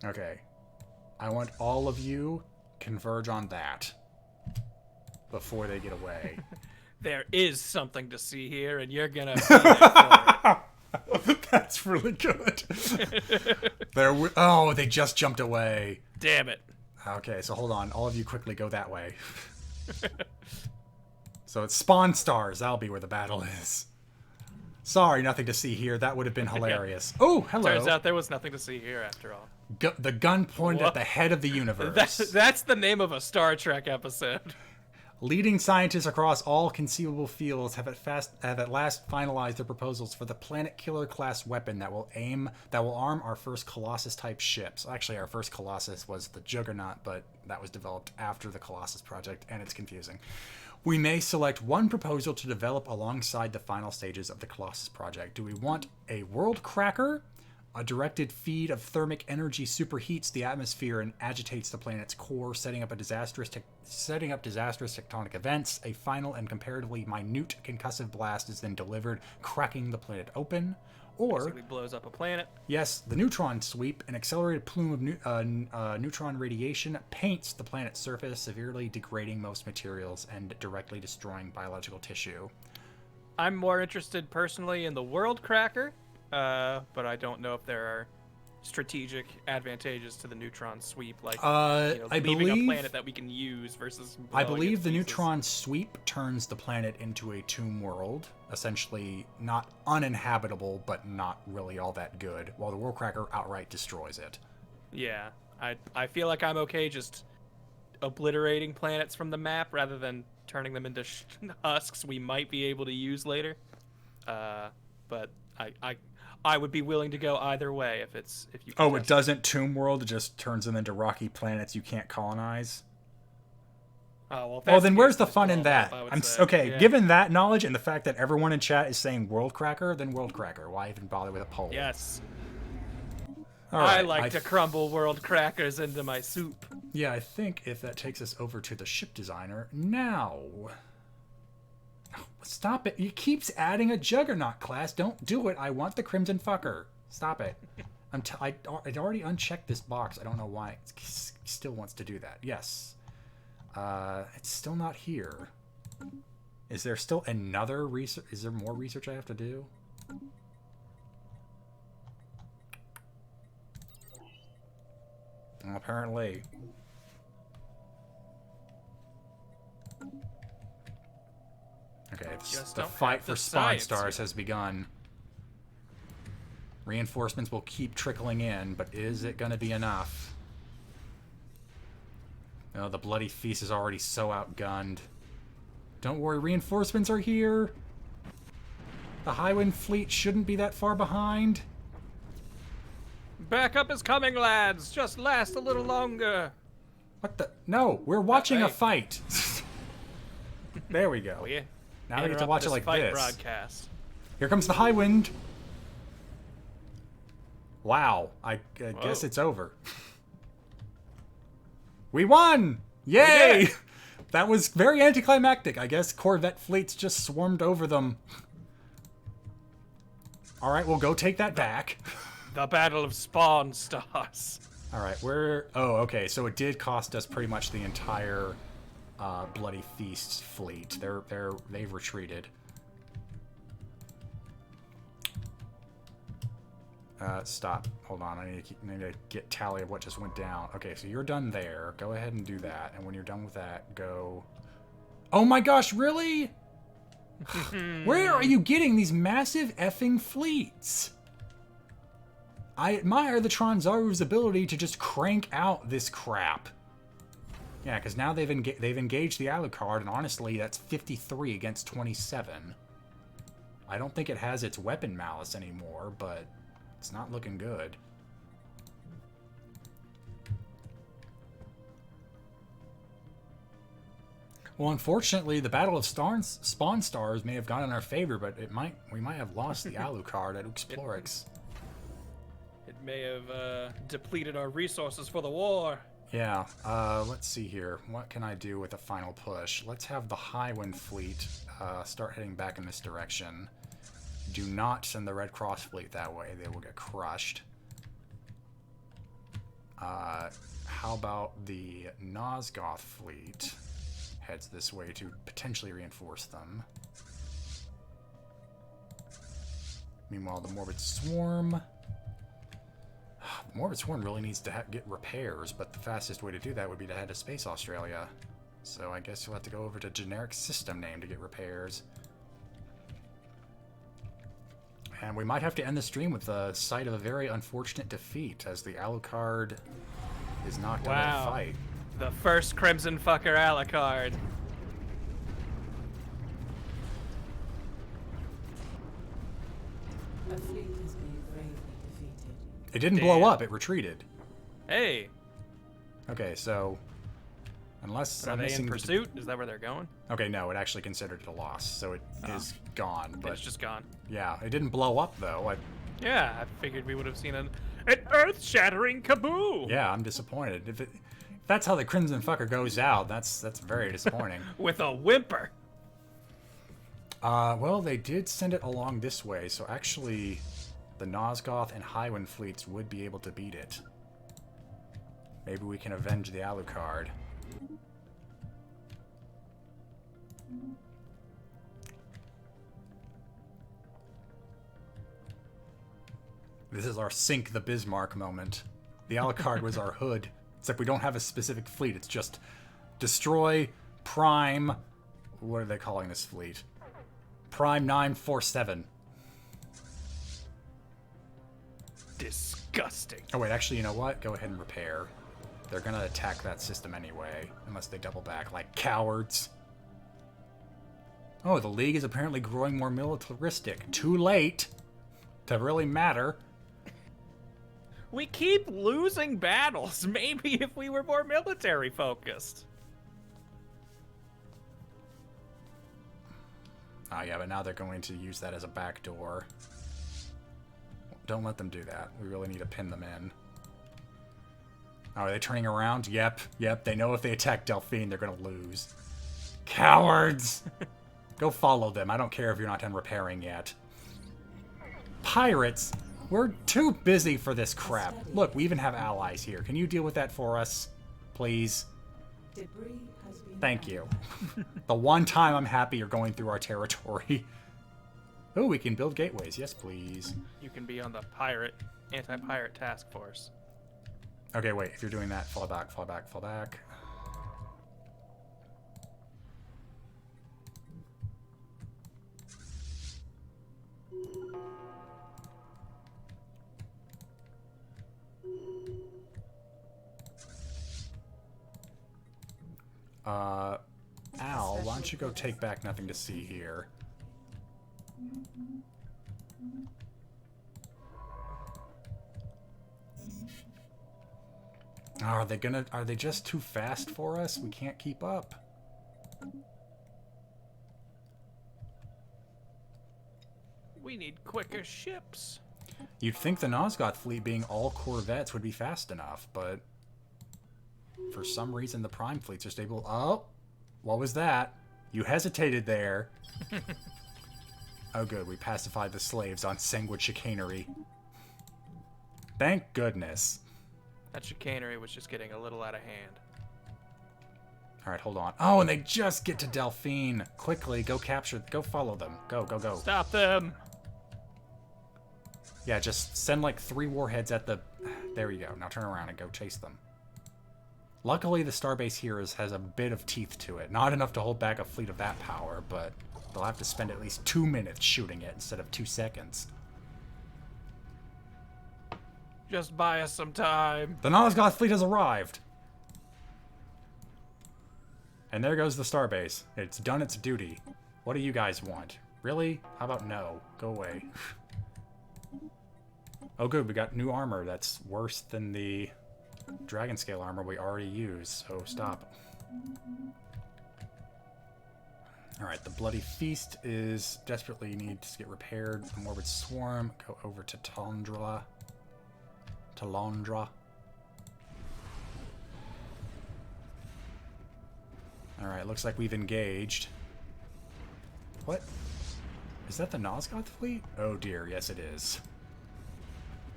Okay. I want all of you converge on that before they get away. There is something to see here, and you're gonna be there for it. That's really good. Oh, they just jumped away. Damn it. Okay, so hold on. All of you quickly go that way. So it's Spawn Stars. That'll be where the battle is. Sorry, nothing to see here. That would have been hilarious. Yeah. Oh, hello. Turns out there was nothing to see here after all. The gun pointed at the head of the universe. That's the name of a Star Trek episode. Leading scientists across all conceivable fields have at last finalized their proposals for the Planet Killer class weapon that will arm our first Colossus type ships. Actually, our first Colossus was the Juggernaut, but that was developed after the Colossus project, and it's confusing. We may select one proposal to develop alongside the final stages of the Colossus project. Do we want a world cracker? A directed feed of thermic energy superheats the atmosphere and agitates the planet's core, setting up disastrous tectonic events. A final and comparatively minute concussive blast is then delivered, cracking the planet open. Or basically blows up a planet. Yes, the neutron sweep, an accelerated plume of neutron radiation, paints the planet's surface, severely degrading most materials and directly destroying biological tissue. I'm more interested personally in the world cracker, but I don't know if there are strategic advantages to the neutron sweep, like I leaving a believe planet that we can use versus I blowing believe it the to pieces. neutron sweep turns the planet into a tomb world, essentially not uninhabitable, but not really all that good, while the Worldcracker outright destroys it. Yeah, I feel like I'm okay just obliterating planets from the map rather than turning them into husks we might be able to use later. But I would be willing to go either way if you. Oh, it contest doesn't tomb world, it just turns them into rocky planets you can't colonize? Oh, well, if Well, that's then the where's case, the just fun blow in 'em that? up, I would I'm say. okay, Yeah. given that knowledge and the fact that everyone in chat is saying Worldcracker, then Worldcracker. Why even bother with a poll? Yes. All right, I like to crumble world crackers into my soup. Yeah, I think if that takes us over to the ship designer now. Oh, stop it! He keeps adding a Juggernaut class. Don't do it. I want the Crimson Fucker. Stop it. I'd already unchecked this box. I don't know why it still wants to do that. Yes. It's still not here. Is there still another research? Is there more research I have to do? Well, apparently. Okay, Just the don't fight have the for Spawn science Stars yet. has begun. Reinforcements will keep trickling in, but is it going to be enough? Oh, the Bloody Feast is already so outgunned. Don't worry, reinforcements are here. The Highwind fleet shouldn't be that far behind. Backup is coming, lads. Just last a little longer. What the? No, we're watching a hey. fight. There we go. Oh, yeah. Now we get to watch it like fight this. Broadcast. Here comes the Highwind. Wow, I guess Whoa. it's over. We won! Yay! We did. That was very anticlimactic. I guess Corvette fleets just swarmed over them. All right, we'll go take that back. The Battle of Spawn Stars. All right, where? Oh, okay. So it did cost us pretty much the entire Bloody Feast fleet. They've retreated. Stop. Hold on. I need to get tally of what just went down. Okay, so you're done there. Go ahead and do that. And when you're done with that, go. Oh my gosh! Really? Where are you getting these massive effing fleets? I admire the Tronzaru's ability to just crank out this crap. Yeah, because now they've engaged the Alucard, and honestly, that's 53 against 27. I don't think it has its weapon malice anymore, but it's not looking good. Well, unfortunately, the Battle of Spawn Stars may have gone in our favor, but we might have lost the Alucard at Uxplorix. It may have depleted our resources for the war. Yeah, let's see here. What can I do with a final push? Let's have the Highwind fleet start heading back in this direction. Do not send the Red Cross fleet that way. They will get crushed. How about the Nosgoth fleet heads this way to potentially reinforce them? Meanwhile, the Morbid Swarm... The Morbid Swarm really needs to get repairs, but the fastest way to do that would be to head to Space Australia. So I guess you'll have to go over to generic system name to get repairs. And we might have to end the stream with the sight of a very unfortunate defeat, as the Alucard is knocked out of the fight. The first Crimson Fucker Alucard. A fleet has been bravely defeated. It didn't Damn. blow up, it retreated. Hey, Okay, so... Unless are I'm they missing in the- pursuit? Is that where they're going? Okay, no, it actually considered it a loss, so it is gone. But It's just gone. yeah, it didn't blow up, though. Yeah, I figured we would have seen an earth-shattering kaboom Yeah, I'm disappointed. If that's how the Crimson Fucker goes out, that's very disappointing. with a whimper. Well, they did send it along this way, so actually the Nosgoth and Highwind fleets would be able to beat it. Maybe we can avenge the Alucard. This is our sink the Bismarck moment. The Alucard was our hood. Except we don't have a specific fleet. It's just destroy, prime... What are they calling this fleet? Prime 947. Disgusting. Oh, wait, actually, you know what? Go ahead and repair. They're gonna attack that system anyway, unless they double back like cowards. Oh, the League is apparently growing more militaristic. Too late to really matter. We keep losing battles. Maybe if we were more military focused. Oh, yeah, but now they're going to use that as a backdoor. Don't let them do that. We really need to pin them in. Oh, are they turning around? Yep. They know if they attack Delphine, they're going to lose. Cowards! Go follow them. I don't care if you're not done repairing yet. Pirates? We're too busy for this crap. Look, we even have allies here. Can you deal with that for us? Please? Debris has been Thank you. The one time I'm happy you're going through our territory. Oh, we can build gateways. Yes, please. You can be on the anti-pirate task force. Okay, wait. If you're doing that, fall back, fall back, fall back. Al, why don't you go take back nothing to see here? Are they just too fast for us? We can't keep up. We need quicker ships. You'd think the Nosgoth fleet being all corvettes would be fast enough, but for some reason the Prime fleets are stable. Oh, what was that? You hesitated there. Oh good, we pacified the slaves on sanguine chicanery. Thank goodness. That chicanery was just getting a little out of hand. Alright, hold on. Oh, and they just get to Delphine. Quickly, go follow them. Go. Stop them! Yeah, just send like 3 warheads at the... There you go. Now turn around and go chase them. Luckily, the starbase here has a bit of teeth to it. Not enough to hold back a fleet of that power, but they'll have to spend at least 2 minutes shooting it instead of 2 seconds. Just buy us some time. The Nosgoth fleet has arrived! And there goes the starbase. It's done its duty. What do you guys want? Really? How about no? Go away. Oh good, we got new armor that's worse than the dragon scale armor we already used, so stop. Alright, the Bloody Feast is desperately needs to get repaired. The Morbid Swarm, go over to Talondra. Alright, looks like we've engaged. What? Is that the Nosgoth fleet? Oh dear, yes it is.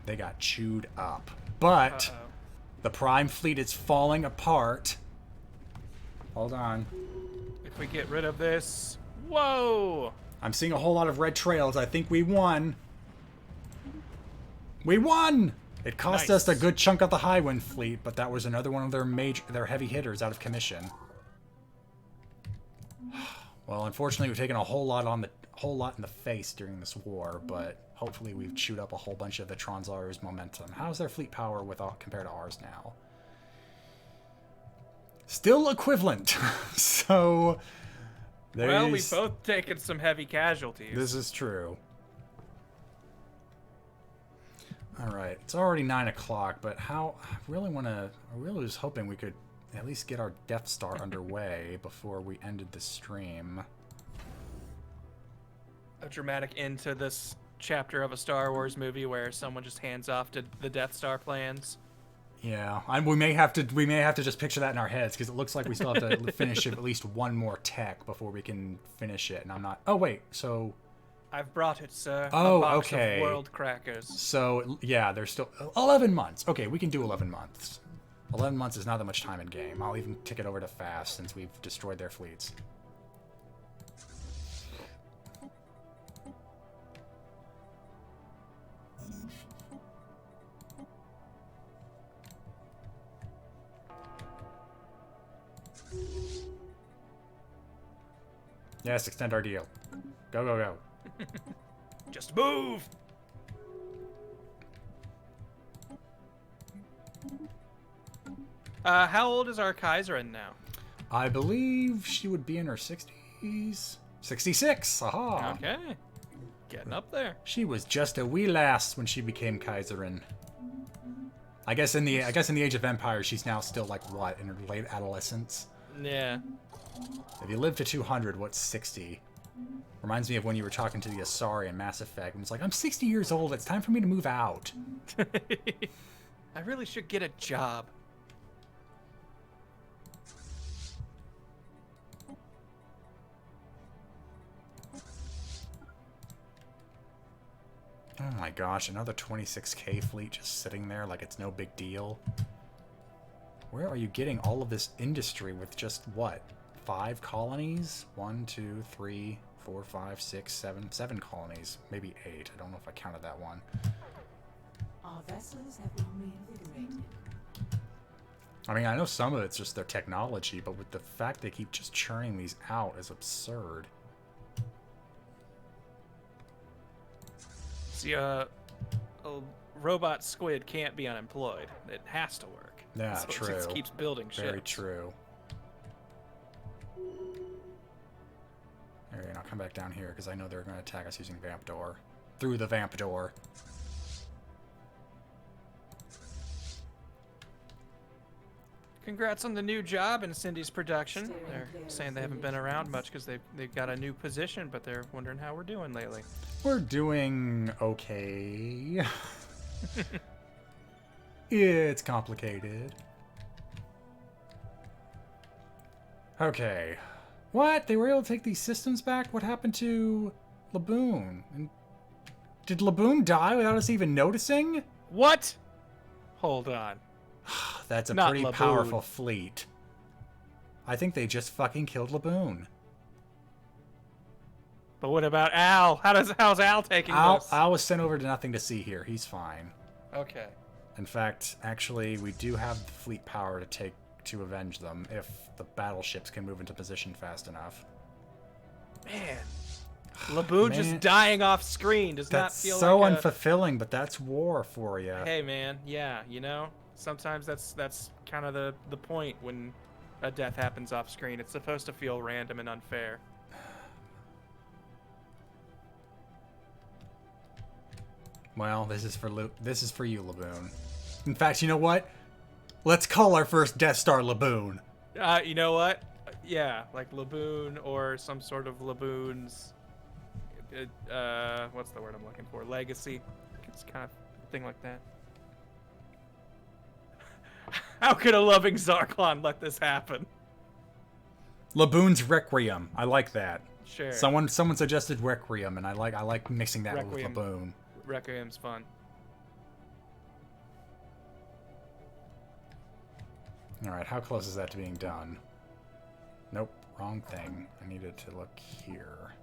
They got chewed up. But the Prime fleet is falling apart. Hold on. If we get rid of this... Whoa! I'm seeing a whole lot of red trails. I think we won. We won! It cost us a good chunk of the Highwind fleet, but that was another one of their heavy hitters out of commission. Well, unfortunately, we've taken a whole lot in the face during this war, but hopefully we've chewed up a whole bunch of the Translaru's momentum. How's their fleet power compared to ours now? Still equivalent. So well, we've both taken some heavy casualties. This is true. All right, it's already 9 o'clock, but I really was hoping we could at least get our Death Star underway before we ended the stream. A dramatic end to this chapter of a Star Wars movie where someone just hands off to the Death Star plans. Yeah, we may have to just picture that in our heads because it looks like we still have to finish at least one more tech before we can finish it. And I'm not. Oh wait, so. I've brought it, sir. Oh, a box okay. Of world crackers. So yeah, there's still 11 months. Okay, we can do 11 months. 11 months is not that much time in game. I'll even tick it over to fast since we've destroyed their fleets. Yes, extend our deal. Go, go, go. Just move! How old is our Kaiserin now? I believe she would be in her 60s. 66. Aha. Okay. Getting up there. She was just a wee lass when she became Kaiserin. I guess in the Age of Empires, she's now still like what, in her late adolescence? Yeah. If you live to 200, what's 60? Reminds me of when you were talking to the Asari in Mass Effect, and it's like, I'm 60 years old. It's time for me to move out. I really should get a job. Oh my gosh, another 26k fleet just sitting there like it's no big deal. Where are you getting all of this industry with just, what, 5 colonies? 1, 2, 3, 4, 5, 6, 7, 7 colonies. Maybe 8. I don't know if I counted that one. Our vessels have been reinvigorated. I mean, I know some of it's just their technology, but with the fact they keep just churning these out is absurd. See, a robot squid can't be unemployed. It has to work. Yeah, so true. It just keeps building shit. Very true. Alright, I'll come back down here because I know they're going to attack us using vamp door. Through the vamp door. Congrats on the new job in Cindy's production. They're saying they haven't been around much because they've got a new position, but they're wondering how we're doing lately. We're doing okay. It's complicated. Okay. What? They were able to take these systems back? What happened to Laboon? And did Laboon die without us even noticing? What? Hold on. That's a Not pretty Laboon. powerful fleet. I think they just fucking killed Laboon. But what about Al? How's Al taking this? Al was sent over to nothing to see here. He's fine. Okay. In fact, actually, we do have the fleet power to avenge them if the battleships can move into position fast enough. Man. Laboon just dying off screen does not That's feel so like unfulfilling, but that's war for you. Hey man, yeah, you know, sometimes that's kind of the point when a death happens off screen. It's supposed to feel random and unfair. Well, this is for you, Laboon. In fact, you know what? Let's call our first Death Star Laboon. You know what? Yeah, like Laboon or some sort of Laboon's. What's the word I'm looking for? Legacy. It's kind of a thing like that. How could a loving Zarklon let this happen? Laboon's Requiem. I like that. Sure. Someone suggested Requiem, and I like mixing that Requiem. with Laboon. Requiem's fun. All right, how close is that to being done? Nope, wrong thing. I needed to look here.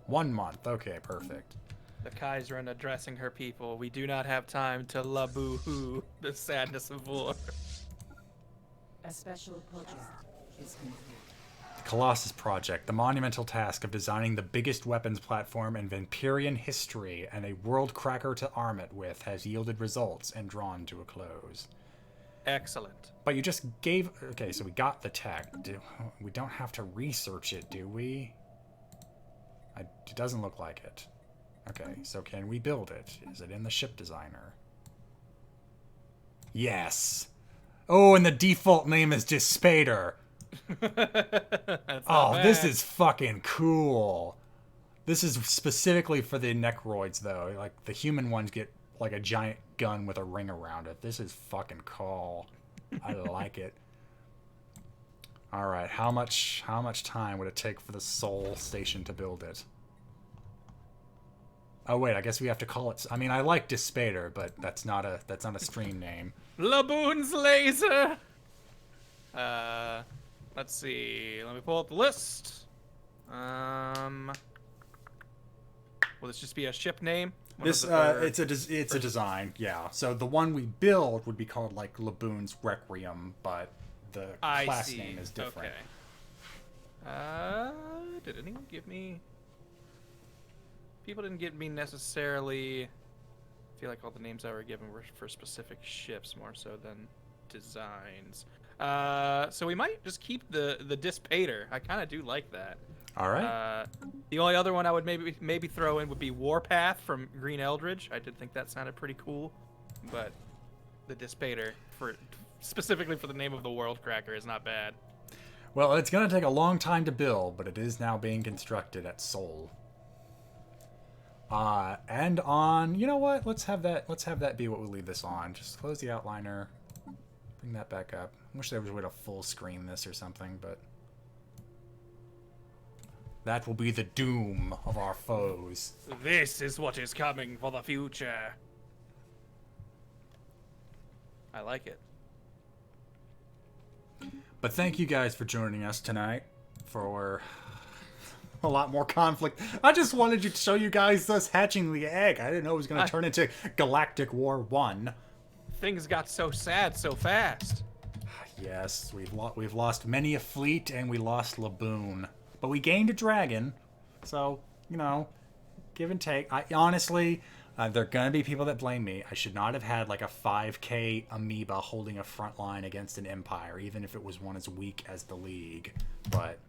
1 month. Okay, perfect. The Kaiserin addressing her people. We do not have time to laboo-hoo the sadness of war. A special project is complete. The Colossus project, the monumental task of designing the biggest weapons platform in Vampirian history and a world cracker to arm it with, has yielded results and drawn to a close. Excellent. But you just gave... Okay, so we got the tech. We don't have to research it, do we? It doesn't look like it. Okay, so can we build it? Is it in the ship designer? Yes! Oh, and the default name is Dispater. Oh, this is fucking cool. This is specifically for the Necroids, though. Like, the human ones get, like, a giant gun with a ring around it. This is fucking cool. I like it. Alright, how much time would it take for the Sol station to build it? Oh wait, I guess we have to call it... I mean, I like Dispater, but that's not a stream name. Laboon's laser! Let's see. Let me pull up the list. Will this just be a ship name? It's a design, yeah. So the one we build would be called like Laboon's Requiem, but the class name is different. Okay. Did anyone give me? People didn't give me necessarily. I feel like all the names I were given were for specific ships more so than designs. So we might just keep the Dispater. I kind of do like that. All right. The only other one I would maybe throw in would be Warpath from Green Eldridge. I did think that sounded pretty cool, but the Dispater specifically for the name of the World Cracker is not bad. Well, it's going to take a long time to build, but it is now being constructed at Seoul. And on, you know what? Let's have that be what we leave this on. Just close the outliner, bring that back up. I wish there was a way to full screen this or something, but that will be the doom of our foes. This is what is coming for the future. I like it. But thank you guys for joining us tonight for a lot more conflict. I just wanted to show you guys us hatching the egg. I didn't know it was going to turn into Galactic War 1. Things got so sad so fast. Yes, we've lost many a fleet and we lost Laboon. But we gained a dragon. So, you know, give and take. I honestly, there are going to be people that blame me. I should not have had like a 5k amoeba holding a front line against an empire, even if it was one as weak as the League. But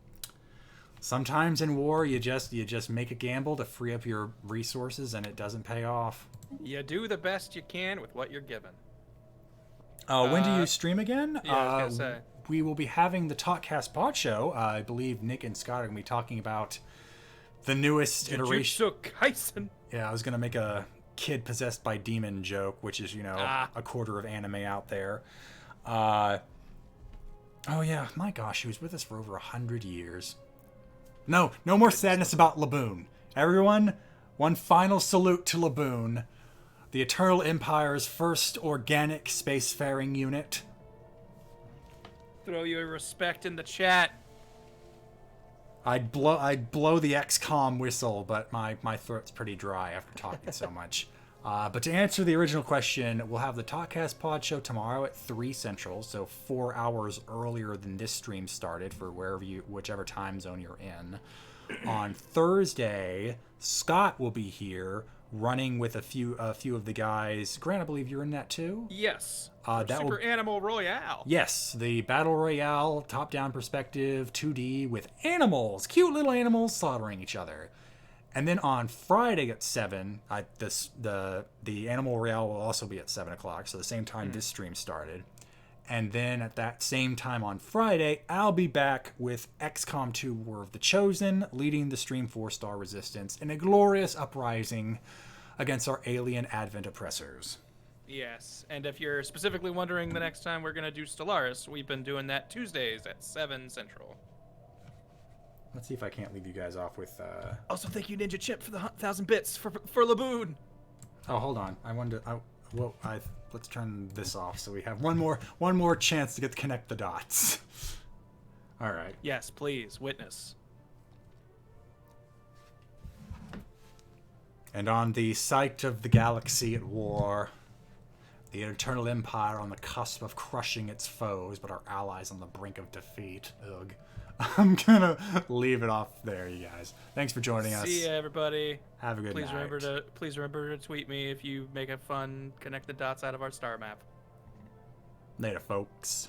sometimes in war, you just make a gamble to free up your resources, and it doesn't pay off. You do the best you can with what you're given. When do you stream again? Yeah, I was gonna say. We will be having the Talkcast Pod Show. I believe Nick and Scott are going to be talking about the newest iteration. Jujutsu Kaisen. Yeah, I was going to make a kid possessed by demon joke, which is, you know, a quarter of anime out there. Oh, yeah. My gosh, he was with us for over 100 years. No more sadness about Laboon. Everyone, one final salute to Laboon, the Eternal Empire's first organic spacefaring unit. Throw you a respect in the chat. I'd blow the XCOM whistle, but my throat's pretty dry after talking so much. But to answer the original question, we'll have the Talkcast Pod Show tomorrow at 3 Central, so 4 hours earlier than this stream started for whichever time zone you're in. On Thursday, Scott will be here running with a few of the guys. Grant, I believe you're in that too? Yes. That Animal Royale. Yes, the Battle Royale top-down perspective 2D with animals, cute little animals slaughtering each other. And then on Friday at 7, the Animal Royale will also be at 7 o'clock, so the same time this stream started. And then at that same time on Friday, I'll be back with XCOM 2 War of the Chosen, leading the stream 4-star resistance in a glorious uprising against our alien Advent oppressors. Yes, and if you're specifically wondering the next time we're going to do Stellaris, we've been doing that Tuesdays at 7 Central. Let's see if I can't leave you guys off with... Also, thank you, Ninja Chip, for the 1,000 bits for Laboon. Oh, hold on. I wanted to... let's turn this off so we have one more chance to get to connect the dots. All right. Yes, please, witness. And on the site of the galaxy at war, the Eternal Empire on the cusp of crushing its foes, but our allies on the brink of defeat. Ugh. I'm gonna leave it off there, you guys. Thanks for joining us. See ya, everybody. Have a good night. Please remember to tweet me if you make a fun connect the dots out of our star map. Later, folks.